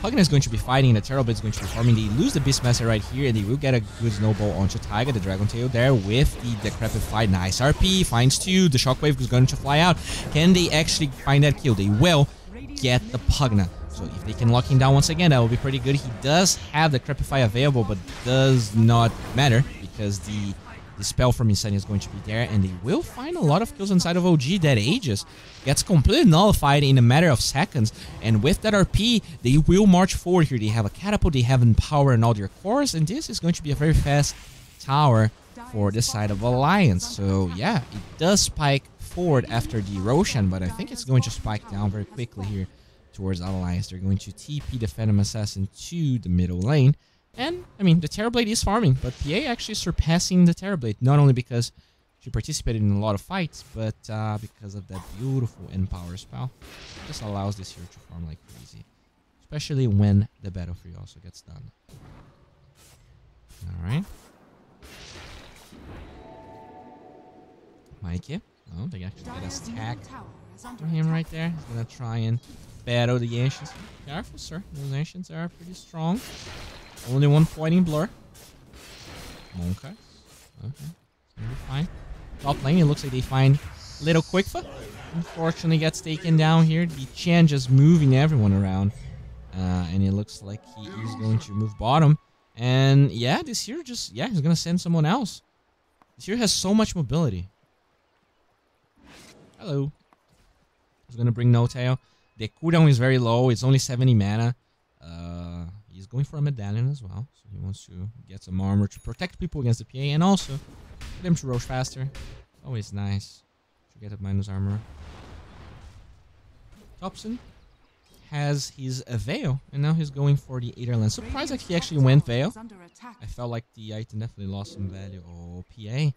Pugna is going to be fighting, and the Terror Blade is going to be farming. They lose the Beastmaster right here, and they will get a good snowball onto Taiga, the Dragon Tail there, with the Decrepit fight. Nice RP, finds 2, the Shockwave is going to fly out. Can they actually find that kill? They will get the Pugna. So if they can lock him down once again, that will be pretty good. He does have the Crepify available, but does not matter, because the spell from Insania is going to be there, and they will find a lot of kills inside of OG. That Aegis gets completely nullified in a matter of seconds, and with that RP, they will march forward here. They have a Catapult, they have Empower and all their cores, and this is going to be a very fast tower for the side of Alliance. So yeah, it does spike forward after the Roshan, but I think it's going to spike down very quickly here towards Alliance. They're going to TP the Phantom Assassin to the middle lane. And, I mean, the Terror Blade is farming, but PA actually surpassing the Terror Blade, not only because she participated in a lot of fights, but because of that beautiful Empower spell. It just allows this hero to farm like crazy, especially when the Battle Fury also gets done. Alright. Mikey. Oh, they actually get a stack to him right there. He's gonna try and battle the Ancients. Careful, sir. Those Ancients are pretty strong. Only one point in Blur. Okay. Okay. It's gonna be fine. Top lane, it looks like they find Little Quickfoot. Unfortunately gets taken down here. The Chan just moving everyone around. And it looks like he is going to move bottom. And yeah, this hero just, yeah, he's gonna send someone else. This hero has so much mobility. Hello. He's gonna bring No Tail. The cooldown is very low. It's only 70 mana. He's going for a medallion as well, so he wants to get some armor to protect people against the PA, and also for them to rush faster. Always nice to get a minus armor. Thompson has his Veil, and now he's going for the Aetherland. Surprised that he actually went Veil. I felt like the item definitely lost some value. Oh, PA.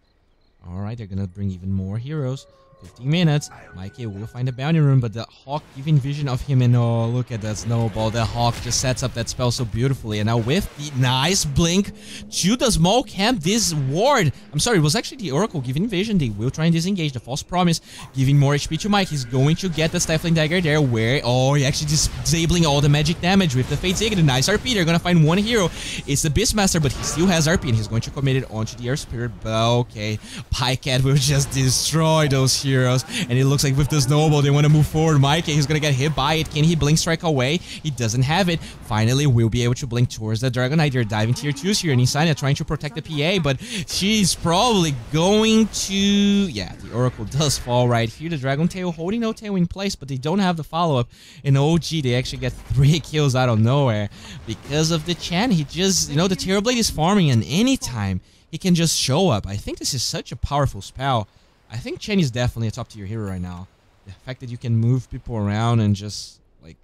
Alright, they're gonna bring even more heroes. 15 minutes. Mikey will find a bounty room, but the Hawk giving vision of him, and oh, look at that snowball. The Hawk just sets up that spell so beautifully. And now with the nice blink to the small camp, this ward, I'm sorry, it was actually the Oracle giving vision. They will try and disengage the False Promise, giving more HP to Mike. He's going to get the Stifling Dagger there, where, oh, he actually disabling all the magic damage with the Fate's Edict. Nice RP. They're gonna find one hero. It's the Beastmaster, but he still has RP, and he's going to commit it onto the Air Spirit. But okay, Pycat will just destroy those heroes. And it looks like with the snowball, they want to move forward. Mike, he's going to get hit by it. Can he blink strike away? He doesn't have it. Finally, we'll be able to blink towards the Dragon Knight. They're diving tier 2s here. And Insania trying to protect the PA, but she's probably going to... Yeah, the Oracle does fall right here. The Dragon Tail holding no tail in place, but they don't have the follow-up. In OG, they actually get 3 kills out of nowhere. Because of the Chen, he just... You know, the Terrorblade is farming, and anytime he can just show up. I think this is such a powerful spell. I think Chen is definitely a top tier hero right now. The fact that you can move people around and just, like...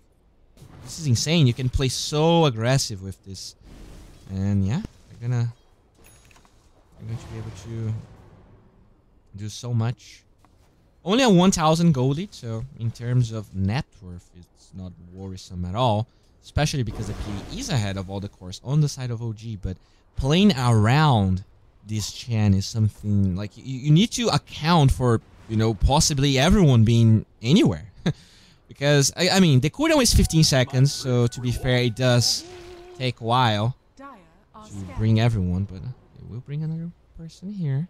This is insane. You can play so aggressive with this. And yeah, you're going to be able to do so much. Only a 1,000 gold lead, so in terms of net worth, it's not worrisome at all. Especially because the PA is ahead of all the cores on the side of OG, but playing around this Chen is something like you need to account for, you know, possibly everyone being anywhere. Because, I mean, the cooldown is 15 seconds, so to be fair, it does take a while to bring everyone, but it will bring another person here.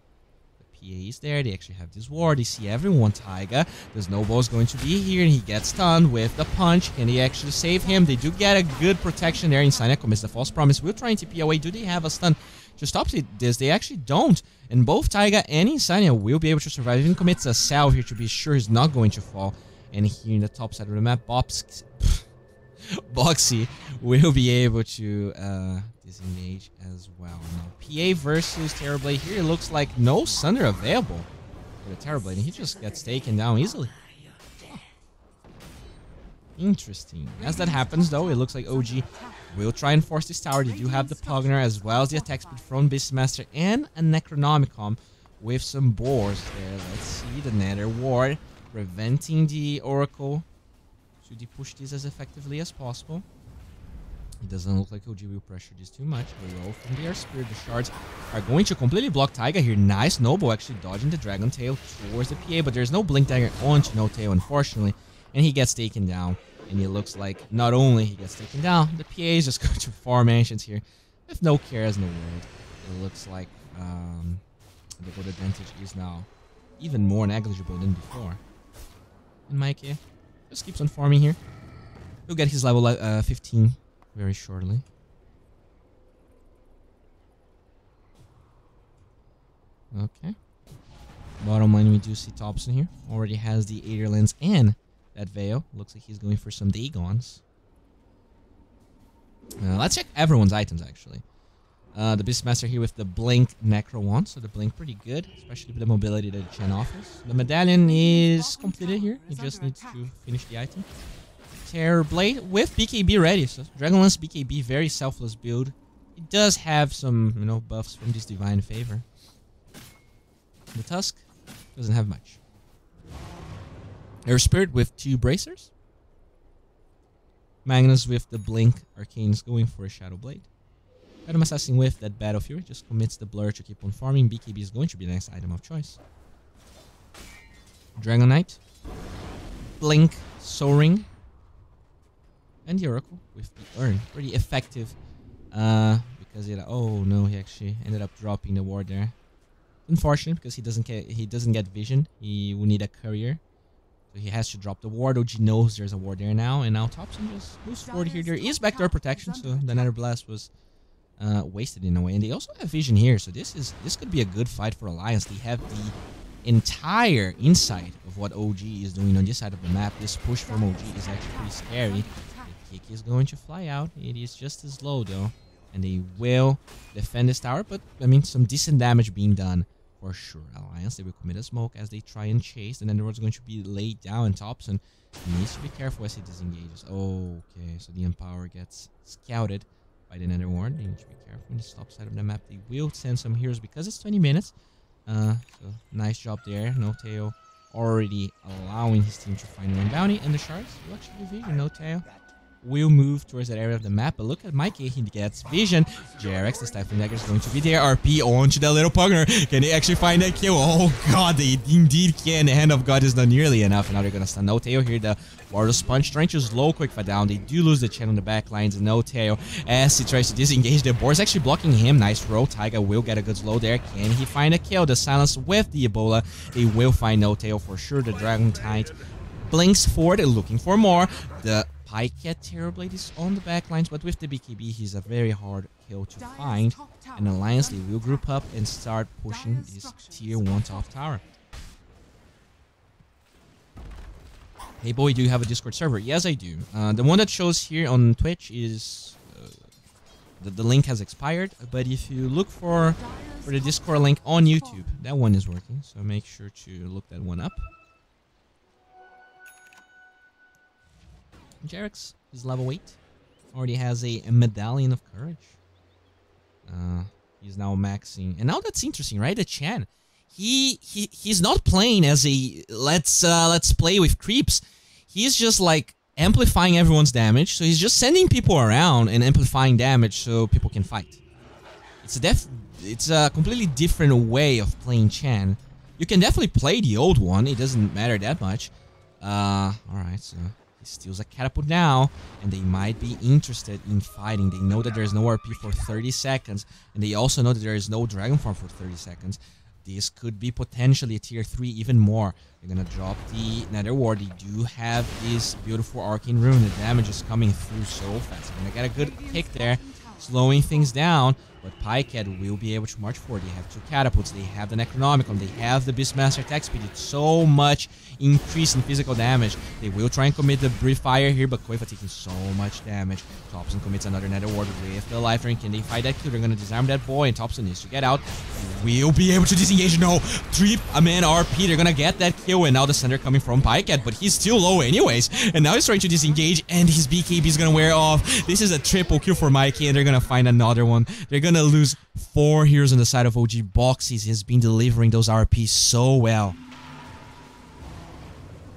The PA is there, they actually have this ward, they see everyone. Taiga, the snowball is going to be here, and he gets stunned with the punch. Can they actually save him? They do get a good protection there. Insania commits the false promise. We're trying to TP away. Do they have a stun to stop this? They actually don't. And both Taiga and Insania will be able to survive. Even commits a salve here to be sure he's not going to fall. And here in the top side of the map, Boxy will be able to disengage as well. Now, PA versus Terrorblade here. It looks like no Sunder available for the Terrorblade, and he just gets taken down easily. Huh. Interesting. As that happens, though, it looks like OG will try and force this tower. They do have the Pugner as well as the attack speed from Beastmaster and a Necronomicon with some boars there. Let's see the Nether Ward preventing the Oracle. Should he push this as effectively as possible? It doesn't look like OG will pressure this too much. The roll from the Air Spirit, the shards are going to completely block Taiga here. Nice Noble actually dodging the Dragon Tail towards the PA, but there's no Blink Dagger onto No Tail, unfortunately. And he gets taken down. And it looks like not only he gets taken down, the PA is just going to farm Ancients here with no cares in the world. It looks like the gold advantage is now even more negligible than before. And Mikey just keeps on farming here. He'll get his level 15 very shortly. Okay. Bottom line, we do see Thompson here. Already has the Aether Lens and that Veil. Looks like he's going for some Dagons. Let's check everyone's items, actually. The Beastmaster here with the Blink Necro Wand. So the Blink pretty good, especially with the mobility that Chen offers. The Medallion is completed here. He just needs to finish the item. Terrorblade with BKB ready. So Dragonlance BKB, very selfless build. It does have some, you know, buffs from this Divine Favor. The Tusk doesn't have much. Air Spirit with 2 bracers. Magnus with the Blink Arcanes going for a Shadow Blade. Random Assassin with that Battle Fury just commits the Blur to keep on farming. BKB is going to be the next item of choice. Dragon Knight. Blink Soaring. And the Oracle with the Urn. Pretty effective. Because it, oh no, he actually ended up dropping the ward there. Unfortunate because he doesn't get vision. He will need a courier. So he has to drop the ward. OG knows there's a ward there now. And now Thompson just moves forward here. There is backdoor protection, so the Nether Blast was wasted in a way. And they also have vision here, so this could be a good fight for Alliance. They have the entire insight of what OG is doing on this side of the map. This push from OG is actually pretty scary. The kick is going to fly out. It is just as low though. And they will defend this tower, but I mean some decent damage being done for sure. Alliance, they will commit a smoke as they try and chase, and then the ward's going to be laid down, and Thompson needs to be careful as he disengages. Okay, so the Empower gets scouted by the Nether Ward. They need to be careful in the top side of the map. They will send some heroes because it's 20 minutes. So nice job there. No Tail already allowing his team to find one bounty, and the shards will actually be vision. No Tail will move towards that area of the map. But look at Mikey, he gets vision. Jarex, the Stifling Dagger, is going to be there. RP onto the little pugner. Can they actually find that kill? Oh god, they indeed can. The Hand of God is not nearly enough. And now they're going to stun No Tail here. The Warlord's Punch trying to slow quick fight down. They do lose the channel on the back lines. No Tail as he tries to disengage. The board is actually blocking him. Nice roll. Taiga will get a good slow there. Can he find a kill? The silence with the Ebola. They will find No Tail for sure. The Dragon Tide blinks forward, looking for more. The Pycat Terrorblade is on the back lines, but with the BKB, he's a very hard kill to find. And Alliance, they will group up and start pushing this tier 1 top tower. Hey boy, do you have a Discord server? Yes, I do. The one that shows here on Twitch is... the link has expired, but if you look for the Discord link on YouTube, that one is working, so make sure to look that one up. Jarex is level 8. Already has a Medallion of Courage. He's now maxing. And now that's interesting, right? The Chan. He's not playing as a let's play with creeps. He's just like amplifying everyone's damage. So he's just sending people around and amplifying damage so people can fight. It's a completely different way of playing Chan. You can definitely play the old one. It doesn't matter that much. Alright, so he steals a catapult now, and they might be interested in fighting. They know that there's no RP for 30 seconds, and they also know that there is no Dragon Form for 30 seconds. This could be potentially a tier 3, even more. They're gonna drop the Nether Ward. They do have this beautiful Arcane Rune. The damage is coming through so fast. They're gonna get a good kick there, slowing things down. But Pycat will be able to march forward. They have 2 catapults. They have the Necronomicon. They have the Beastmaster attack speed. It's so much increase in physical damage. They will try and commit the Breathe Fire here, but Koifa taking so much damage. Thompson commits another Nether Ward with the Life Ring. Can they fight that kill? They're going to disarm that boy, and Thompson needs to get out. He will be able to disengage. No! 3-man RP. They're going to get that kill, and now the Sender coming from Pycat, but he's still low anyways. And now he's trying to disengage, and his BKB is going to wear off. This is a triple kill for Mikey, and they're going to find another one. They're going to lose 4 heroes on the side of OG Boxes. He's been delivering those RPs so well.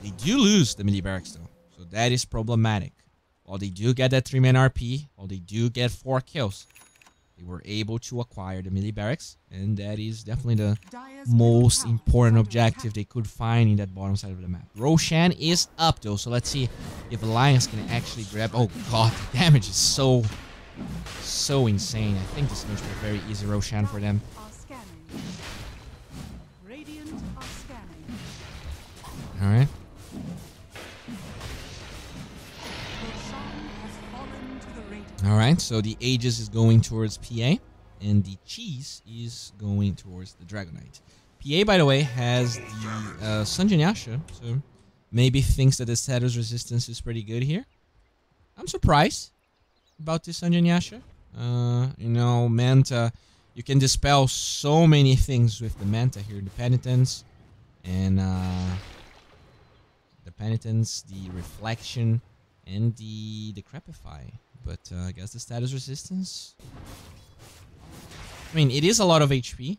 They do lose the melee barracks though, so that is problematic. While they do get that 3-man RP, while they do get 4 kills, they were able to acquire the melee barracks, and that is definitely the most important objective they could find in that bottom side of the map. Roshan is up though, so let's see if Alliance can actually grab... Oh god, the damage is so insane. I think this is going to be a very easy Roshan for them. Alright. Alright, so the Aegis is going towards PA, and the Cheese is going towards the Dragonite. PA, by the way, has the Sanjin Yasha, so maybe thinks that the status resistance is pretty good here. I'm surprised about this Sanjin Yasha. You know, Manta, you can dispel so many things with the Manta here. The Penitence, and the Reflection, and the Decrepify. But I guess the status resistance... I mean, it is a lot of HP.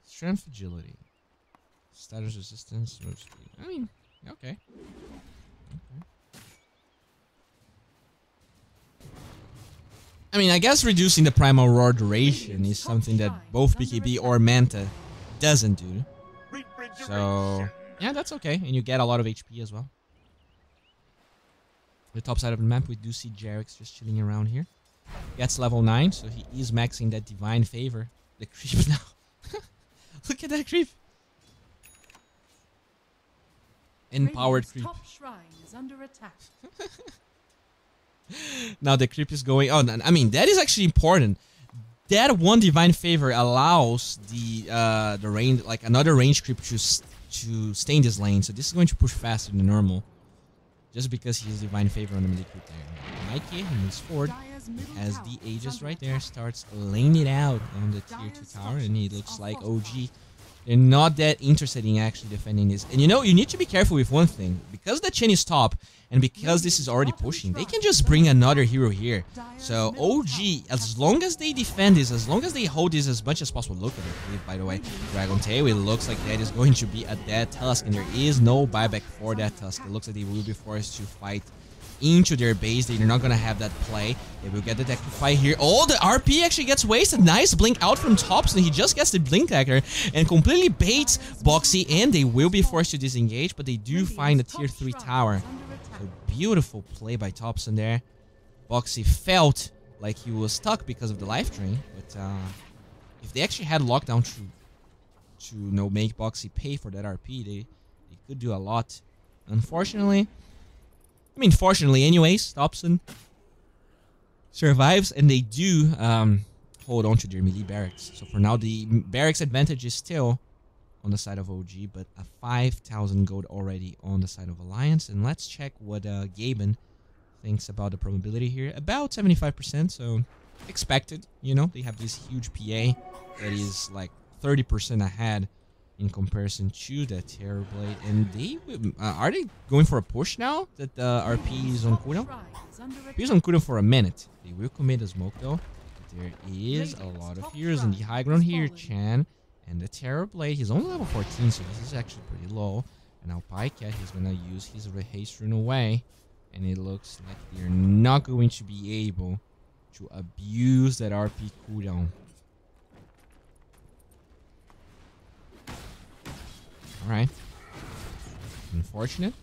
Strength, Agility. Status resistance, move speed. I mean, okay. I mean, I guess reducing the Primal Roar duration is something that both BKB or Manta doesn't do. So... yeah, that's okay, and you get a lot of HP as well. The top side of the map, we do see Jarex just chilling around here. Gets level 9, so he is maxing that Divine Favor. The creep now. Look at that creep. Empowered creep. Top shrine is under attack. Now the creep is going... oh, I mean, that is actually important. That one Divine Favor allows the range, like another range creep to stay in this lane, so this is going to push faster than normal, just because he has Divine Favor on the melee creep there. Mikey moves forward, has the Aegis right there, starts laying it out on the tier 2 tower, and he looks like OG They're not that interested in actually defending this. And you know, you need to be careful with one thing. Because the Chen is top, and because this is already pushing, they can just bring another hero here. So OG, as long as they defend this, as long as they hold this as much as possible. Look at it, by the way. Dragon Tail, it looks like that is going to be a dead Tusk, and there is no buyback for that Tusk. It looks like they will be forced to fight into their base. They're not gonna have that play. They will get the deck to fight here. Oh, the RP actually gets wasted. Nice blink out from Thompson. He just gets the blink dagger and completely baits Boxy, and they will be forced to disengage, but they do find a tier 3 tower. So beautiful play by Thompson there. Boxy felt like he was stuck because of the life drain, but if they actually had lockdown to you know, make Boxy pay for that RP, they could do a lot. Unfortunately, I mean, fortunately, anyways, Thompson survives, and they do hold on to their melee barracks. So for now, the barracks advantage is still on the side of OG, but a 5,000 gold already on the side of Alliance. And let's check what Gaben thinks about the probability here. About 75%, so expected. You know, they have this huge PA that is like 30% ahead in comparison to the Terrorblade. And they are they going for a push now that the RP is on cooldown? RP is on cooldown for a minute. They will commit a smoke though. But there is a lot of heroes in the high ground here. Chan and the Terrorblade. He's only level 14, so this is actually pretty low. And now Pycat, he's gonna use his haste rune away, and it looks like they're not going to be able to abuse that RP cooldown. Alright. Unfortunate.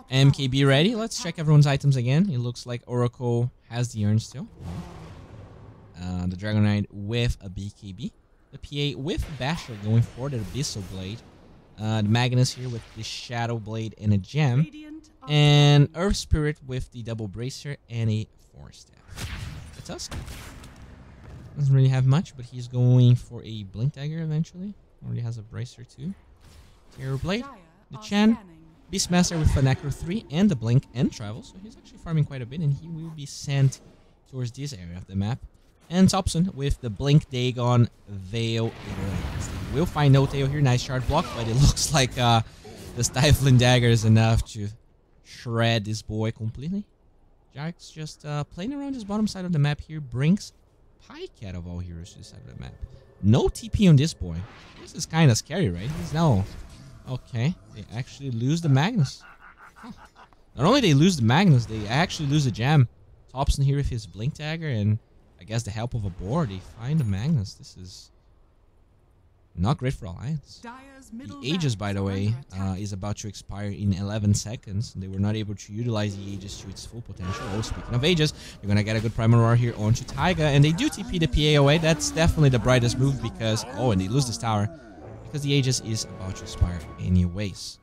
MKB ready. Let's check everyone's items again. It looks like Oracle has the urn still. The Dragon Knight with a BKB. The PA with Basher going for the Abyssal Blade. The Magnus here with the Shadow Blade and a gem. And Earth Spirit with the double bracer and a 4-staff. The Tusk doesn't really have much, but he's going for a Blink Dagger eventually. Already has a bracer too. Terrorblade, the Chan, Beastmaster with the Necro 3 and the Blink and Travel. So he's actually farming quite a bit, and he will be sent towards this area of the map. And Thompson with the Blink, Dagon, Veil, they will find no tail here. Nice shard block, but it looks like the Stifling Dagger is enough to shred this boy completely. Jarek's just playing around his bottom side of the map here. Brings Pycat of all heroes to the side of the map. No TP on this boy. This is kind of scary, right? He's now... Okay, they actually lose the Magnus. Huh. Not only they lose the Magnus, they actually lose the gem. Thompson here with his Blink Dagger, and I guess the help of a board, they find the Magnus. This is not great for Alliance. The Aegis, by the way, is about to expire in 11 seconds. They were not able to utilize the Aegis to its full potential. Oh, speaking of Aegis, you're going to get a good Primal Roar here onto Taiga. And they do TP the PA away. That's definitely the brightest move because... Oh, and they lose this tower. Because the Aegis is about to expire anyways.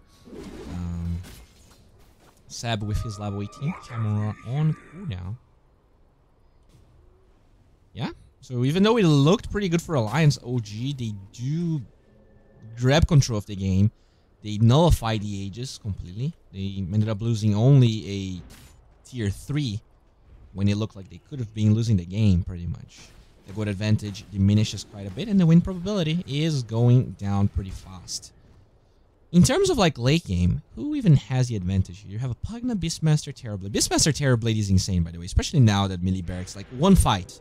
Sab with his level 18. Primal Roar on cooldown. Yeah. So even though it looked pretty good for Alliance, OG, they do grab control of the game. They nullify the Aegis completely. They ended up losing only a tier 3 when it looked like they could have been losing the game pretty much. The gold advantage diminishes quite a bit, and the win probability is going down pretty fast. In terms of like late game, who even has the advantage here? You have a Pugna, Beastmaster, Terrorblade. Beastmaster, Terrorblade is insane, by the way, especially now that melee barracks, like one fight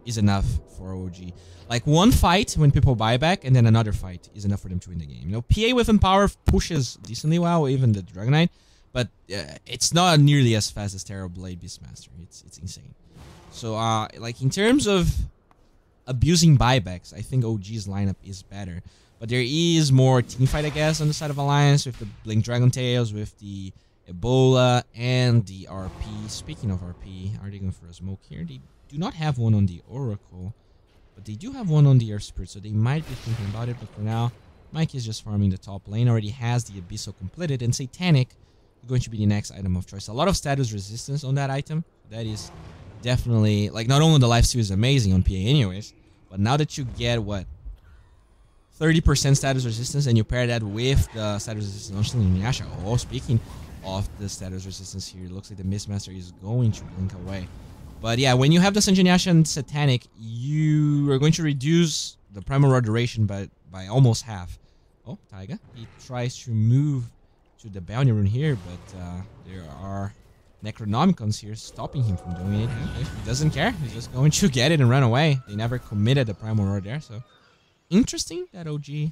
is enough for OG. Like one fight when people buy back, and then another fight is enough for them to win the game. You know, PA with Empower pushes decently well, even the Dragon Knight, but it's not nearly as fast as Terrorblade Beastmaster. It's insane. So, like in terms of abusing buybacks, I think OG's lineup is better. But there is more teamfight, I guess, on the side of Alliance with the Blink Dragon Tails, with the Ebola, and the RP. Speaking of RP, are they going for a smoke here? They do not have one on the Oracle, but they do have one on the Earth Spirit, so they might be thinking about it. But for now, Mike is just farming the top lane, already has the Abyssal completed, and Satanic is going to be the next item of choice. A lot of status resistance on that item. That is definitely, like, not only the lifesteal is amazing on PA anyways, but now that you get, what, 30% status resistance, and you pair that with the status resistance on Inuyasha. Oh, speaking of the status resistance here, it looks like the Mistmaster is going to blink away. But yeah, when you have the Sanjanyasha and Satanic, you are going to reduce the Primal Roar duration by almost half. Oh, Taiga. He tries to move to the bounty rune here, but there are Necronomicons here stopping him from doing it. Okay, he doesn't care. He's just going to get it and run away. They never committed the Primal Roar there, so interesting that OG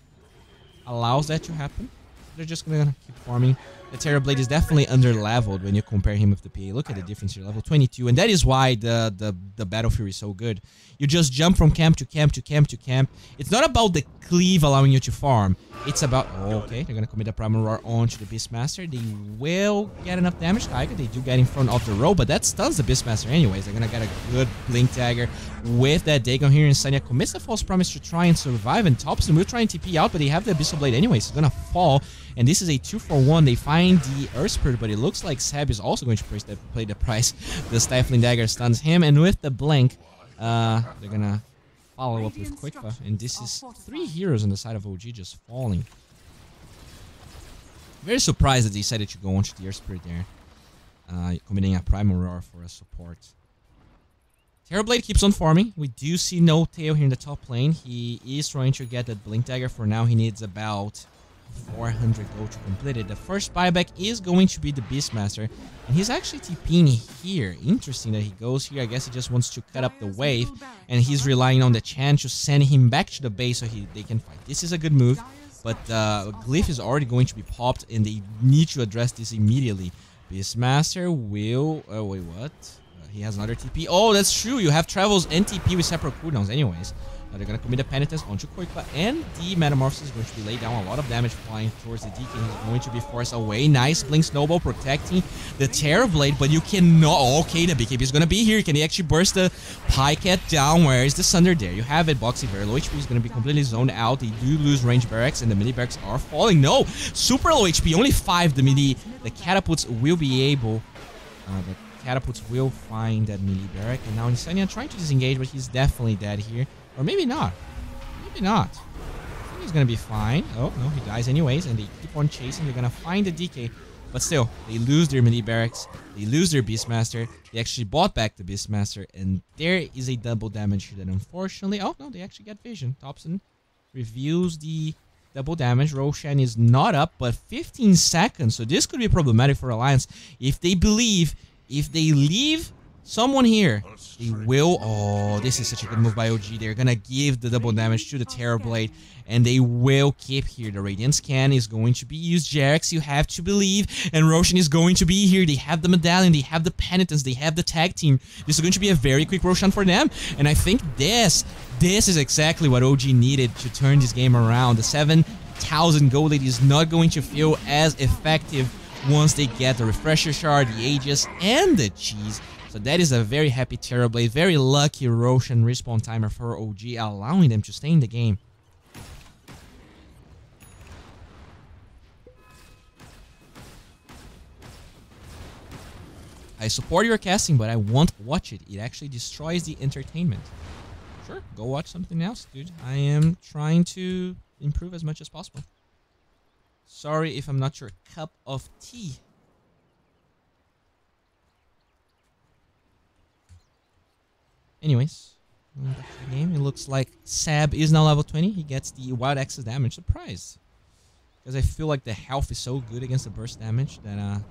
allows that to happen. They're just gonna keep farming. The Terrorblade is definitely under-leveled when you compare him with the PA. Look at the difference here, level 22. And that is why the Battle Fury is so good. You just jump from camp to camp to camp to camp. It's not about the cleave allowing you to farm. It's about... Oh, okay, they're gonna commit the Primal Roar onto the Beastmaster. They will get enough damage. Tiger, they do get in front of the row, but that stuns the Beastmaster anyways. They're gonna get a good Blink Dagger with that Dagon here. And Sanya commits the False Promise to try and survive. And Thompson will try and TP out, but they have the Abyssal Blade anyways. It's gonna fall. And this is a 2-for-1. They find the Earth Spirit, but it looks like Seb is also going to play the price. The Stifling Dagger stuns him, and with the Blink, they're gonna follow up with Quick Buff. And this is 3 heroes on the side of OG just falling. Very surprised that they decided to go onto the Earth Spirit there. Committing a Primal Roar for a support. Terrorblade keeps on farming. We do see no tail here in the top lane. He is trying to get that Blink Dagger. For now, he needs about 400 gold to complete it. The first buyback is going to be the Beastmaster, and he's actually TPing here. Interesting that he goes here. I guess he just wants to cut up the wave, and he's relying on the Chan to send him back to the base so they can fight. This is a good move, but Glyph is already going to be popped, and they need to address this immediately. Beastmaster will... Oh, wait, what? He has another TP. Oh, that's true. You have Travels and TP with separate cooldowns anyways. Now they're going to commit a Penitence onto Koikba, and the Metamorphosis is going to be laid down. A lot of damage flying towards the DK. He's going to be forced away. Nice Blink Snowball protecting the Terrorblade, but you cannot... Okay, the BKB is going to be here. Can he actually burst the Pycat down? Where is the Sunder? There you have it. Boxy very low HP is going to be completely zoned out. They do lose range barracks, and the mini barracks are falling. No! Super low HP. Only 5 the mini. The Catapults will be able... the Catapults will find that mini barrack, and now Insania trying to disengage, but he's definitely dead here. Or maybe not. Maybe not. I think he's gonna be fine. Oh, no, he dies anyways, and they keep on chasing. They're gonna find the DK, but still, they lose their mini barracks. They lose their Beastmaster. They actually bought back the Beastmaster, and there is a double damage here that unfortunately... Oh, no, they actually get vision. Thompson reveals the double damage. Roshan is not up, but 15 seconds, so this could be problematic for Alliance. If they believe... If they leave someone here, they will... Oh, this is such a good move by OG. They're gonna give the double damage to the Terrorblade, and they will keep here. The Radiant Scan is going to be used. Jarex, you have to believe, and Roshan is going to be here. They have the Medallion, they have the Penitence, they have the Tag Team. This is going to be a very quick Roshan for them, and I think this is exactly what OG needed to turn this game around. The 7,000 gold lead is not going to feel as effective once they get the Refresher Shard, the Aegis, and the Cheese. So that is a very happy Terrorblade, very lucky Roshan respawn timer for OG, allowing them to stay in the game. I support your casting, but I won't watch it. It actually destroys the entertainment. Sure, go watch something else, dude. I am trying to improve as much as possible. Sorry if I'm not your cup of tea. Anyways, back to the game. It looks like Sab is now level 20. He gets the Wild Access damage. Surprised. Because I feel like the health is so good against the burst damage that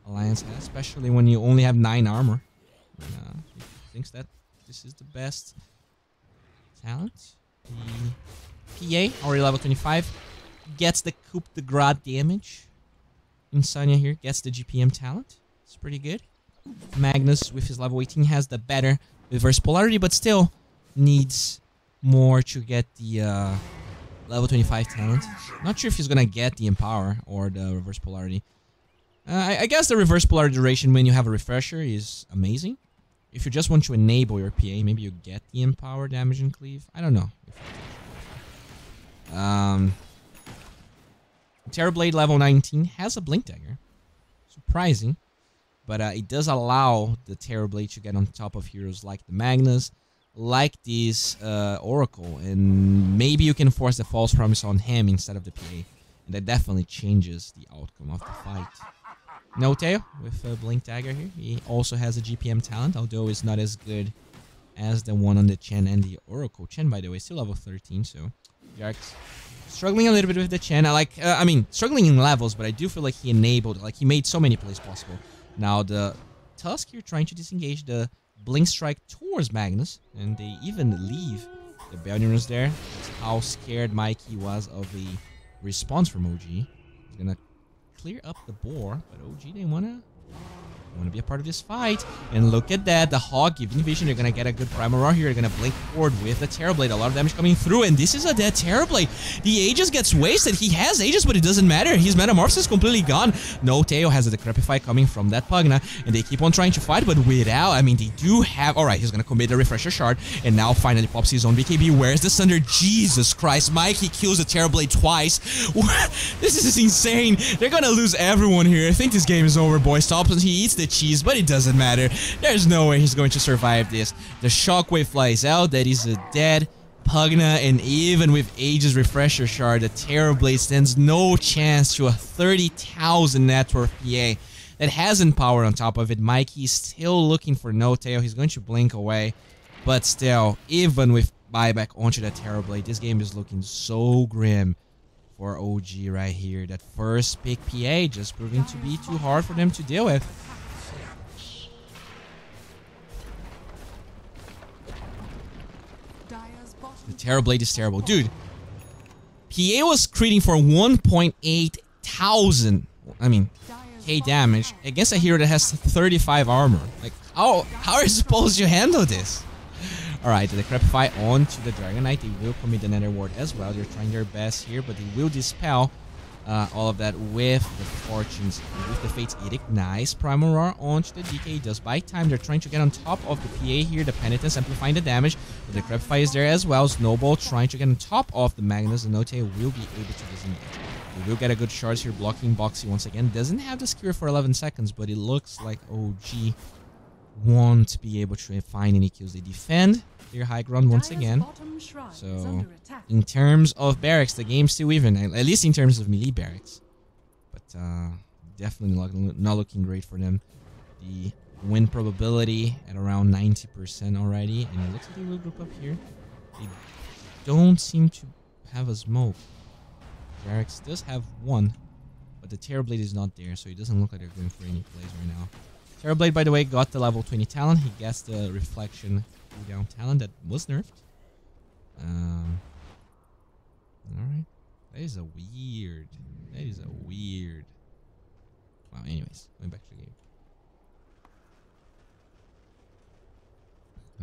Alliance has. Especially when you only have 9 armor. He thinks that this is the best talent. The PA, already level 25. Gets the Coup de Grace damage. Insania here gets the GPM talent. It's pretty good. Magnus with his level 18 has the better reverse polarity, but still needs more to get the level 25 talent. Not sure if he's gonna get the Empower or the reverse polarity. I guess the reverse polarity duration when you have a refresher is amazing. If you just want to enable your PA, maybe you get the Empower damage and cleave. I don't know. Terrorblade level 19 has a Blink Dagger. Surprising. But it does allow the Terrorblade to get on top of heroes like the Magnus, like this Oracle. And maybe you can force the False Promise on him instead of the PA. And that definitely changes the outcome of the fight. No Tail with a Blink Dagger here. He also has a GPM talent, although it's not as good as the one on the Chen and the Oracle. Chen, by the way, still level 13, so Jarek's struggling a little bit with the Chen. I mean, struggling in levels, but I do feel like he enabled, like he made so many plays possible. Now the Tusk here trying to disengage the Blink Strike towards Magnus, and they even leave the Bellunions there. That's how scared Mikey was of the response from OG. He's gonna clear up the boar, but OG didn't wanna be a part of this fight. And look at that, the Hog giving vision. They're gonna get a good Primal Roar here. They're gonna blink forward with the Terrorblade. A lot of damage coming through, and this is a dead Terrorblade. The Aegis gets wasted. He has Aegis, but it doesn't matter. His Metamorphosis is completely gone. No, Teo has a Decrepify coming from that Pugna, and they keep on trying to fight, but without, I mean, they do have... Alright, he's gonna commit the Refresher Shard, and now finally pops his own BKB. Where's the Sunder? Jesus Christ, Mikey kills the Terrorblade twice. This is insane. They're gonna lose everyone here. I think this game is over, boys. Thompson, he eats the cheese, but it doesn't matter. There's no way he's going to survive this. The Shockwave flies out. That is a dead Pugna, and even with Aegis Refresher Shard, the Terrorblade stands no chance to a 30,000 net worth PA that hasn't power on top of it. Mikey's still looking for no tail. He's going to blink away, but still, even with buyback onto the Terrorblade, this game is looking so grim for OG right here. That first pick PA just proving to be too hard for them to deal with. The Terrorblade is terrible. Dude, PA was creating for 1.8 thousand, I mean, K damage against a hero that has 35 armor. Like, how are you supposed to handle this? Alright, the Decrepify onto the Dragon Knight. They will commit the Nether Ward as well. They're trying their best here, but they will dispel all of that with the Fortunes. With the Fates Edict, nice Primal Roar onto the DK. Does buy time. They're trying to get on top of the PA here. The Penitence amplifying the damage. The Decrepify is there as well. Snowball trying to get on top of the Magnus. The Note will be able to disengage. They will get a good charge here, blocking Boxy once again. Doesn't have the Skewer for 11 seconds, but it looks like OG won't be able to find any kills. They defend their high ground once again. So, in terms of barracks, the game's still even, at least in terms of melee barracks. But definitely not looking great for them. The win probability at around 90% already, and it looks like they will group up here. They don't seem to have a smoke. Barracks does have one, but the Terrorblade is not there, so it doesn't look like they're going for any plays right now. Terrorblade, by the way, got the level 20 talent. He gets the Reflection cooldown talent that was nerfed. Alright. That is a weird. Wow, anyways, going back to the game.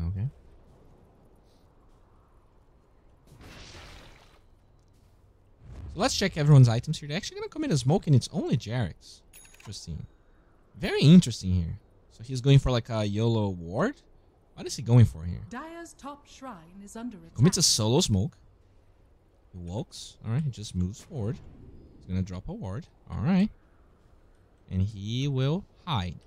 Okay. So let's check everyone's items here. They're actually going to commit a smoke, and it's only Jarek's. Interesting. Very interesting here. So he's going for like a YOLO ward? What is he going for here? Dire's top shrine is under attack. Commits a solo smoke. He walks. Alright, he just moves forward. He's gonna drop a ward. Alright. And he will hide.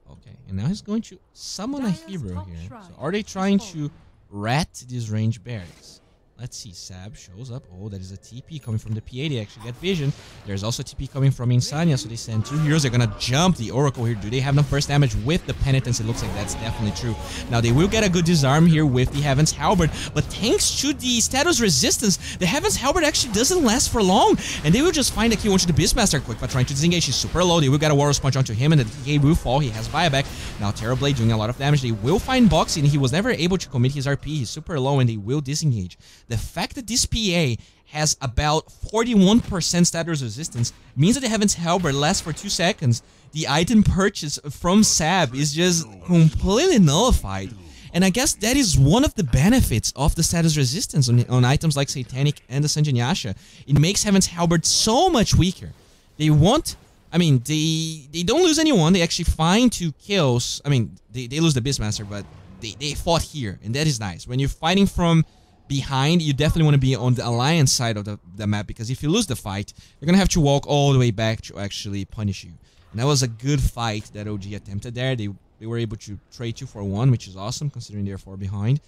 Okay, and now he's going to summon a hero here. So are they trying to rat these range barracks? Let's see, Sab shows up. Oh, that is a TP coming from the PA. They actually get vision. There's also TP coming from Insania, so they send two heroes. They're gonna jump the Oracle here. Do they have enough burst damage with the Penitence? It looks like that's definitely true. Now, they will get a good disarm here with the Heaven's Halberd, but thanks to the status resistance, the Heaven's Halberd actually doesn't last for long, and they will just find a kill onto the Beastmaster quick by trying to disengage. He's super low. They will get a Warrior's Punch onto him, and the DK will fall. He has buyback. Now, Terrorblade doing a lot of damage. They will find Boxy, and he was never able to commit his RP. He's super low, and they will disengage. The fact that this PA has about 41% status resistance means that the Heaven's Halberd lasts for 2 seconds. The item purchase from Sab is just completely nullified. And I guess that is one of the benefits of the status resistance on items like Satanic and the Sanjanyasha. It makes Heaven's Halberd so much weaker. They want... I mean, they don't lose anyone. They actually find 2 kills. I mean, they lose the Beastmaster, but they fought here. And that is nice. When you're fighting from behind, you definitely want to be on the Alliance side of the map, because if you lose the fight, you're going to have to walk all the way back to actually punish you. And that was a good fight that OG attempted there. They were able to trade 2 for 1, which is awesome considering they're 4 behind.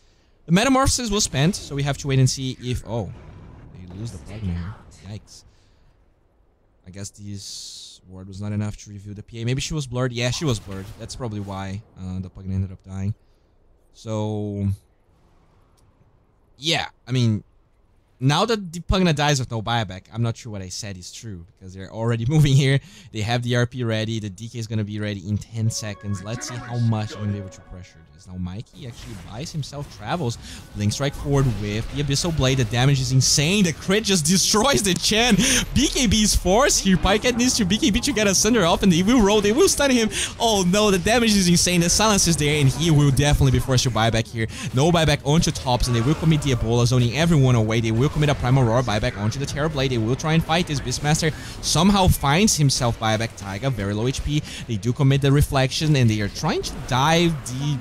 The Metamorphosis was spent, so we have to wait and see if... Oh, they lose the plug now. Yikes. I guess this ward was not enough to reveal the PA. Maybe she was blurred. Yeah, she was blurred. That's probably why the plugin ended up dying. So, yeah, I mean, now that the Pugna dies with no buyback, I'm not sure what I said is true because they're already moving here. They have the RP ready. The DK is going to be ready in 10 seconds. Let's see how much I'm going to be able to pressure this. Now, Mikey actually buys himself travels. Blink Strike forward with the Abyssal Blade. The damage is insane. The crit just destroys the Chen. BKB is forced here. Pycat needs to BKB to get a Sunder off and they will roll. They will stun him. Oh no, the damage is insane. The silence is there and he will definitely be forced to buyback here. No buyback onto tops and they will commit the Ebola, zoning everyone away. They will commit a Primal Roar buyback onto the Terror Blade. They will try and fight this. Beastmaster somehow finds himself buyback. Taiga, very low HP. They do commit the Reflection and they are trying to dive the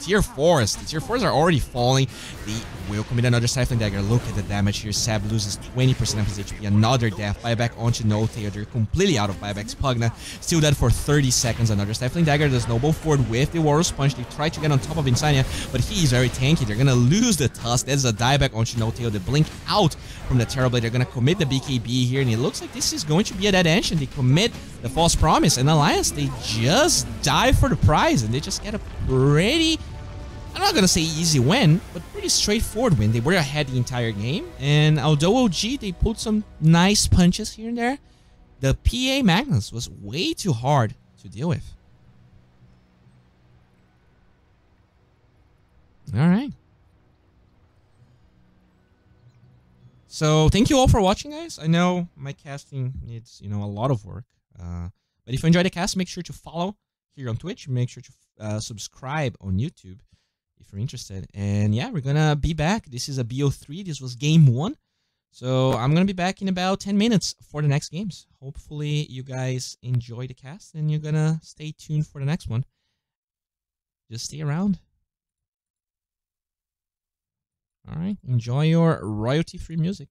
Tier 4s. The Tier 4s are already falling. They will commit another Stifling Dagger. Look at the damage here. Sab loses 20% of his HP. Another death. Buyback onto No Tail. They're completely out of buybacks. Pugna still dead for 30 seconds. Another Stifling Dagger. The Snowball forward with the Warrior's Punch. They try to get on top of Insania, but he's very tanky. They're gonna lose the Tusk. There's a dieback onto No Tail. They blink out from the Terror Blade. They're gonna commit the BKB here, and it looks like this is going to be a dead end. They commit the False Promise. And Alliance, they just die for the prize, and they just get a pretty, I'm not gonna say easy win, but pretty straightforward win. They were ahead the entire game, and although OG, they pulled some nice punches here and there, the PA Magnus was way too hard to deal with. Alright. So, thank you all for watching, guys. I know my casting needs, a lot of work. But if you enjoyed the cast, make sure to follow here on Twitch. Make sure to subscribe on YouTube if you're interested. And yeah, we're gonna be back. This is a B03. This was game 1. So I'm gonna be back in about 10 minutes for the next games. Hopefully you guys enjoy the cast and you're gonna stay tuned for the next one. Just stay around. Alright, enjoy your royalty-free music.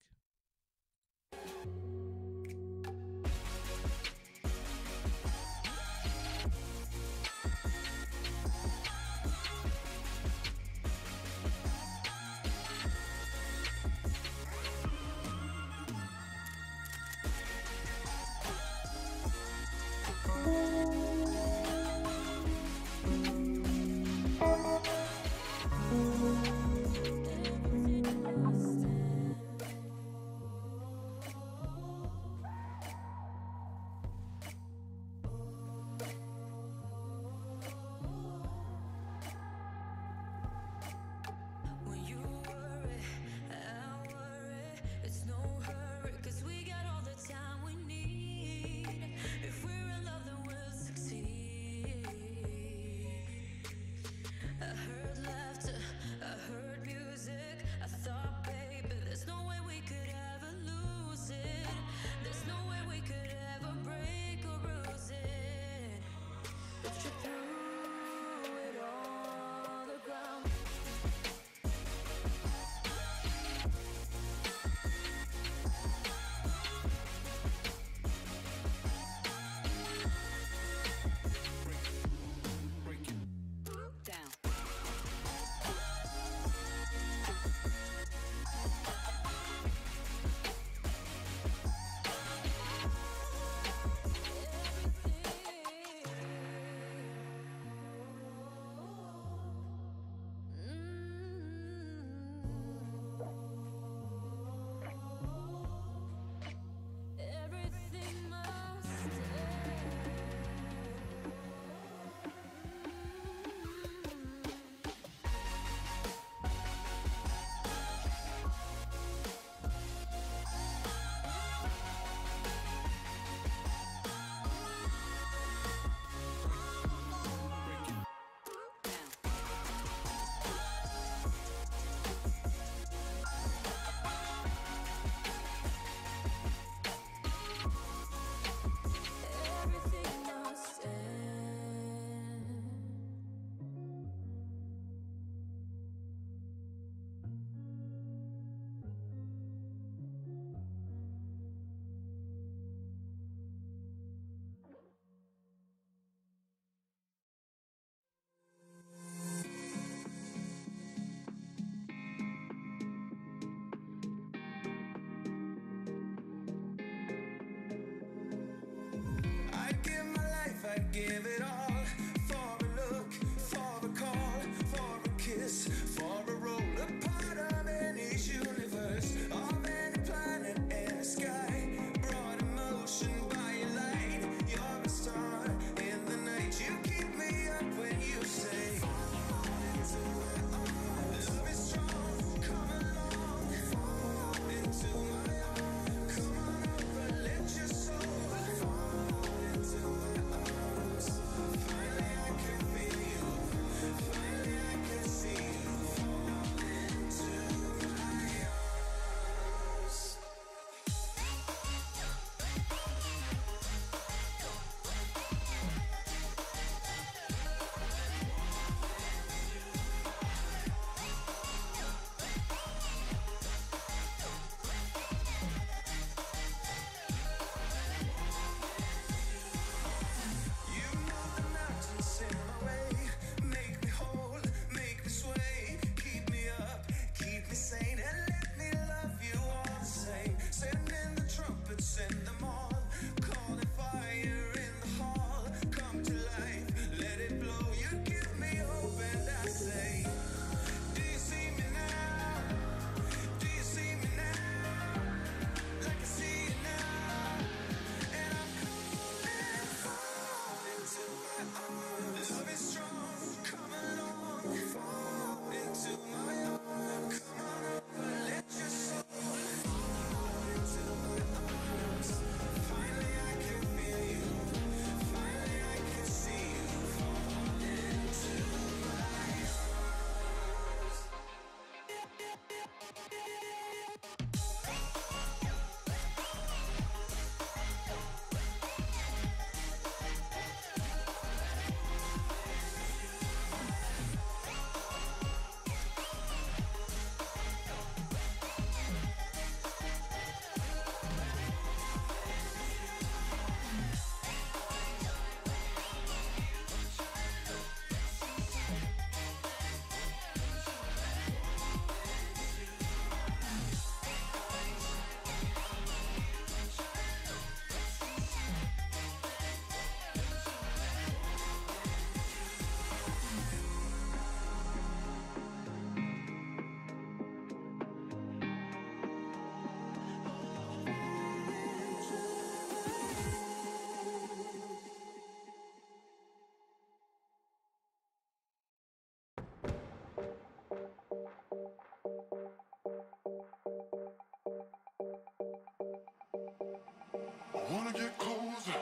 I wanna get closer,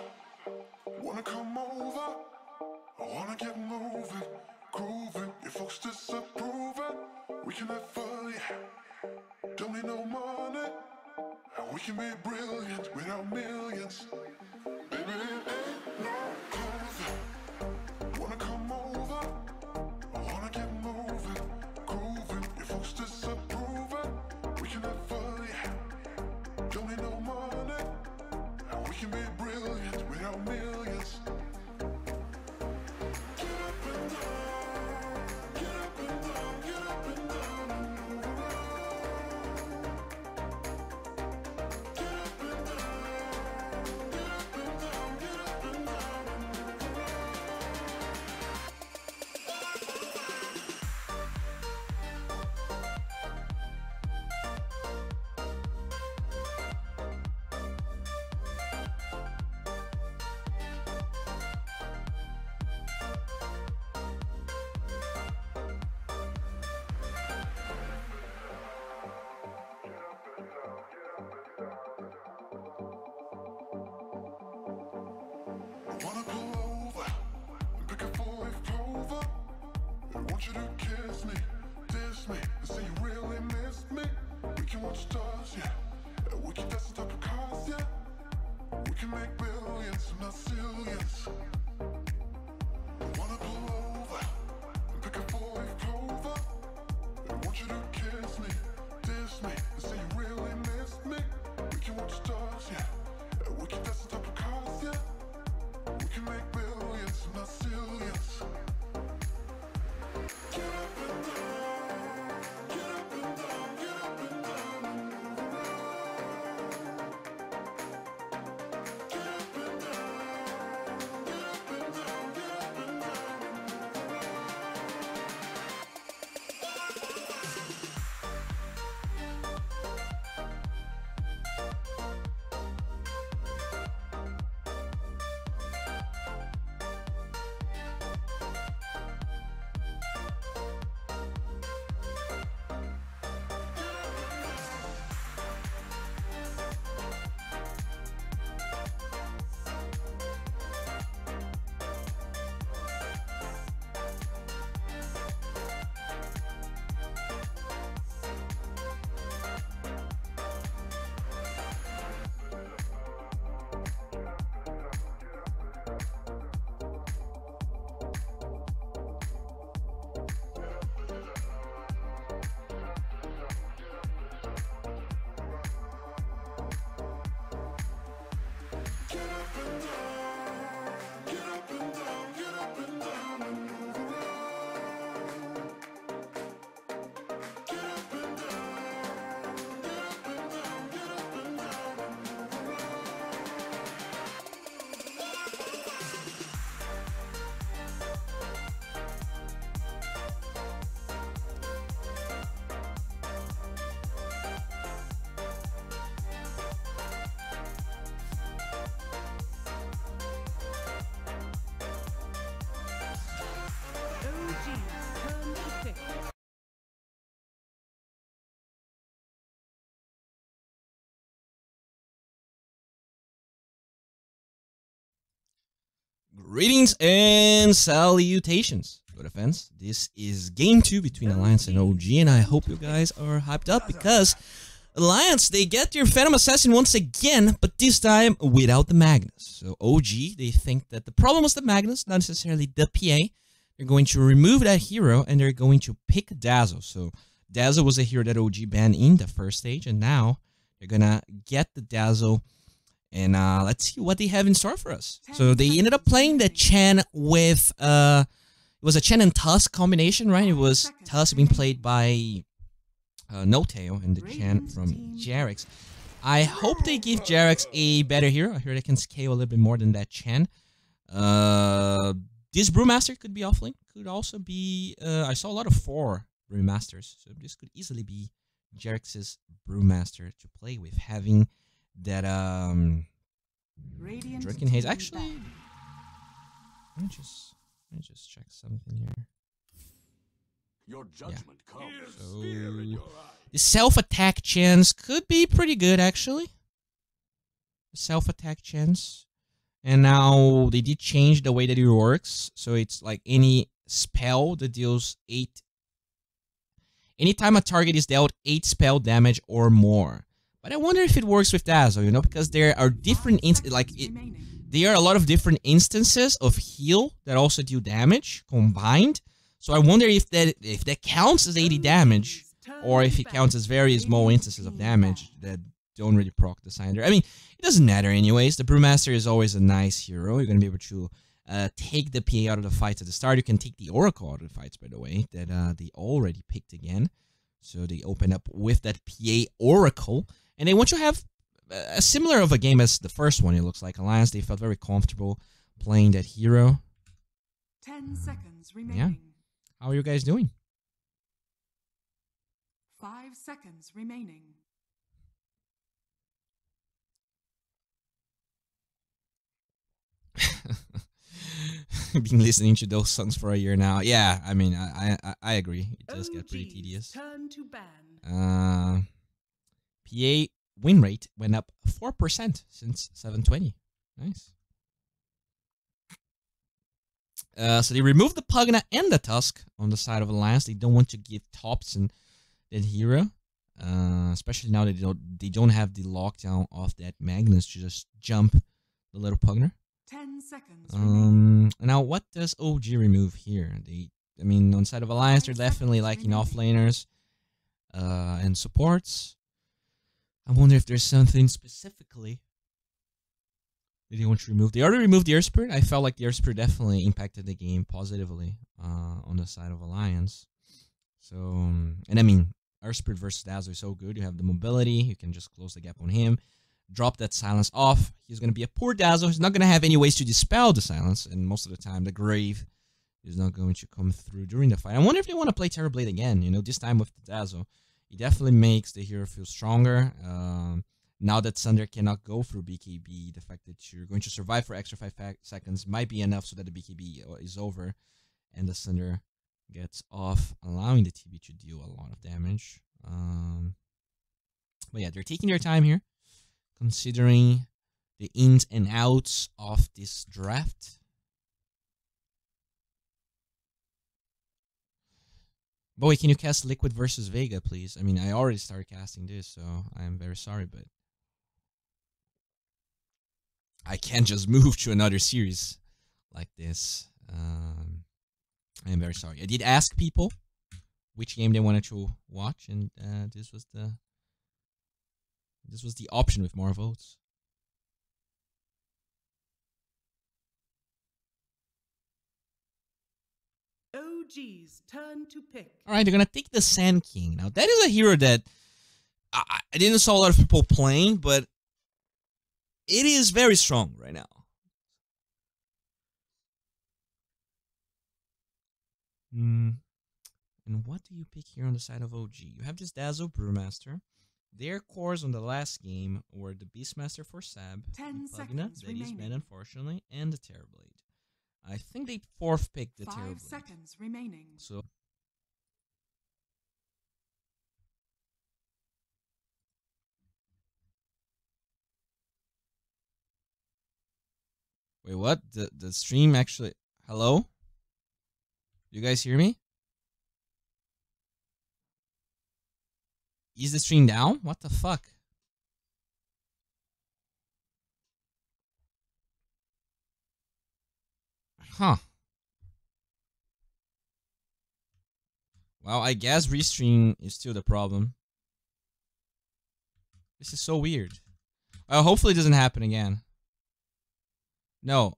wanna come over. I wanna get moving, grooving. Your folks disapprove it. We can have fun, yeah. Don't need no money. And we can be brilliant without millions. Baby, it ain't no closer. Wanna come over. I wanna get moving, grooving. Your folks disapprove it. We can have fun, yeah. Don't need no money. And we can be brilliant without millions. Get up and down, get up and down, get up and down and move around. Get up and down, get up and down, get up and down and move I wanna pull over and pick a four-leaf clover. I want you to kiss me, diss me, and say you really miss me. We can watch stars, yeah. And we can dance on top of cars, yeah. We can make billions, not zillions. I wanna pull over and pick a four-leaf clover. I want you to kiss me, diss me, and say you really miss me. We can watch stars, yeah. And we can dance on top of cars, yeah. We can make Greetings and salutations, good fans. This is game 2 between Alliance and OG, and I hope you guys are hyped up because Alliance, they get their Phantom Assassin once again, but this time without the Magnus. So OG, they think that the problem was the Magnus, not necessarily the PA. They're going to remove that hero and they're going to pick Dazzle. So Dazzle was a hero that OG banned in the first stage, and now they're gonna get the Dazzle. And let's see what they have in store for us. So they ended up playing the Chen with, it was a Chen and Tusk combination, right? It was Tusk being played by No-Tail and the Chen from Jarex. I hope they give Jarex a better hero. I heard it can scale a little bit more than that Chen. This Brewmaster could be offlane. Could also be, I saw a lot of 4 Brewmasters. So this could easily be Jarex's Brewmaster to play with, having that Drinking Haze. Actually, let me just check something here. Your judgment comes. So the self-attack chance could be pretty good, actually. The self-attack chance. And now they did change the way that it works. So it's like any spell that deals 8. Anytime a target is dealt 8 spell damage or more. But I wonder if it works with Dazzle, you know, because there are different there are a lot of different instances of heal that also do damage combined. So I wonder if that counts as 80 damage, or if it counts as very small instances of damage that don't really proc the Cinder. I mean, it doesn't matter anyways. The Brewmaster is always a nice hero. You're gonna be able to take the PA out of the fights at the start. You can take the Oracle out of the fights, by the way, that they already picked again. So they open up with that PA Oracle. And they want you to have a similar of a game as the first one, it looks like. Alliance, they felt very comfortable playing that hero. 10 seconds remaining. Yeah. How are you guys doing? 5 seconds remaining. Been listening to those songs for a year now. Yeah, I mean, I agree. It does get pretty tedious. Turn to ban. PA win rate went up 4% since 720. Nice. So they removed the Pugna and the Tusk on the side of Alliance. They don't want to give Thompson that hero. Especially now that they don't have the lockdown of that Magnus to just jump the little Pugner. 10 seconds. Now what does OG remove here? I mean, on the side of Alliance, they're definitely liking offlaners and supports. I wonder if there's something specifically that they want to remove. They already removed the Air Spirit. I felt like the Air Spirit definitely impacted the game positively on the side of Alliance. So, and I mean, Air Spirit versus Dazzle is so good. You have the mobility. You can just close the gap on him. Drop that silence off. He's going to be a poor Dazzle. He's not going to have any ways to dispel the silence. And most of the time, the Grave is not going to come through during the fight. I wonder if they want to play Terrorblade again. You know, this time with the Dazzle. It definitely makes the hero feel stronger. Now that Sunder cannot go through BKB, the fact that you're going to survive for extra 5 seconds might be enough so that the BKB is over and the Sunder gets off, allowing the TB to deal a lot of damage. But yeah, they're taking their time here, considering the ins and outs of this draft. Boy, can you cast Liquid versus Vega, please? I mean, I already started casting this, so I am very sorry, but I can't just move to another series like this. I am very sorry. I did ask people which game they wanted to watch, and this was the option with more votes. OG's turn to pick. Alright, they're gonna take the Sand King. Now, that is a hero that I didn't saw a lot of people playing, but it is very strong right now. And what do you pick here on the side of OG? You have this Dazzle Brewmaster. Their cores on the last game were the Beastmaster for Sab, 10 the Pugna, seconds that is remaining. banned unfortunately, and the Terrorblade. I think they fourth picked the 5 Terrorblade. seconds remaining. So Wait, what? The stream actually... Hello? You guys hear me? Is the stream down? What the fuck? Huh. Well, I guess restream is still the problem. This is so weird. Hopefully it doesn't happen again. No.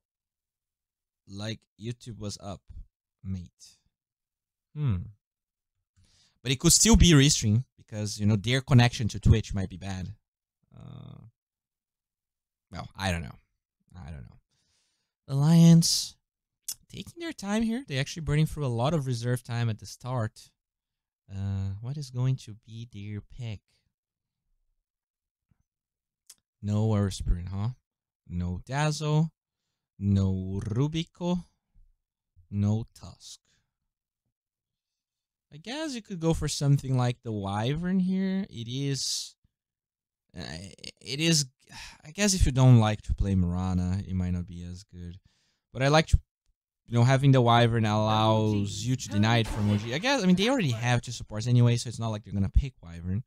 Like YouTube was up, mate. But it could still be restream because, you know, their connection to Twitch might be bad. Well, I don't know. Alliance taking their time here. They're actually burning through a lot of reserve time at the start. What is going to be their pick? No Urspring, huh? No Dazzle. No Rubico. No Tusk. I guess you could go for something like the Wyvern here. It is... I guess if you don't like to play Mirana, it might not be as good. But I like to... You know, having the Wyvern allows you to deny it from OG. I guess, I mean, they already have two supports anyway, so it's not like they're going to pick Wyvern.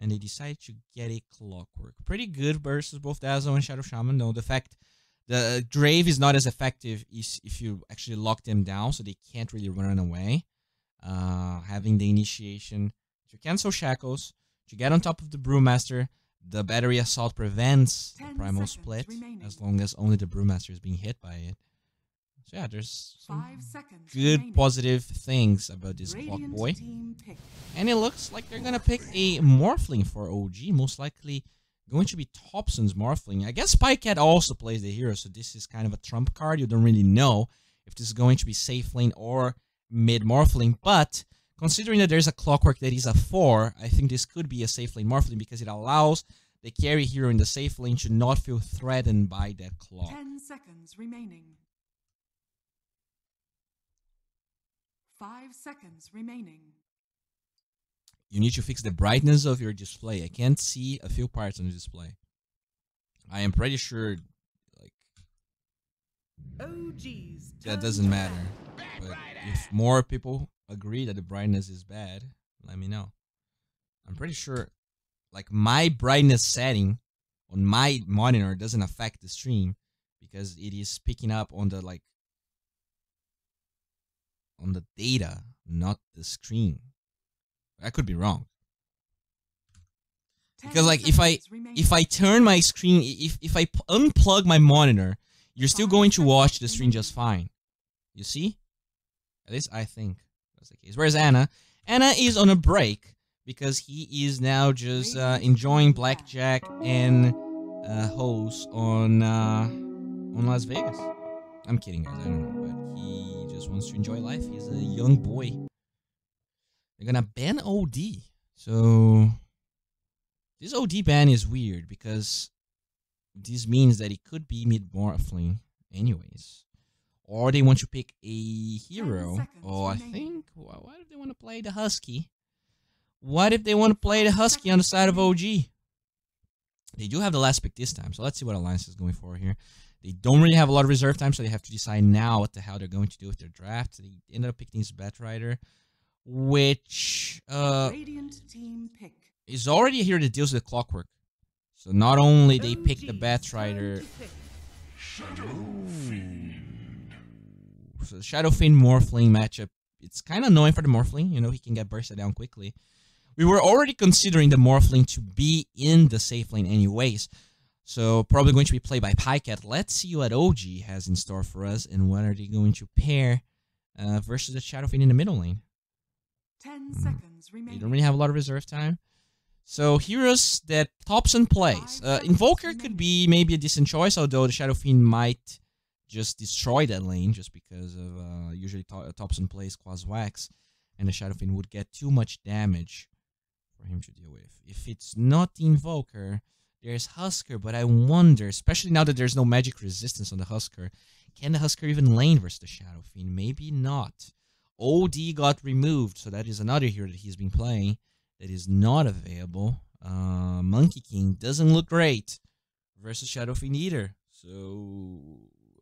And they decide to get a Clockwork. Pretty good versus both Dazzle and Shadow Shaman. No, the fact the Grave is not as effective if you actually lock them down, so they can't really run away. Having the initiation to cancel Shackles, to get on top of the Brewmaster. The Battery Assault prevents the Primal Split, as long as only the Brewmaster is being hit by it. So yeah, there's some good positive things about this Clock Boy. And it looks like they're going to pick a Morphling for OG. Most likely going to be Thompson's Morphling. I guess Spycat also plays the hero, so this is kind of a trump card. You don't really know if this is going to be safe lane or mid Morphling. But considering that there's a Clockwork that is a 4, I think this could be a safe lane Morphling because it allows the carry hero in the safe lane to not feel threatened by that clock. 10 seconds remaining. 5 seconds remaining. You need to fix the brightness of your display. I can't see a few parts on the display. I am pretty sure, like, that doesn't matter. But if more people agree that the brightness is bad, let me know. I'm pretty sure, like, my brightness setting on my monitor doesn't affect the stream because it is picking up on the, like, on the data, not the screen. I could be wrong. Because like if I turn my screen, if I unplug my monitor, you're still going to watch the stream just fine. You see? At least I think that's the case. Whereas Anna is on a break because he is now just enjoying blackjack and hoes on Las Vegas. I'm kidding, guys. I don't know, but he just wants to enjoy life. He's a young boy. They're gonna ban OD. So this OD ban is weird because this means that it could be mid-morphling anyways. Or they want to pick a hero. Oh, I think... What if they want to play the Husky? What if they want to play the Husky on the side of OG? They do have the last pick this time, so let's see what Alliance is going for here. They don't really have a lot of reserve time, so they have to decide now what the hell they're going to do with their draft. They ended up picking this Batrider, which is already here that deals with Clockwork. So not only they pick the Batrider... So the Shadow Fiend Morphling matchup, it's kind of annoying for the Morphling. You know, he can get bursted down quickly. We were already considering the Morphling to be in the safe lane anyways. So probably going to be played by Pycat. Let's see what OG has in store for us and what are they going to pair versus the Shadow Fiend in the middle lane. 10 seconds remaining. They don't really have a lot of reserve time. So heroes that Thompson plays. Invoker could be maybe a decent choice, although the Shadow Fiend might just destroy that lane just because of usually Thompson plays Quals Wax and the Shadow Fiend would get too much damage for him to deal with. If it's not the Invoker, there's Husker, but I wonder, especially now that there's no magic resistance on the Husker, can the Husker even lane versus the Shadow Fiend? Maybe not. OD got removed, so that is another hero that he's been playing that is not available. Monkey King doesn't look great versus Shadow Fiend either. So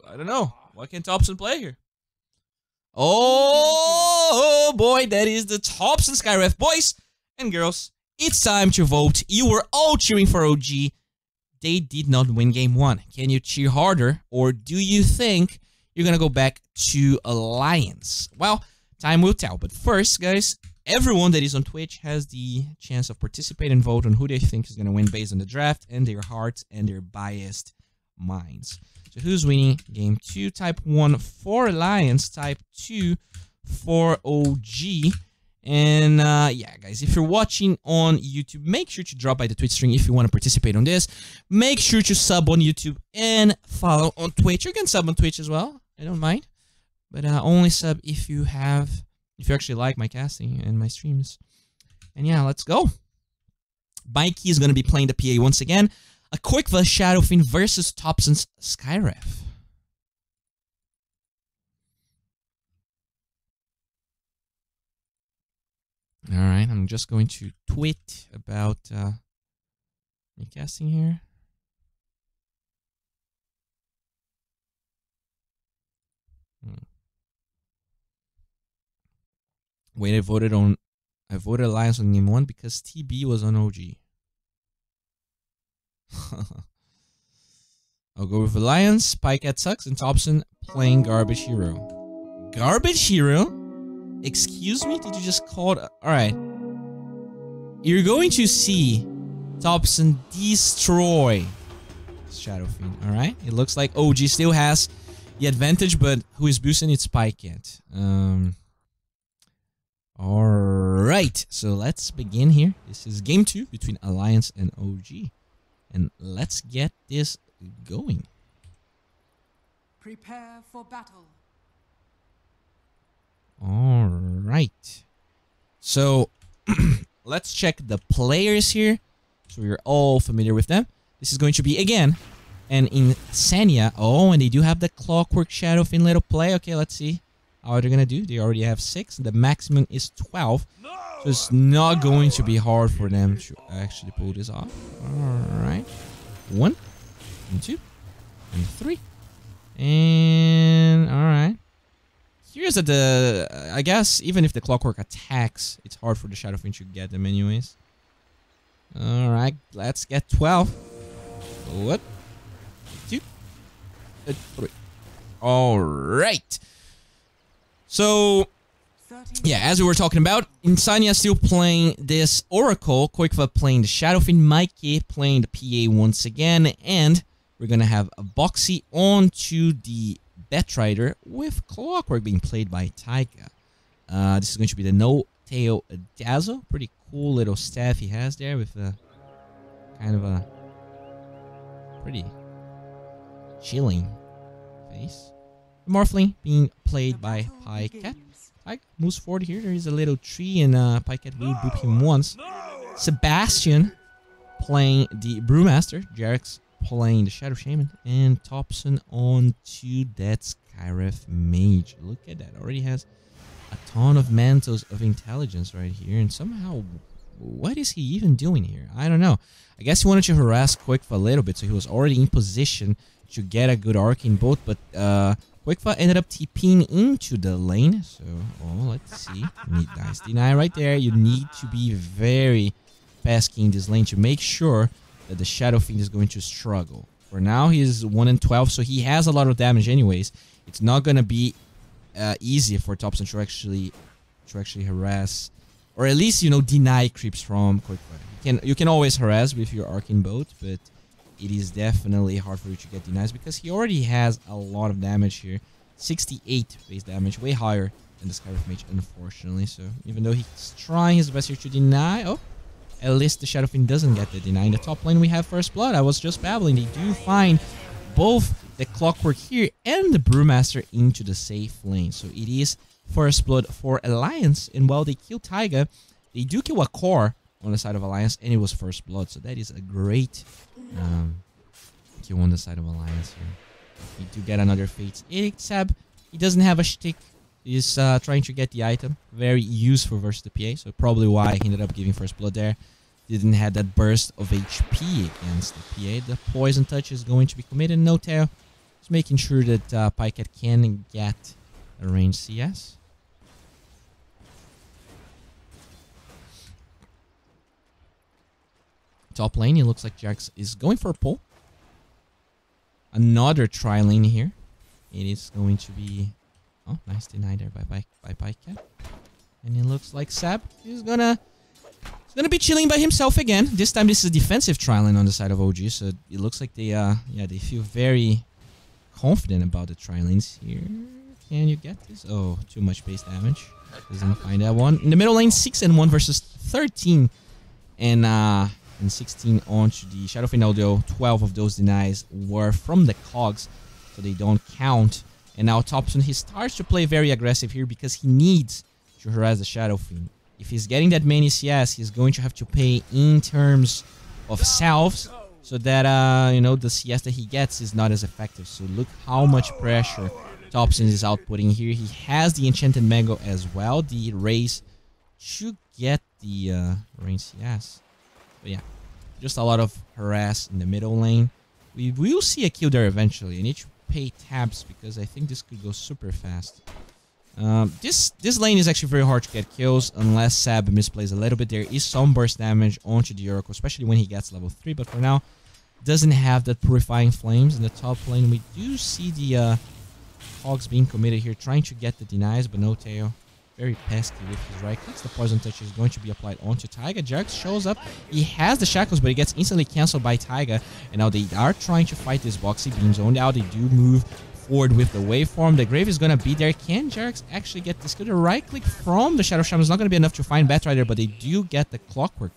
I don't know. What can Thompson play here? Oh boy, that is the Thompson Skyref. Boys and girls, it's time to vote. You were all cheering for OG. They did not win game 1. Can you cheer harder, or do you think you're gonna go back to Alliance? Well, time will tell. But first, guys, everyone that is on Twitch has the chance of participate and vote on who they think is gonna win based on the draft and their hearts and their biased minds. So who's winning game 2? Type 1 for Alliance, type 2 for OG. And yeah, guys, if you're watching on YouTube, make sure to drop by the Twitch stream if you want to participate on this. Make sure to sub on YouTube and follow on Twitch. You can sub on Twitch as well. I don't mind. But only sub if you actually like my casting and my streams. And yeah, let's go. Mikey is going to be playing the PA once again. A quick Shadow Fiend versus Thompson's Skyref. Alright, I'm just going to tweet about my casting here. Wait, I voted Alliance on game 1 because TB was on OG. I'll go with Alliance, Spike at Sucks, and Thompson playing Garbage Hero. Garbage Hero? Excuse me? Did you just call it? Alright. You're going to see Thompson destroy Shadow Fiend, alright? It looks like OG still has the advantage, but who is boosting its Spike yet? Alright, so let's begin here. This is game 2 between Alliance and OG. And let's get this going. Prepare for battle. Alright. So, let's check the players here. So we're all familiar with them. This is going to be, again, an Insania. Oh, and they do have the Clockwork Shadow Fiend little play. Okay, let's see how they're going to do. They already have 6. The maximum is 12. So it's not going to be hard for them to actually pull this off. Alright. 1, and 2, and 3. And, alright. Here's that I guess even if the Clockwork attacks, it's hard for the Shadow Fiend to get them anyways. Alright, let's get 12. 1, 2, and 3. Alright. So, yeah, as we were talking about, Insania still playing this Oracle, Quickva playing the Shadow Fiend, Mikey playing the PA once again, and we're gonna have a Boxy onto the Betrider with Clockwork being played by Taiga. This is going to be the No Tail Dazzle. Pretty cool little staff he has there with a kind of a pretty chilling face. Morphling being played by Pycat. Pyke moves forward here. There is a little tree and Pycat will boop him once. Sebastian playing the Brewmaster. Jarek's playing the Shadow Shaman. And Thompson on to that Skyref Mage. Look at that. Already has a ton of mantles of intelligence right here. And somehow, what is he even doing here? I don't know. I guess he wanted to harass Quickfa a little bit. So he was already in position to get a good arcane bolt. But Quickfa ended up TPing into the lane. So, let's see. Nice deny right there. You need to be very fast keying this lane to make sure that the Shadow Fiend is going to struggle. For now, he is 1 and 12, so he has a lot of damage anyways. It's not going to be easy for Thompson to actually harass, or at least, you know, deny creeps from Quickfa. You can always harass with your arcane boat, but it is definitely hard for you to get denies because he already has a lot of damage here. 68 base damage, way higher than the Skyref Mage, unfortunately. So even though he's trying his best here to deny, at least the Shadow Fiend doesn't get the deny. In the top lane we have First Blood. I was just babbling. They do find both the Clockwork here and the Brewmaster into the safe lane. So it is First Blood for Alliance. And while they kill Taiga, they do kill a core on the side of Alliance, and it was First Blood. So that is a great kill on the side of Alliance here. You do get another Fate. Except he doesn't have a shtick. He's trying to get the item. Very useful versus the PA. So probably why he ended up giving First Blood there. Didn't have that burst of HP against the PA. The Poison Touch is going to be committed. No Tail is Just making sure that Pycat can get a range CS. Top lane, it looks like Jax is going for a pull. Another tri lane here. It is going to be... Oh, nice deny there by Pycat. And it looks like Sab is gonna be chilling by himself again. This time this is a defensive tri lane on the side of OG, so it looks like they they feel very confident about the tri lanes here. Can you get this? Oh, too much base damage. Doesn't find that one. In the middle lane, 6 and 1 versus 13 and 16 onto the Shadowfiend, although 12 of those denies were from the cogs, so they don't count. And now Topson, he starts to play very aggressive here because he needs to harass the Shadowfiend. If he's getting that many CS, he's going to have to pay in terms of salves, so that you know, the CS that he gets is not as effective. So look how much pressure Topson is outputting here. He has the Enchanted Mango as well, the raise to get the range CS. But yeah, just a lot of harass in the middle lane. We will see a kill there eventually. I need to pay tabs because I think this could go super fast. This lane is actually very hard to get kills unless Sab misplays a little bit. There is some burst damage onto the Oracle, especially when he gets level 3, but for now, doesn't have that Purifying Flames. In the top lane, we do see the Hogs being committed here, trying to get the denies, but no tail. Very pesky with his right clicks. The Poison Touch is going to be applied onto Taiga. Jax shows up. He has the Shackles, but he gets instantly cancelled by Taiga. And now they are trying to fight this Boxy being zoned out. They do move forward with the waveform. The Grave is going to be there. Can Jax actually get this kill? The right click from the Shadow Shaman is not going to be enough to find Batrider, but they do get the Clockwork.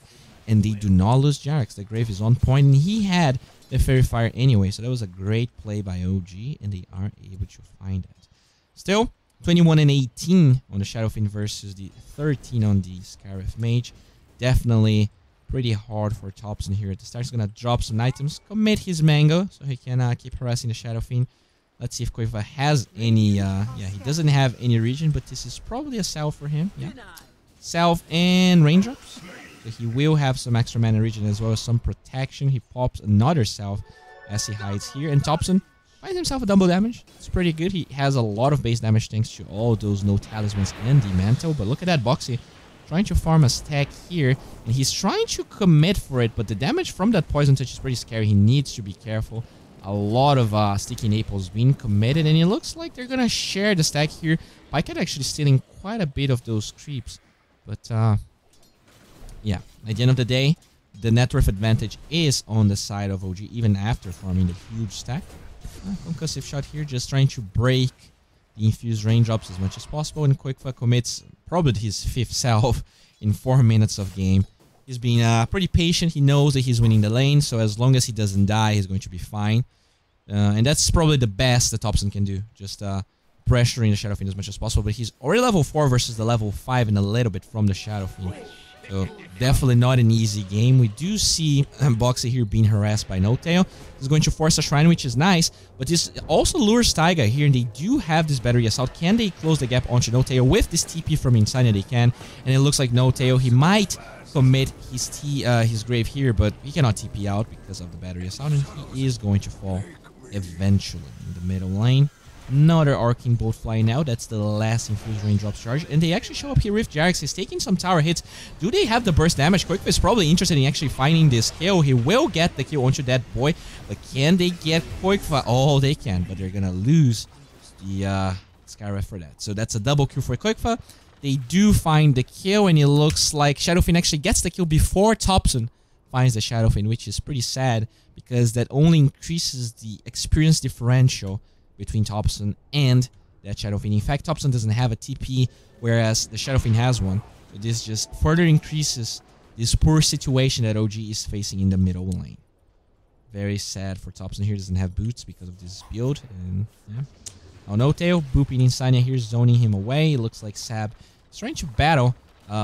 And they do not lose Jax. The Grave is on point, and he had the Fairy Fire anyway. So that was a great play by OG, and they are able to find it. Still, 21 and 18 on the Shadowfiend versus the 13 on the Scarif Mage. Definitely pretty hard for Topson here at the start. He's going to drop some items, commit his Mango, so he can keep harassing the Shadowfiend. Let's see if Koifa has any... yeah, he doesn't have any region, but this is probably a salve for him. Yeah, salve and raindrops. So he will have some extra mana region as well as some protection. He pops another salve as he hides here. And Topson finds himself a double damage. It's pretty good. He has a lot of base damage thanks to all those no talismans and the mantle. But look at that Boxy trying to farm a stack here. And he's trying to commit for it. But the damage from that Poison Touch is pretty scary. He needs to be careful. A lot of Sticky Naples being committed. And it looks like they're going to share the stack here. Pycat actually stealing quite a bit of those creeps. But yeah, at the end of the day, the net worth advantage is on the side of OG even after farming the huge stack. Concussive shot here, just trying to break the infused raindrops as much as possible. And Quickfa commits probably his 5th salve in 4 minutes of game. He's being pretty patient. He knows that he's winning the lane, so as long as he doesn't die, he's going to be fine. And that's probably the best that Topson can do. Just pressuring the Shadowfiend as much as possible. But he's already level 4 versus the level 5 and a little bit from the Shadowfiend. So definitely not an easy game. We do see Boxy here being harassed by No Tail. He's going to force a Shrine, which is nice. But this also lures Taiga here, and they do have this Battery Assault. Can they close the gap onto No Tail with this TP from inside? They can. And it looks like No Tail, he might commit his Grave here, but he cannot TP out because of the Battery Assault, and he is going to fall eventually in the middle lane. Another Arcane Bolt flying out. That's the last Infused Raindrops charge. And they actually show up here with Jax. He's taking some tower hits. Do they have the burst damage? Quickfa is probably interested in actually finding this kill. He will get the kill onto that boy. But can they get Quickfa? Oh, they can. But they're going to lose the Skyref for that. So that's a double kill for Quickfa. They do find the kill. And it looks like Shadowfiend actually gets the kill before Topson finds the Shadowfiend, which is pretty sad. Because that only increases the experience differential between Topson and that Shadowfiend. In fact, Topson doesn't have a TP, whereas the Shadowfiend has one. So this just further increases this poor situation that OG is facing in the middle lane. Very sad for Topson here. Doesn't have boots because of this build. And yeah. Oh, No Tail booping Insania here, zoning him away. It looks like Sab is trying to battle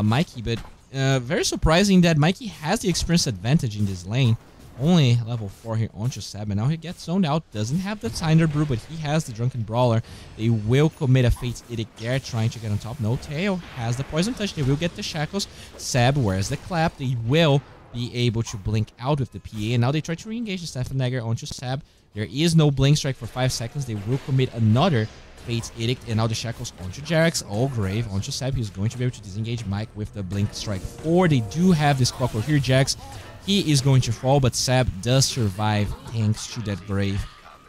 Mikey, but very surprising that Mikey has the experience advantage in this lane. Only level 4 here onto Sab, and now he gets zoned out. Doesn't have the Tinder Brew, but he has the Drunken Brawler. They will commit a Fate's Edict there, trying to get on top. No Tail has the Poison Touch. They will get the Shackles. Sab wears the Clap. They will be able to blink out with the PA. And now they try to re-engage the Stefan Dagger onto Sab. There is no blink strike for 5 seconds. They will commit another Fate's Edict. And now the Shackles onto Jarex. All grave onto Sab. He's going to be able to disengage Mike with the blink strike 4. They do have this clockwork here. Jarex, he is going to fall, but Sab does survive thanks to that grave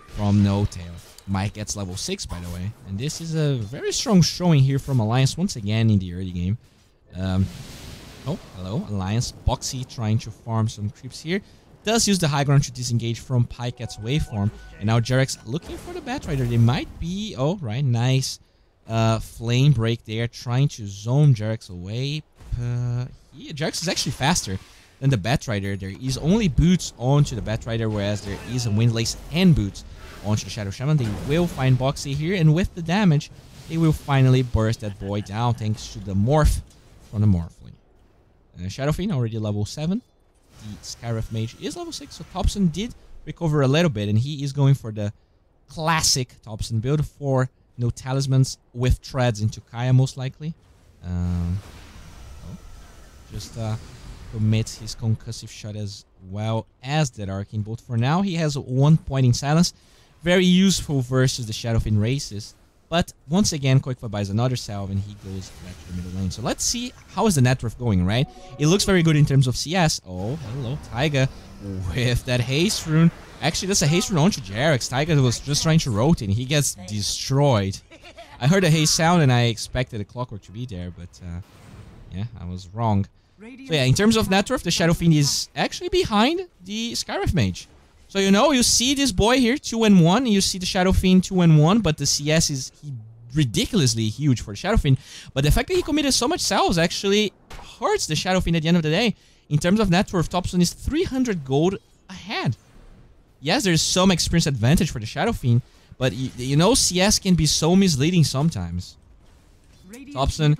from No Tail. Mike gets level 6, by the way. And this is a very strong showing here from Alliance once again in the early game. Oh, hello, Alliance. Boxy trying to farm some creeps here. Does use the high ground to disengage from Pyket's waveform. And now Jarex looking for the Batrider. They might be... Oh, right, nice. Flame break there. Trying to zone Jarex away. Jarex is actually faster than the Batrider. There is only boots onto the Batrider, whereas there is a Windlace and boots onto the Shadow Shaman. They will find Boxy here, and with the damage, they will finally burst that boy down thanks to the morph from the Morphling. Shadow Fiend already level 7. The Scarif Mage is level 6, so Thompson did recover a little bit, and he is going for the classic Thompson build for no talismans with treads into Kaya most likely. Just commits his concussive shot as well as that Arcane Bolt. For now, he has 1 point in silence. Very useful versus the Shadow Fiend races. But once again, Quickfire buys another salve and he goes back to the middle lane. So let's see how is the net worth going, right? It looks very good in terms of CS. Oh, hello, Taiga with that haste rune. Actually, that's a haste rune onto Jarex. Taiga was just trying to rotate and he gets destroyed. I heard a haste sound and I expected a clockwork to be there, but yeah, I was wrong. So yeah, in terms of net worth, the Shadow Fiend is actually behind the Scarif Mage. So, you know, you see this boy here, 2-1, and you see the Shadow Fiend 2-1, but the CS is ridiculously huge for the Shadow Fiend. But the fact that he committed so much salves actually hurts the Shadow Fiend at the end of the day. In terms of net worth, Thompson is 300 gold ahead. Yes, there's some experience advantage for the Shadow Fiend, but you know CS can be so misleading sometimes. Thompson,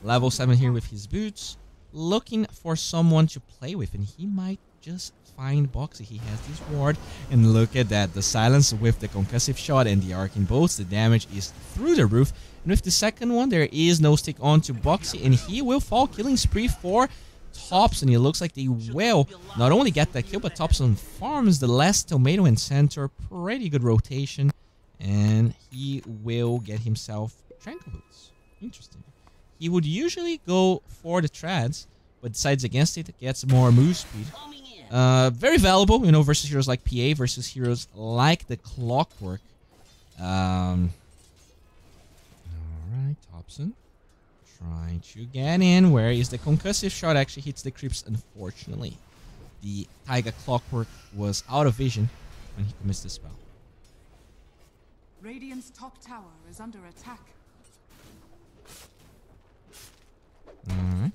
level 7 here with his boots, looking for someone to play with, and he might just find Boxy. He has this ward, and look at that, the silence with the concussive shot and the arcane bolts. The damage is through the roof, and with the second one there is no stick on to Boxy, and he will fall. Killing spree for Thompson. It looks like they will not only get that kill, but Thompson farms the last tomato and center. Pretty good rotation, and he will get himself Tranquil Boots. Interesting. He would usually go for the trads, but decides against it. Gets more move speed. Very valuable, you know, versus heroes like PA, versus heroes like the Clockwork. Alright, Thompson. Trying to get in. Where is the concussive shot? Actually hits the creeps, unfortunately. The Taiga Clockwork was out of vision when he commits the spell. Radiant's top tower is under attack. Alright.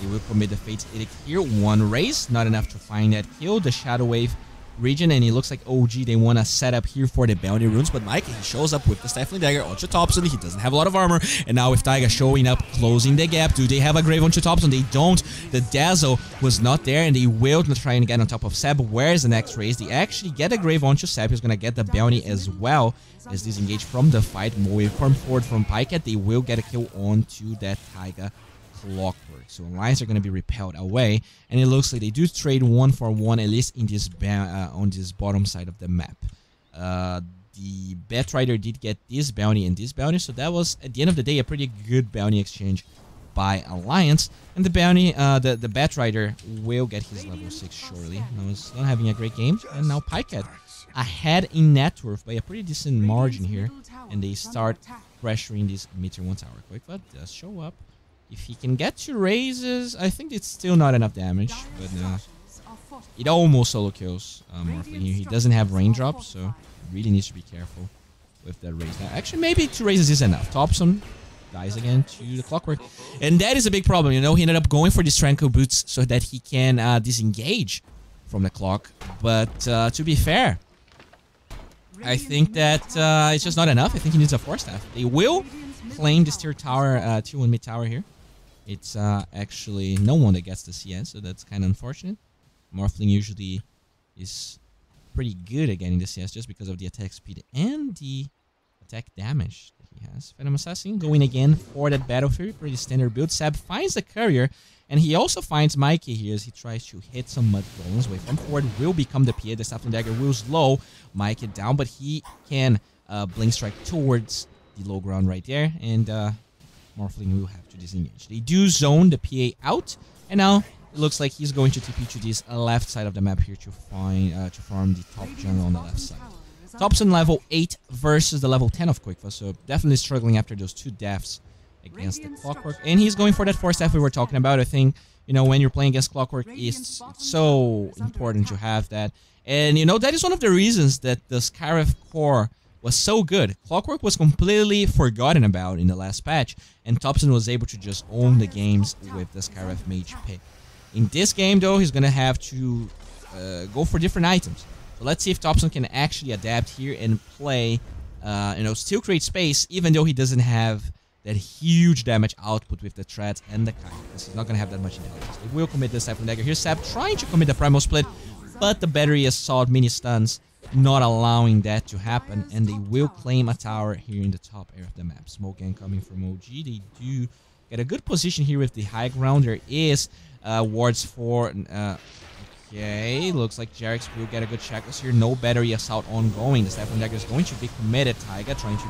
He will commit the Fate's Edict here. One raise, not enough to find that kill. The Shadow Wave region, and it looks like OG, they want to set up here for the bounty runes, but Mike, he shows up with the Stifling Dagger onto Thompson. He doesn't have a lot of armor, and now with Taiga showing up, closing the gap. Do they have a grave onto Thompson? They don't. The Dazzle was not there, and they will try and get on top of Seb. Where's the next raise? They actually get a grave onto Seb. He's going to get the bounty as well as disengage from the fight. Waveform forward from Pyket. They will get a kill onto that Taiga Clockwork. So Alliance are going to be repelled away, and it looks like they do trade 1-for-1 at least in this on this bottom side of the map. The Batrider did get this bounty and this bounty, so that was at the end of the day a pretty good bounty exchange by Alliance. And the bounty, the Batrider will get his level 6 shortly. Now he's not having a great game, and now Pyket ahead in net worth by a pretty decent margin here, and they start pressuring this mid-tier 1 tower. Quickfire does show up. If he can get 2 raises, I think it's still not enough damage, but it almost solo kills Morphling here. He doesn't have raindrops, so really needs to be careful with that raise. Now, actually, maybe 2 raises is enough. Thompson dies again to the Clockwork, and that is a big problem. You know, he ended up going for these Tranquil Boots so that he can disengage from the clock. But to be fair, I think that it's just not enough. I think he needs a Force Staff. They will claim this tier tower, tier 1 mid tower here. It's actually no one that gets the CS, so that's kind of unfortunate. Morphling usually is pretty good at getting the CS just because of the attack speed and the attack damage that he has. Phantom Assassin going again for that Battle Fury. Pretty standard build. Sab finds the Courier, and he also finds Mikey here as he tries to hit some Mud Golems. Wave from forward will become the PA. The Sapling Dagger will slow Mikey down, but he can Blink Strike towards the low ground right there, and Morphling will have to disengage. They do zone the PA out, and now it looks like he's going to TP to this left side of the map here to find to farm the top jungle on the left side. Thompson level 8 versus the level 10 of Quickfoot, so definitely struggling after those 2 deaths against the Clockwork. And he's going for that 4 staff we were talking about. I think, you know, when you're playing against Clockwork, it's so important to have that. And, you know, that is one of the reasons that the Scarif core was so good. Clockwork was completely forgotten about in the last patch, and Thompson was able to just own the games with the Scarif Mage pick. In this game, though, he's going to have to go for different items. So let's see if Thompson can actually adapt here and play, you know, still create space, even though he doesn't have that huge damage output with the Treads and the Kite, because he's not going to have that much intelligence. They will commit this Sapling Dagger. Here's Sab trying to commit the Primal Split, but the Battery Assault mini stuns not allowing that to happen, and they will claim a tower here in the top area of the map. Smoke Gang coming from OG. They do get a good position here with the high ground. There is wards for... okay, looks like Jarex will get a good checklist here. No Battery Assault ongoing. The Sapling Dagger is going to be committed. Taiga trying to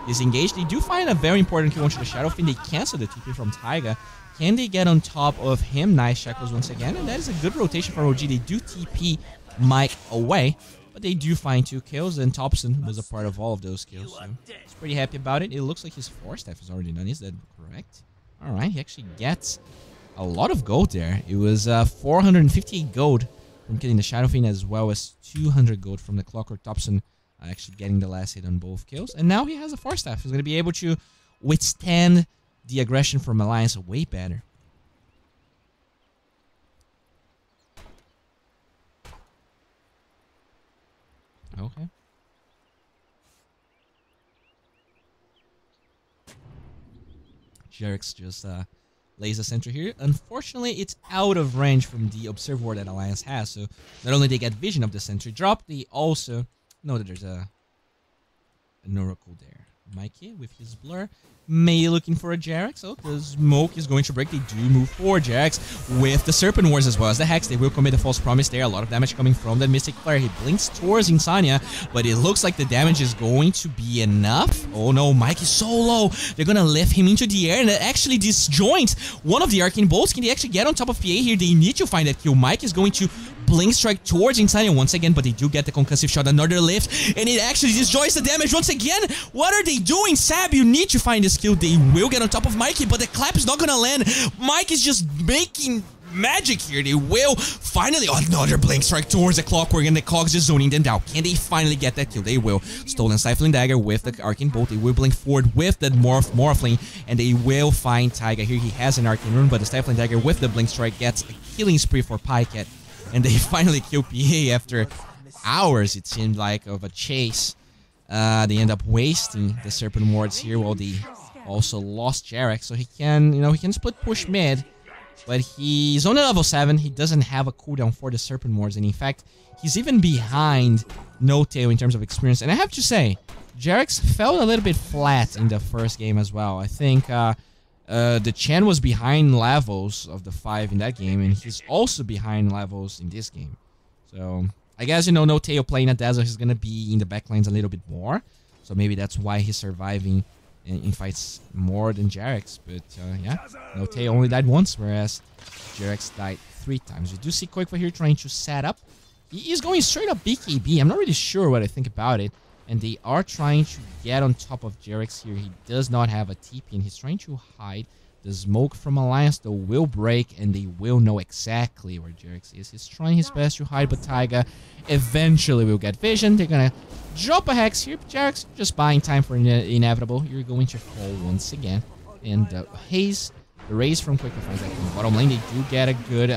disengage. They do find a very important kill onto the Shadow Fiend. They cancel the TP from Taiga. Can they get on top of him? Nice shackles once again, and that is a good rotation for OG. They do TP Mike away, but they do find 2 kills, and Thompson was a part of all of those kills, so he's pretty happy about it. It looks like his 4 staff is already done. Is that correct? Alright, he actually gets a lot of gold there. It was 458 gold from killing the Shadow Fiend, as well as 200 gold from the Clockwork. Thompson actually getting the last hit on both kills, and now he has a 4 staff. He's going to be able to withstand the aggression from Alliance way better. Okay. Jarex just lays a sentry here. Unfortunately, it's out of range from the Observe Ward that Alliance has, so not only they get vision of the sentry drop, they also know that there's an oracle there. Mikey with his blur. May looking for a Jarex. So the smoke is going to break. They do move forward. Jarex with the Serpent Wars as well as the Hex. They will commit a false promise there. A lot of damage coming from that Mystic Flare. He blinks towards Insania, but it looks like the damage is going to be enough. Oh no, Mike is so low. They're going to lift him into the air and actually disjoint one of the Arcane Bolts. Can they actually get on top of PA here? They need to find that kill. Mike is going to Blink Strike towards Insania once again, but they do get the concussive shot. Another lift, and it actually disjoins the damage once again. What are they doing? Sab, you need to find this kill. They will get on top of Mikey, but the clap is not gonna land. Mike is just making magic here. They will finally another Blink Strike towards the Clockwork, and the Cogs is zoning them down. Can they finally get that kill? They will. Stolen Stifling Dagger with the Arcane Bolt. They will blink forward with the Morphling, and they will find Taiga here. He has an Arcane Rune, but the Stifling Dagger with the Blink Strike gets a killing spree for Pycat, and they finally kill PA after hours, it seemed like, of a chase. They end up wasting the Serpent Wards here, while they also lost Jarex, so he can, he can split push mid, but he's only level 7. He doesn't have a cooldown for the Serpent Wards, and in fact, he's even behind No Tail in terms of experience. And I have to say, Jarex felt a little bit flat in the first game as well. I think the Chen was behind levels of the 5 in that game, and he's also behind levels in this game. So I guess, No Tail playing at Dazzle is going to be in the backlines a little bit more, so maybe that's why he's surviving in fights more than Jarex. But yeah, No Tail only died once, whereas Jarex died 3 times. We do see Quickfoot here trying to set up. He is going straight up BKB. I'm not really sure what I think about it. And they are trying to get on top of Jarex here. He does not have a TP, and he's trying to hide. The smoke from Alliance, though, will break, and they will know exactly where Jarex is. He's trying his best to hide, but Taiga eventually will get vision. They're going to drop a Hex here. Jarex just buying time for inevitable. You're going to fall once again. And the raise from Quickfoot finds that in the bottom lane. They do get a good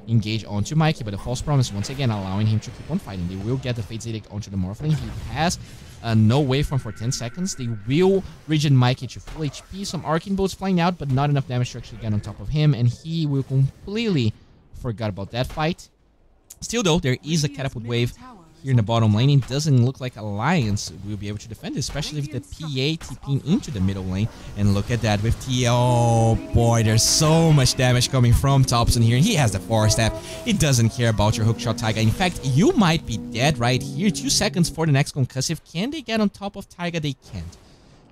engage onto Mikey, but the false promise once again allowing him to keep on fighting. They will get the Fate's Edict onto the Morphling. He has no waveform for 10 seconds. They will regen Mikey to full HP. Some Arcane Bolts flying out, but not enough damage to actually get on top of him, and he will completely forget about that fight. Still though, there is a Catapult Wave here in the bottom lane. It doesn't look like Alliance will be able to defend it, especially with the PA TPing into the middle lane. And look at that with T. Oh boy, there's so much damage coming from Thompson here. He has the Force Staff. He doesn't care about your hookshot, Taiga. In fact, you might be dead right here. 2 seconds for the next concussive. Can they get on top of Taiga? They can't.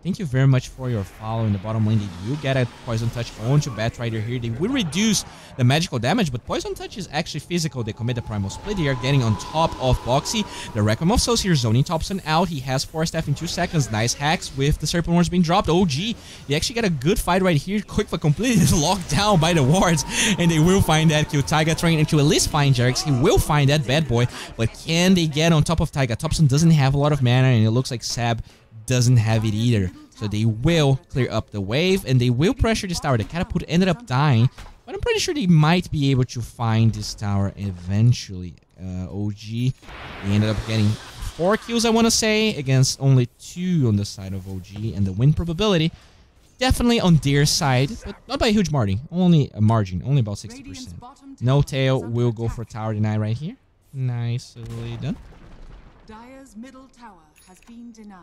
Thank you very much for your follow in the bottom lane. They do get a Poison Touch onto Batrider here. They will reduce the magical damage, but Poison Touch is actually physical. They commit the Primal Split. They are getting on top of Boxy. The Requiem of Souls here zoning Thompson out. He has Force Staff in 2 seconds. Nice hacks with the Serpent Wards being dropped. OG, they actually get a good fight right here. Quickfa completely locked down by the wards, and they will find that kill. Taiga trying to at least find Jerks. He will find that bad boy, but can they get on top of Taiga? Thompson doesn't have a lot of mana, and it looks like Sab doesn't have it either. So they will clear up the wave, and they will pressure this tower. The Catapult ended up dying, but I'm pretty sure they might be able to find this tower eventually. OG, they ended up getting 4 kills, I want to say, against only 2 on the side of OG, and the win probability definitely on their side, but not by a huge margin. Only a margin, only about 60%. No tail will go for tower deny right here. Nicely done. Dire's middle tower has been denied.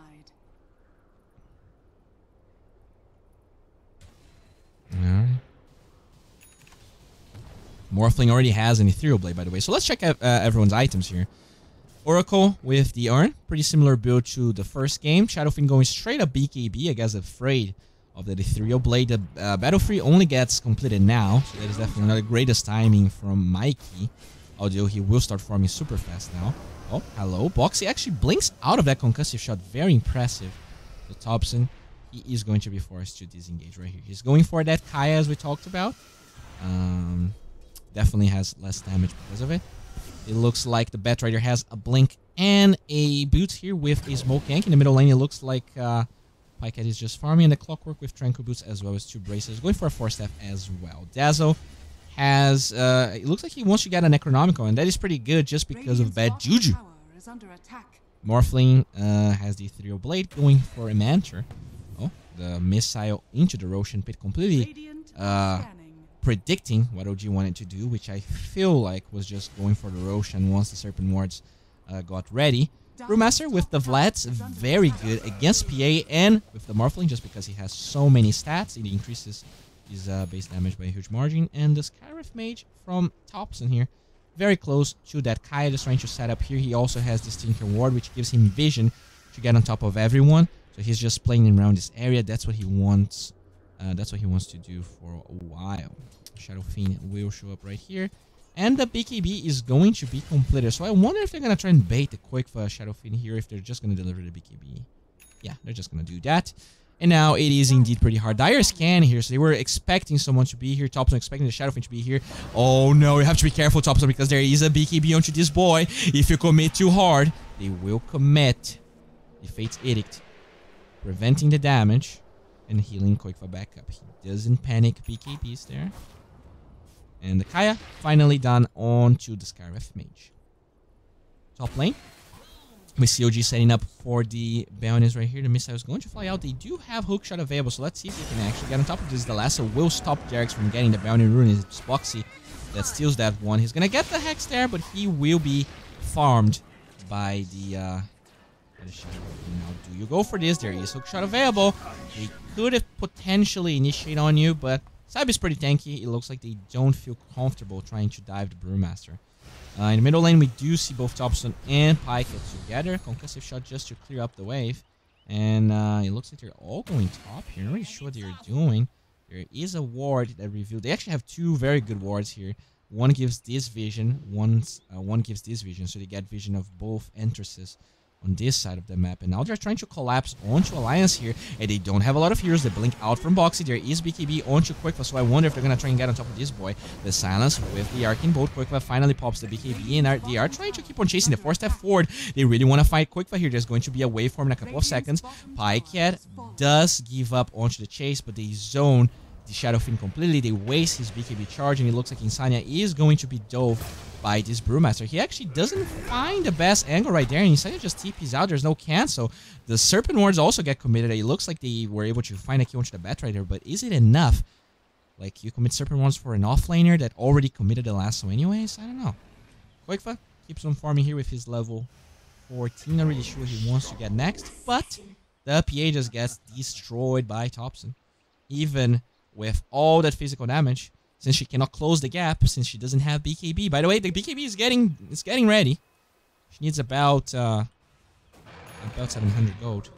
Alright. Morphling already has an Ethereal Blade, by the way. So let's check out everyone's items here. Oracle with the Urn. Pretty similar build to the first game. Shadowfiend going straight up BKB. I guess afraid of that Ethereal Blade. The Battle Free only gets completed now. So that is definitely not the greatest timing from Mikey. Although he will start farming super fast now. Oh, hello. Boxy actually blinks out of that concussive shot. Very impressive. So Thompson, he is going to be forced to disengage right here. He's going for that Kaya as we talked about. Definitely has less damage because of it. It looks like the Batrider has a blink and a boot here with a smoke gank. In the middle lane, it looks like Pycat is just farming, and the Clockwork with Tranquil Boots as well as 2 braces. Going for a Force Staff as well. Dazzle has, it looks like he wants to get a Necronomical, and that is pretty good just because of bad juju. Morphling has the Ethereal Blade going for a Mancer. Oh, the missile into the Roshan Pit completely predicting what OG wanted to do, which I feel like was just going for the Roshan once the Serpent Wards got ready. Brewmaster with the Vlads, very good against PA, and with the Morphling just because he has so many stats, it increases his base damage by a huge margin. And the Skyrith Mage from Thompson here, very close to that Kaya just trying to set up here. He also has this Tinker Ward, which gives him vision to get on top of everyone. So he's just playing around this area. That's what he wants. That's what he wants to do for a while. Shadow Fiend will show up right here. And the BKB is going to be completed. So I wonder if they're going to try and bait the quick for Shadow Fiend here, if they're just going to deliver the BKB. Yeah, they're just going to do that. And now it is indeed pretty hard. Dire scan here, so they were expecting someone to be here. Thompson expecting the Shadow Fiend to be here. Oh no, you have to be careful, Thompson, because there is a BKB onto this boy. If you commit too hard, they will commit the Fate's Edict, preventing the damage and healing Quickfa back up. He doesn't panic. BKBs there. And the Kaya finally done onto the Skyrith Mage. Top lane. We see OG setting up for the Baroness right here. The missile is going to fly out. They do have hookshot available, so let's see if they can actually get on top of this. The lasso will stop Jarex from getting the Baroness rune. It's Boxy that steals that one. He's going to get the Hex there, but he will be farmed by the Shadow. Now, do you go for this? There is hookshot available. They could have potentially initiate on you, but Sab is pretty tanky. It looks like they don't feel comfortable trying to dive the Brewmaster. In the middle lane, we do see both Thompson and Pyke together. Concussive shot just to clear up the wave. And it looks like they're all going top here. I'm not really sure what they're doing. There is a ward that revealed. They actually have 2 very good wards here. One gives this vision. One gives this vision. So they get vision of both entrances on this side of the map. And now they're trying to collapse onto Alliance here. And they don't have a lot of heroes. They blink out from Boxy. There is BKB onto Quickfa. So I wonder if they're going to try and get on top of this boy. The Silence with the Arcane Bolt. Quickfa finally pops the BKB. And they are trying to keep on chasing the 4-step forward. They really want to fight Quickfa here. There's going to be a waveform in a couple of seconds. Pycat does give up onto the chase, but they zone the Shadow Fiend completely. They waste his BKB charge, and it looks like Insania is going to be dove by this Brewmaster. He actually doesn't find the best angle right there, and Insania just TPs out. There's no cancel. The Serpent Wards also get committed. It looks like they were able to find a kill into the Batrider, but is it enough? Like, you commit Serpent Wards for an offlaner that already committed the lasso anyways? I don't know. Quickfa keeps on farming here with his level 14. Not really sure what he wants to get next, but the PA just gets destroyed by Thompson. Even with all that physical damage, since she cannot close the gap, since she doesn't have BKB. By the way, the BKB is getting ready. She needs about 700 gold.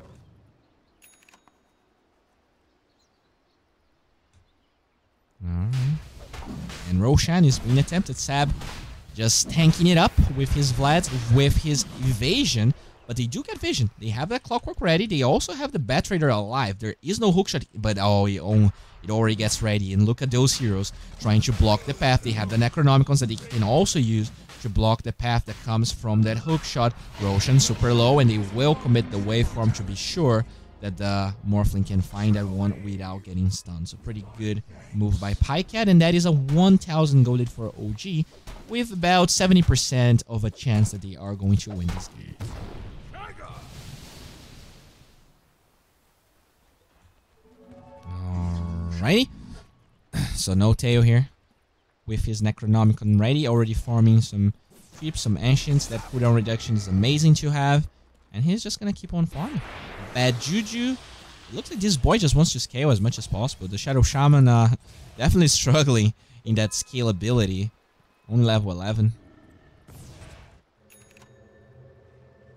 Alright. And Roshan is being attempted. Sab just tanking it up with his Vlad, with his evasion. But they do get vision. They have that clockwork ready. They also have the Bat Trader alive. There is no hookshot, but oh, it already gets ready. And look at those heroes trying to block the path. They have the Necronomicons that they can also use to block the path that comes from that hookshot. Roshan super low, and they will commit the waveform to be sure that the Morphling can find that one without getting stunned. So pretty good move by Pycat, and that is a 1,000 golded for OG, with about 70% of a chance that they are going to win this game. Alrighty. So no Teo here. With his Necronomicon ready, already farming some creeps, some ancients. That cooldown reduction is amazing to have. And he's just gonna keep on farming. Bad Juju. It looks like this boy just wants to scale as much as possible. The Shadow Shaman definitely struggling in that scalability. Only level 11.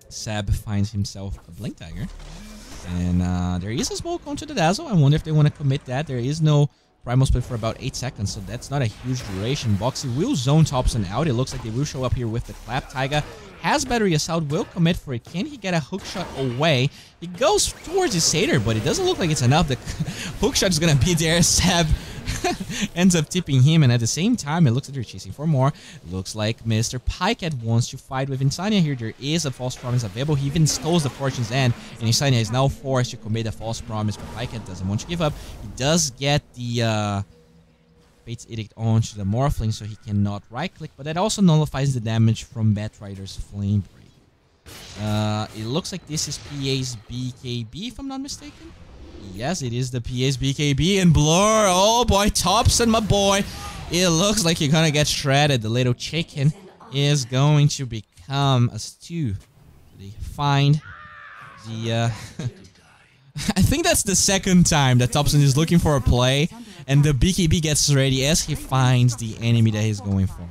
Sab finds himself a Blink Dagger. And there is a smoke onto the Dazzle. I wonder if they want to commit that. There is no Primal Split for about 8 seconds, so that's not a huge duration. Boxy will zone Thompson out. It looks like they will show up here with the Clap. Taiga has Battery Assault, will commit for it. Can he get a hookshot away? He goes towards his Satyr, but it doesn't look like it's enough. The hookshot is going to be there. Sab ends up tipping him, and at the same time, it looks like they're chasing for more. Looks like Mr. Pycat wants to fight with Insania here. There is a False Promise available. He even stole the Fortune's End, and Insania is now forced to commit a False Promise, but Pycat doesn't want to give up. He does get the Fate's Edict onto the Morphling, so he cannot right-click, but that also nullifies the damage from Batrider's Flame Break. It looks like this is PA's BKB, if I'm not mistaken. Yes, it is the PA's BKB, and Blur, oh boy, Thompson, my boy. It looks like you're gonna get shredded. The little chicken is going to become a stew. They find the, I think that's the second time that Thompson is looking for a play, and the BKB gets ready as he finds the enemy that he's going for.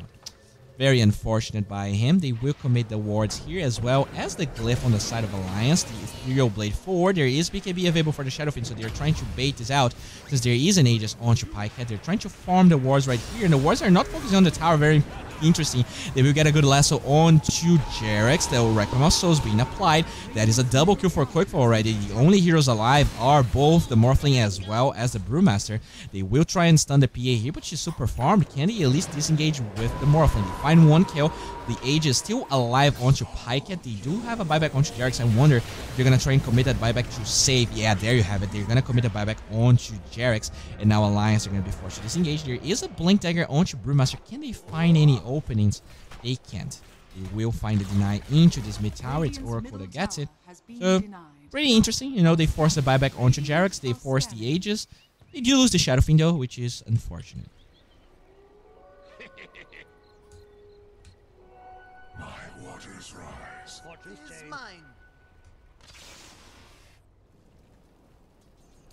Very unfortunate by him. They will commit the wards here as well as the glyph on the side of Alliance. The Ethereal Blade forward. There is BKB available for the Shadow Fiend, so they're trying to bait this out since there is an Aegis onto Pycat. They're trying to farm the wards right here, and the wards are not focusing on the tower. Very interesting. They will get a good lasso onto Jarex. The Requiem Soul is being applied. That is a double kill for Quickfall already. The only heroes alive are both the Morphling as well as the Brewmaster. They will try and stun the PA here, but she's super farmed. Can they at least disengage with the Morphling? They find one kill. The Age is still alive onto Pycat. They do have a buyback onto Jarex. I wonder if they're going to try and commit that buyback to save. Yeah, there you have it. They're going to commit a buyback onto Jarex. And now Alliance are going to be forced to disengage. There is a Blink Dagger onto Brewmaster. Can they find any openings? They can't. They will find a deny into this mid tower. It's Oracle that gets it. So, pretty interesting. You know, they force the buyback onto Jarex. They force the Aegis. They do lose the Shadow Fiend though, which is unfortunate. Waters rise. Mine.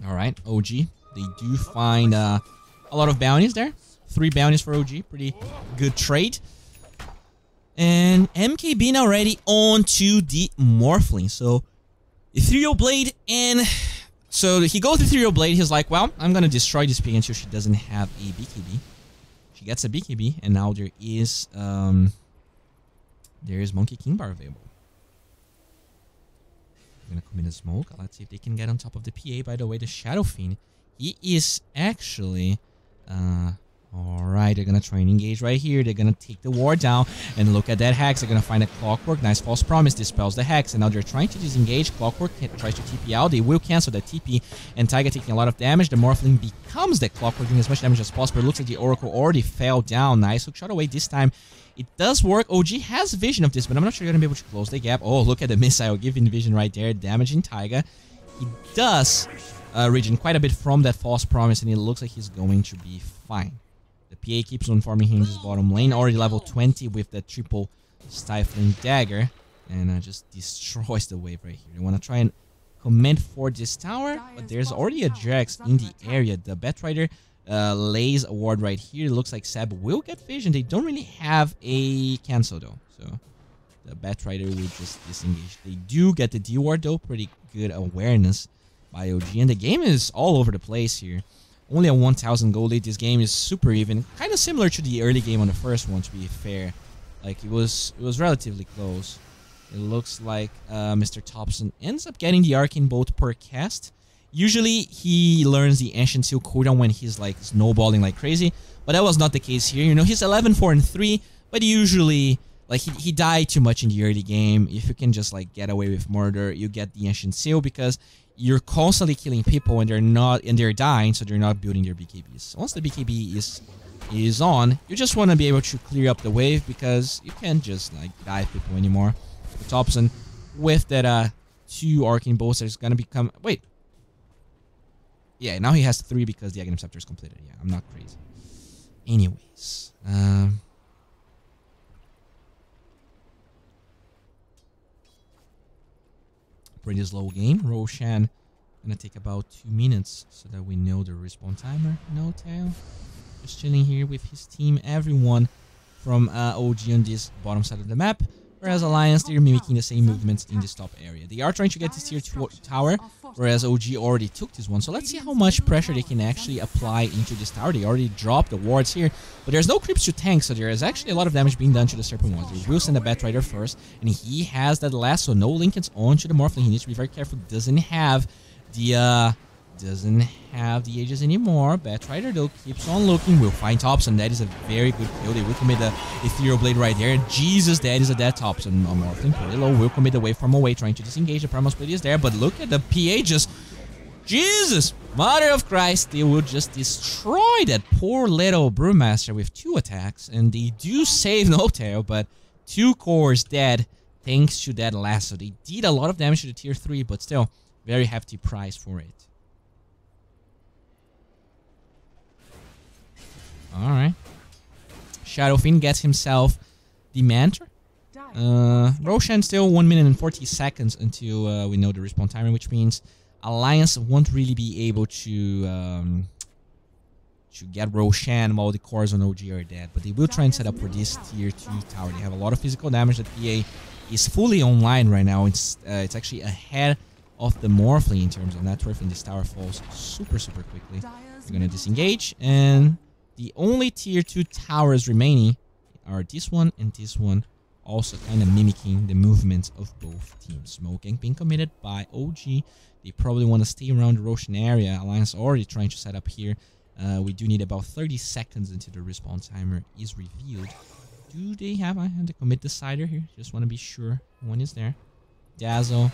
Alright, OG. They do find a lot of bounties there. 3 bounties for OG. Pretty good trade. And MKB now ready onto the Morphling. So, Ethereal Blade, and so he goes with Ethereal Blade. He's like, well, I'm going to destroy this pig until she doesn't have a BKB. She gets a BKB, and now there is Monkey King Bar available. I'm going to commit a smoke. Let's see if they can get on top of the PA. By the way, the Shadow Fiend, he is actually... Alright, they're going to try and engage right here. They're going to take the ward down. And look at that Hex. They're going to find a Clockwork. Nice False Promise. Dispels the Hex. And now they're trying to disengage. Clockwork tries to TP out. They will cancel that TP. And Taiga taking a lot of damage. The Morphling becomes the Clockwork, doing as much damage as possible. It looks like the Oracle already fell down. Nice hook shot away this time. It does work. OG has vision of this, but I'm not sure you're going to be able to close the gap. Oh, look at the missile. Giving vision right there. Damaging Taiga. He does regen quite a bit from that False Promise, and it looks like he's going to be fine. The PA keeps on farming him in this bottom lane. Already level 20 with the triple Stifling Dagger. And just destroys the wave right here. They want to try and commit for this tower, but there's already a Jax in the area. The Batrider lays a ward right here. It looks like Seb will get vision. They don't really have a cancel though, so the Batrider will just disengage. They do get the D ward though. Pretty good awareness by OG, and the game is all over the place here. Only a 1,000 gold lead. This game is super even, kind of similar to the early game on the first one, to be fair. Like it was relatively close. It looks like Mr. Thompson ends up getting the Arcane Bolt per cast. Usually he learns the Ancient Seal cooldown when he's like snowballing like crazy, but that was not the case here. You know, he's 11, 4, and 3, but usually like he died too much in the early game. If you can just like get away with murder, you get the Ancient Seal because you're constantly killing people and they're dying, so they're not building their BKBs. Once the BKB is on, you just want to be able to clear up the wave because you can't just like dive people anymore. Thompson with that 2 Arcane Bolts is gonna become yeah, now he has 3 because the Aghanim Scepter is completed. Yeah, I'm not crazy. Anyways, pretty slow game. Roshan gonna take about 2 minutes so that we know the respawn timer. No tail, just chilling here with his team. Everyone from OG on this bottom side of the map. Whereas Alliance, they're mimicking the same movements in this top area. They are trying to get this tier 2 tower, whereas OG already took this one. So let's see how much pressure they can actually apply into this tower. They already dropped the wards here, but there's no creeps to tank, so there is actually a lot of damage being done to the Serpent ones. They will send the Batrider first, and he has that last, so no linkage onto the Morphling. He needs to be very careful. Doesn't have the Aegis anymore. Batrider though keeps on looking. Will find Thompson. That is a very good kill. They will commit the Ethereal Blade right there. Jesus, that is a dead Thompson. Morphling pretty low. Will commit the waveform away, trying to disengage. The Primal Split is there, but look at the PA just... Jesus! Mother of Christ, they will just destroy that poor little Brewmaster with 2 attacks, and they do save Notail, but 2 cores dead thanks to that lasso. They did a lot of damage to the tier 3, but still, very hefty price for it. Alright. Shadowfiend gets himself the Mantra. Roshan still 1 minute and 40 seconds until we know the respawn timer, which means Alliance won't really be able to get Roshan while the cores on OG are dead. But they will try and set up for this tier 2 tower. They have a lot of physical damage. That PA is fully online right now. It's actually ahead of the Morphling in terms of net worth, and this tower falls super quickly. We're gonna disengage, and the only tier 2 towers remaining are this one and this one, also kind of mimicking the movements of both teams. Smoke Gang being committed by OG. They probably want to stay around the Roshan area. Alliance already trying to set up here. We do need about 30 seconds until the respawn timer is revealed. Do they have the commit decider here? Just want to be sure one is there. Dazzle.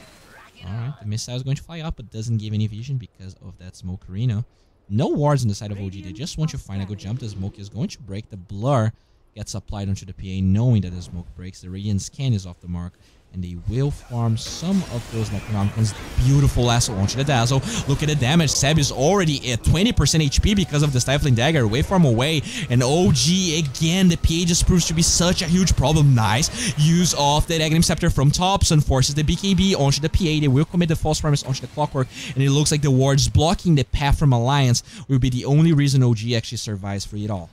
Alright, the missile is going to fly up, but doesn't give any vision because of that smoke arena. No wards on the side of OG. They just want to find a good jump. The smoke is going to break. The blur gets applied onto the PA, knowing that the smoke breaks. The Radiant Scan is off the mark, and they will farm some of those Necronomicons. Beautiful lasso onto the Dazzle. Look at the damage. Seb is already at 20% HP because of the Stifling Dagger. Waveform away, and OG again. The PA just proves to be such a huge problem. Nice use of that Aghanim Scepter from Thompson. Forces the BKB onto the PA. They will commit the False Promise onto the Clockwork, and it looks like the wards blocking the path from Alliance will be the only reason OG actually survives free at all.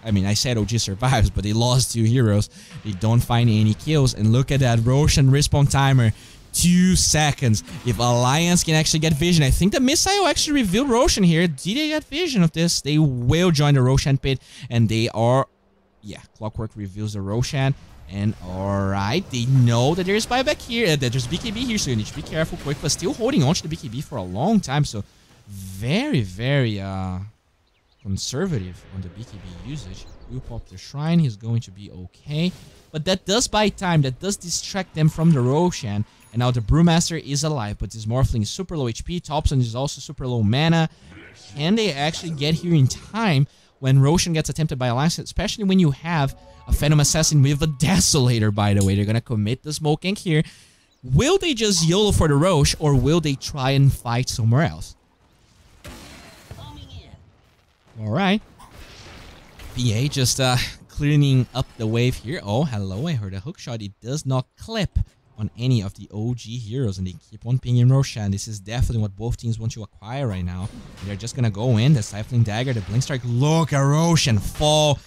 I mean, I said OG survives, but they lost 2 heroes. They don't find any kills. And look at that Roshan respawn timer. 2 seconds. If Alliance can actually get vision, I think the missile actually revealed Roshan here. Did they get vision of this? They will join the Roshan pit, and they are... Yeah, Clockwork reveals the Roshan. And alright, they know that there's buyback here, that there's BKB here, so you need to be careful, quick, but still holding on to the BKB for a long time. So very conservative on the BKB usage. Will pop the Shrine, he's going to be okay. But that does buy time, that does distract them from the Roshan. And now the Brewmaster is alive, but this Morphling is super low HP. Thompson is also super low mana. Can they actually get here in time when Roshan gets attempted by Alliance? Especially when you have a Phantom Assassin with a Desolator, by the way. They're going to commit the Smoke Gank here. Will they just YOLO for the Rosh, or will they try and fight somewhere else? Alright. PA just cleaning up the wave here. Oh, hello, I heard a hook shot. It does not clip on any of the OG heroes, and they keep on pinging Roshan. This is definitely what both teams want to acquire right now. They're just gonna go in, the Stifling Dagger, the Blink Strike. Look at Roshan fall.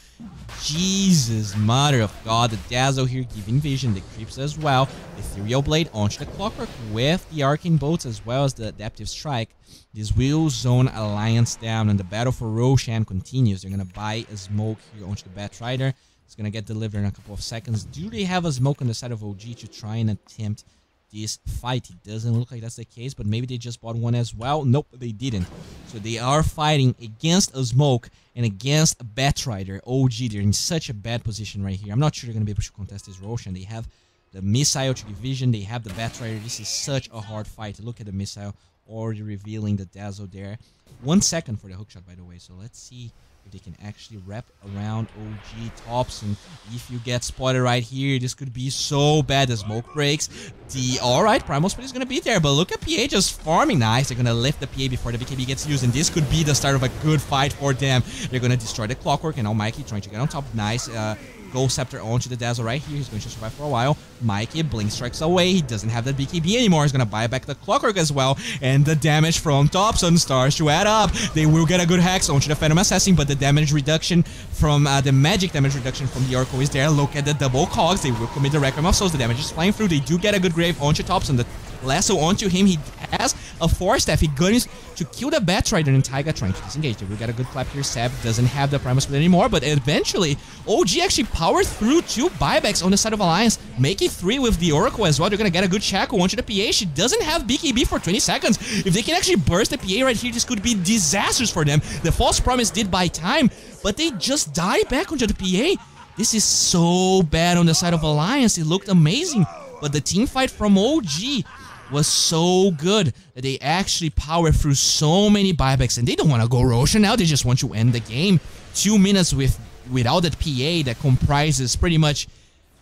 Jesus, mother of God. The Dazzle here giving vision, the creeps as well. Ethereal Blade onto the Clockwork with the Arcane Bolts as well as the Adaptive Strike. This will zone Alliance down, and the battle for Roshan continues. They're gonna buy a smoke here onto the Batrider. It's gonna get delivered in a couple of seconds. Do they have a smoke on the side of OG to try and attempt this fight? It doesn't look like that's the case, but maybe they just bought one as well. Nope, they didn't. So they are fighting against a smoke and against a Batrider. OG, they're in such a bad position right here. I'm not sure they're gonna be able to contest this Roshan. They have the missile to give vision. They have the Batrider. This is such a hard fight. Look at the missile already revealing the Dazzle there. 1 second for the hookshot, by the way. So let's see if they can actually wrap around OG tops. And if you get spotted right here, this could be so bad. The smoke breaks. Alright, Primal Split is going to be there. But look at PA just farming. Nice. They're going to lift the PA before the BKB gets used. And this could be the start of a good fight for them. They're going to destroy the Clockwork. And now Mikey trying to get on top. Nice. Gold Scepter onto the Dazzle right here. He's going to survive for a while. Mikey Blink Strikes away. He doesn't have that BKB anymore. He's going to buy back the Clockwork as well. And the damage from Thompson starts to add up. They will get a good Hex onto the Phantom Assassin, but the damage reduction from the magic damage reduction from the Oracle is there. Look at the double cogs. They will commit the Requiem of Souls. The damage is flying through. They do get a good grave onto Thompson. The lasso onto him. He has a Force Staff. He goes to kill the Batrider, and Taiga trying to disengage. We got a good clap here. Seb doesn't have the Primal Split anymore, but eventually OG actually powered through 2 buybacks on the side of Alliance, making 3 with the Oracle as well. They're gonna get a good shackle onto the PA. She doesn't have BKB for 20 seconds. If they can actually burst the PA right here, this could be disastrous for them. The False Promise did buy time, but they just die back onto the PA. This is so bad on the side of Alliance. It looked amazing, but the team fight from OG was so good that they actually power through so many buybacks, and they don't want to go Roshan now. They just want to end the game. 2 minutes without that PA that comprises pretty much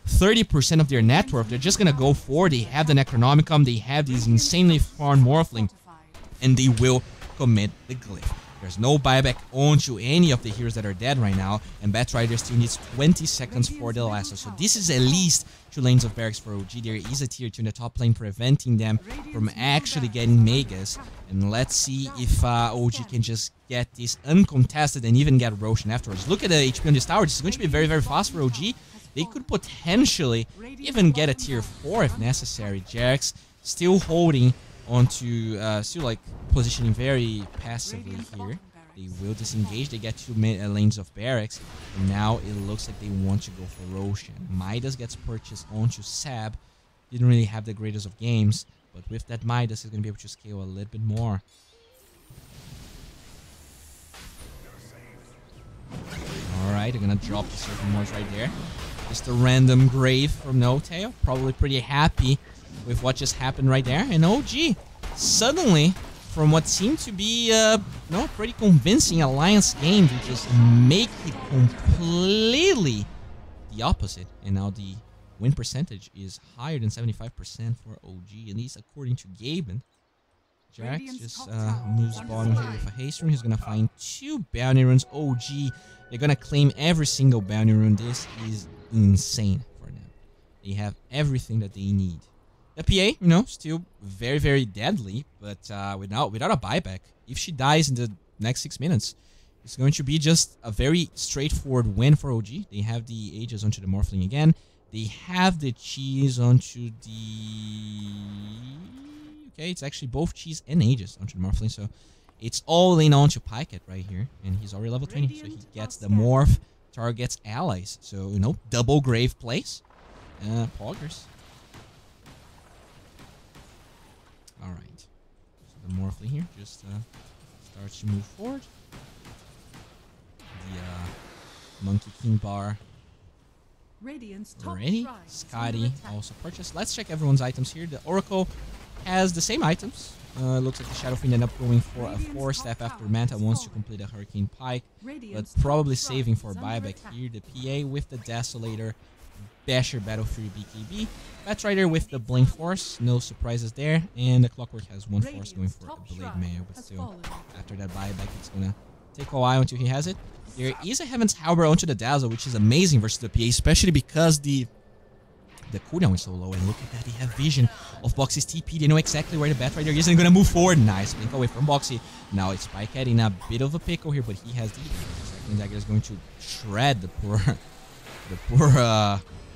30% of their net worth. They're just gonna go for. They have the Necronomicon. They have these insanely farmed Morphling, and they will commit the glyph. There's no buyback onto any of the heroes that are dead right now, and Batrider still needs 20 seconds for the lasso. So this is at least 2 lanes of barracks for OG. There is a tier 2 in the top lane preventing them from actually getting Megas. And let's see if OG can just get this uncontested and even get Roshan afterwards. Look at the HP on this tower. This is going to be very, very fast for OG. They could potentially even get a tier 4 if necessary. Jax still holding onto, still like positioning very passively here. They will disengage. They get 2 lanes of barracks, and now it looks like they want to go for Roshan. Midas gets purchased onto Sab. Didn't really have the greatest of games, but with that Midas, he's going to be able to scale a little bit more. Alright, they're going to drop the Serpent Morse right there. Just a random grave from No Tail. Probably pretty happy with what just happened right there. And OG, suddenly, from what seemed to be pretty convincing Alliance game, to just make it completely the opposite. And now the win percentage is higher than 75% for OG, at least according to Gaben. Jax just moves bottom here with a haste rune. He's going to find 2 bounty runes. OG, they're going to claim every single bounty rune. This is insane for them. They have everything that they need. The PA, still very, very deadly, but without a buyback. If she dies in the next 6 minutes, it's going to be just a very straightforward win for OG. They have the Aegis onto the Morphling again. They have the Cheese onto the... Okay, it's actually both Cheese and Aegis onto the Morphling, so it's all in onto Pyket right here. And he's already level 20, so he gets the Morph, targets allies. So, double grave plays. Poggers. Alright, so the Morphling here just starts to move forward. The Monkey King bar ready. Scotty also purchased. Let's check everyone's items here. The Oracle has the same items. Looks like the Shadow Fiend ended up going for a Force Staff after Manta wants to complete a Hurricane Pike, but probably saving for a buyback here. The PA with the Desolator, Basher Battle Fury BKB, Batrider with the Blink Force, no surprises there, and the Clockwork has 1 Force going for a Blade Mayo, but still, after that buyback, it's gonna Take a while until he has it. There is a Heaven's Halberd onto the Dazzle, which is amazing versus the PA, especially because the cooldown is so low. And look at that, they have vision of Boxy's TP. They know exactly where the Batrider is and gonna move forward. Nice blink away from Boxy. Now it's Spikehead in a bit of a pickle here, but he has the second dagger is going to shred the poor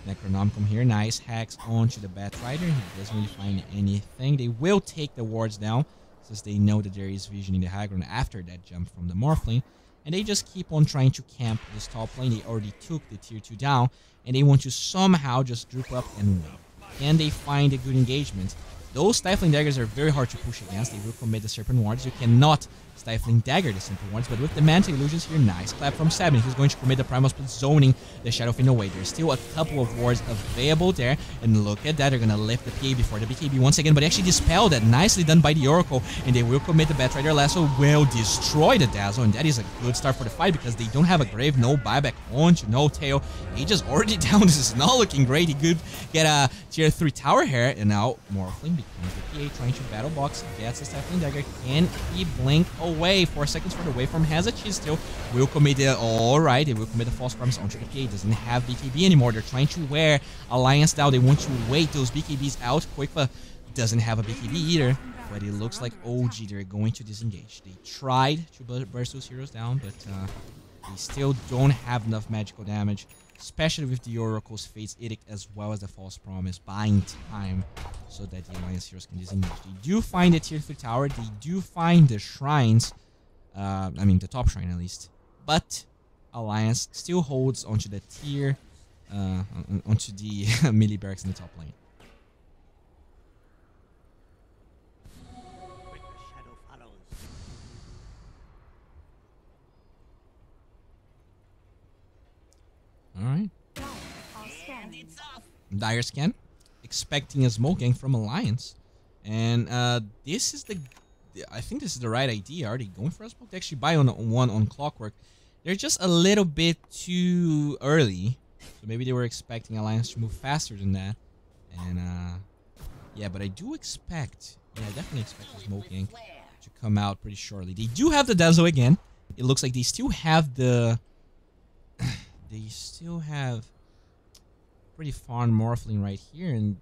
Necronomicon here. Nice hacks onto the Batrider. He doesn't really find anything. They will take the wards down since they know that there is vision in the high ground after that jump from the Morphling. And they just keep on trying to camp this top lane. They already took the tier 2 down, and they want to somehow just group up and win. Can they find a good engagement? Those Stifling Daggers are very hard to push against. They will commit the Serpent Wards. You cannot Stifling Dagger the Serpent Wards, but with the Manta Illusions here, nice clap from 7. He's going to commit the Primal Split, zoning the Shadow Fiend away. There's still a couple of wards available there, and look at that. They're going to lift the PA before the BKB once again, but actually dispel that. Nicely done by the Oracle, and they will commit the Batrider Lasso, will destroy the Dazzle, and that is a good start for the fight because they don't have a Grave, no buyback onto No Tail. He just already down. This is not looking great. He could get a tier 3 tower here, and now Morphling becomes the PA trying to battle box, gets the Stifling Dagger. Can he blink away? 4 seconds for the waveform, has a cheese still, will commit the, alright, they will commit the false promise onto the PA. Doesn't have BKB anymore. They're trying to wear Alliance down. They want to wait those BKBs out. Quickpa doesn't have a BKB either, but it looks like OG, they're going to disengage. They tried to burst those heroes down, but they still don't have enough magical damage, especially with the Oracle's Fate's Edict as well as the False Promise, buying time so that the Alliance heroes can disengage. They do find the tier 3 tower, they do find the shrines, I mean the top shrine at least, but Alliance still holds onto the tier, onto the melee barracks in the top lane. Alright. Dire scan. Expecting a smoke gang from Alliance. And this is the... I think this is the right idea. Are they going for a smoke? They actually buy on one on Clockwork. They're just a little bit too early. So maybe they were expecting Alliance to move faster than that. And yeah, but I do expect... Yeah, I definitely expect the smoke gang to come out pretty shortly. They do have the Dazzle again. It looks like they still have the... They still have pretty farm Morphling right here, and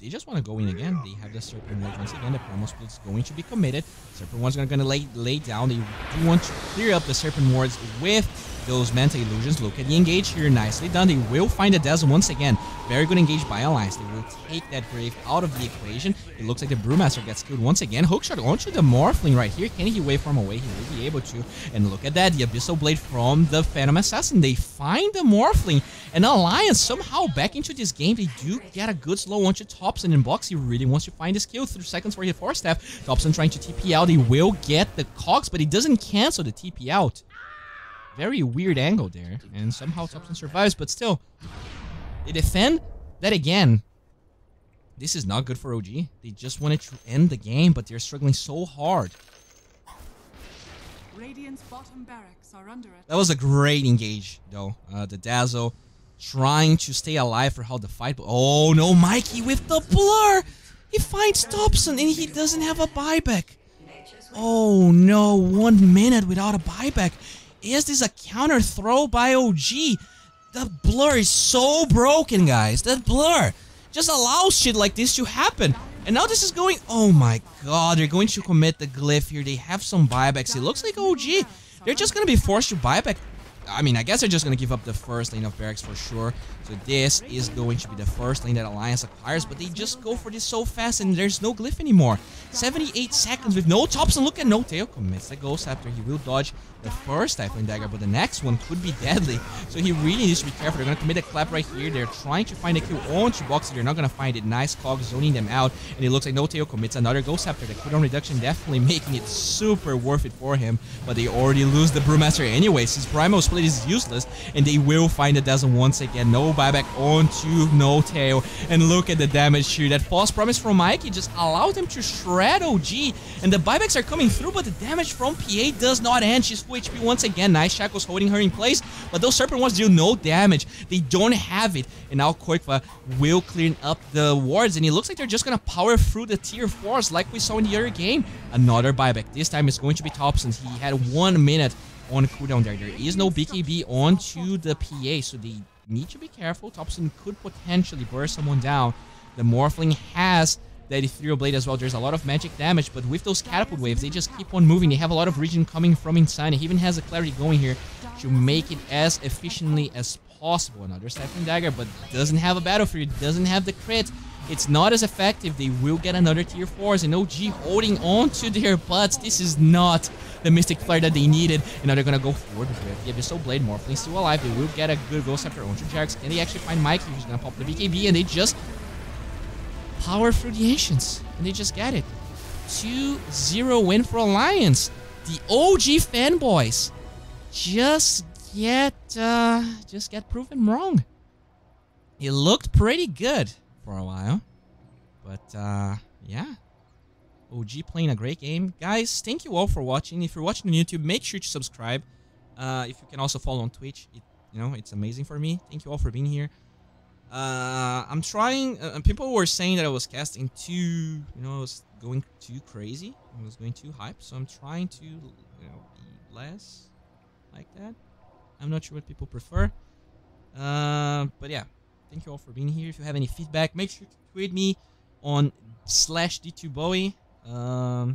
they just want to go in again. They have the Serpent Ward once again. The Primal Split is going to be committed. Serpent Ward's going to lay down. They do want to clear up the Serpent Wards with those Manta Illusions. Look at the engage here. Nicely done. They will find the Dazzle once again. Very good engage by Alliance. They will take that Grave out of the equation. It looks like the Brewmaster gets killed once again. Hookshot onto the Morphling right here. Can he waveform away? He will be able to. And look at that. The Abyssal Blade from the Phantom Assassin. They find the Morphling. And Alliance somehow back into this game. They do get a good slow onto Thompson. And Boxy really wants to find his kill. 3 seconds for his Force Staff. Thompson trying to TP out. He will get the Cogs, but he doesn't cancel the TP out. Very weird angle there. And somehow Thompson survives, but still. They defend that again. This is not good for OG. They just wanted to end the game, but they're struggling so hard. Radiant's bottom barracks are under attack. That was a great engage, though. The Dazzle trying to stay alive for how the fight... Oh, no, Mikey with the blur! He finds Thompson, and he doesn't have a buyback. Oh, no. 1 minute without a buyback. Is this a counter throw by OG? The blur is so broken, guys. That blur just allows shit like this to happen. And now this is going... Oh my god, they're going to commit the glyph here. They have some buybacks. It looks like OG. They're just going to be forced to buyback. I mean, I guess they're just going to give up the first lane of barracks for sure. So this is going to be the first lane that Alliance acquires. But they just go for this so fast and there's no glyph anymore. 78 seconds with no Thompson. Look at No Tail. Commits the Ghost after he will dodge the first Stifling Dagger. But the next one could be deadly. So he really needs to be careful. They're going to commit a clap right here. They're trying to find a kill onto Boxy. They're not going to find it. Nice cog zoning them out. And it looks like No Tail commits another Ghost after the cooldown reduction. Definitely making it super worth it for him. But they already lose the Brewmaster anyways. His Primal Split blade is useless, and they will find the Dazzle once again. No buyback onto No Tail, and look at the damage here. That false promise from Mikey just allowed him to shred OG, and the buybacks are coming through, but the damage from PA does not end. She's full HP once again. Nice Shackles holding her in place, but those Serpent ones deal no damage. They don't have it, and now Koikva will clean up the wards, and it looks like they're just gonna power through the tier 4s like we saw in the other game. Another buyback. This time it's going to be Thompson. He had 1 minute on cooldown there. There is no BKB onto the PA, so they need to be careful. Thompson could potentially burst someone down. The Morphling has that Ethereal Blade as well. There's a lot of magic damage, but with those catapult waves, they just keep on moving. They have a lot of regen coming from inside. He even has a Clarity going here to make it as efficiently as possible. Another Siphon Dagger, but doesn't have a battle for it, doesn't have the crit. It's not as effective. They will get another tier 4s, and OG holding on to their butts. This is not the Mystic Flare that they needed, and now they're gonna go forward with the Abyssal Blade. Morphling still alive. They will get a good Ghost Scepter onto Jax, and they actually find Mikey, who's gonna pop the BKB, and they just power through the Ancients, and they just get it. 2-0 win for Alliance. The OG fanboys just get proven wrong. It looked pretty good for a while, but yeah, OG playing a great game. Guys, thank you all for watching. If you're watching on YouTube, make sure to subscribe. If you can also follow on Twitch, it's amazing for me. Thank you all for being here. I'm trying. People were saying that I was casting too, I was going too crazy. I was going too hype. So I'm trying to, be less like that. I'm not sure what people prefer. But yeah, thank you all for being here. If you have any feedback, make sure to tweet me on /D2Bowie. Yeah,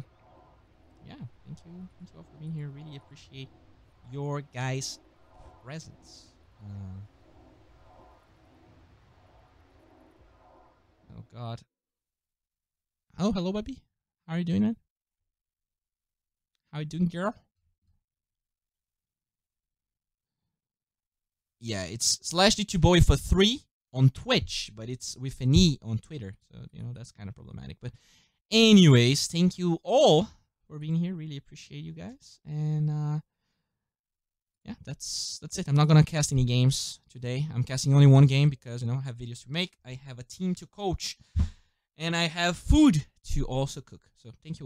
thank you all for being here. Really appreciate your guys' presence. Oh God. Oh, hello, baby. How are you doing, man? How you doing, girl? Yeah, it's /D2Bowie for 3 on Twitch, but it's with an E on Twitter. So, that's kind of problematic. But anyways, thank you all for being here. Really appreciate you guys. And yeah, that's it. I'm not going to cast any games today. I'm casting only one game because, I have videos to make. I have a team to coach. And I have food to also cook. So thank you all.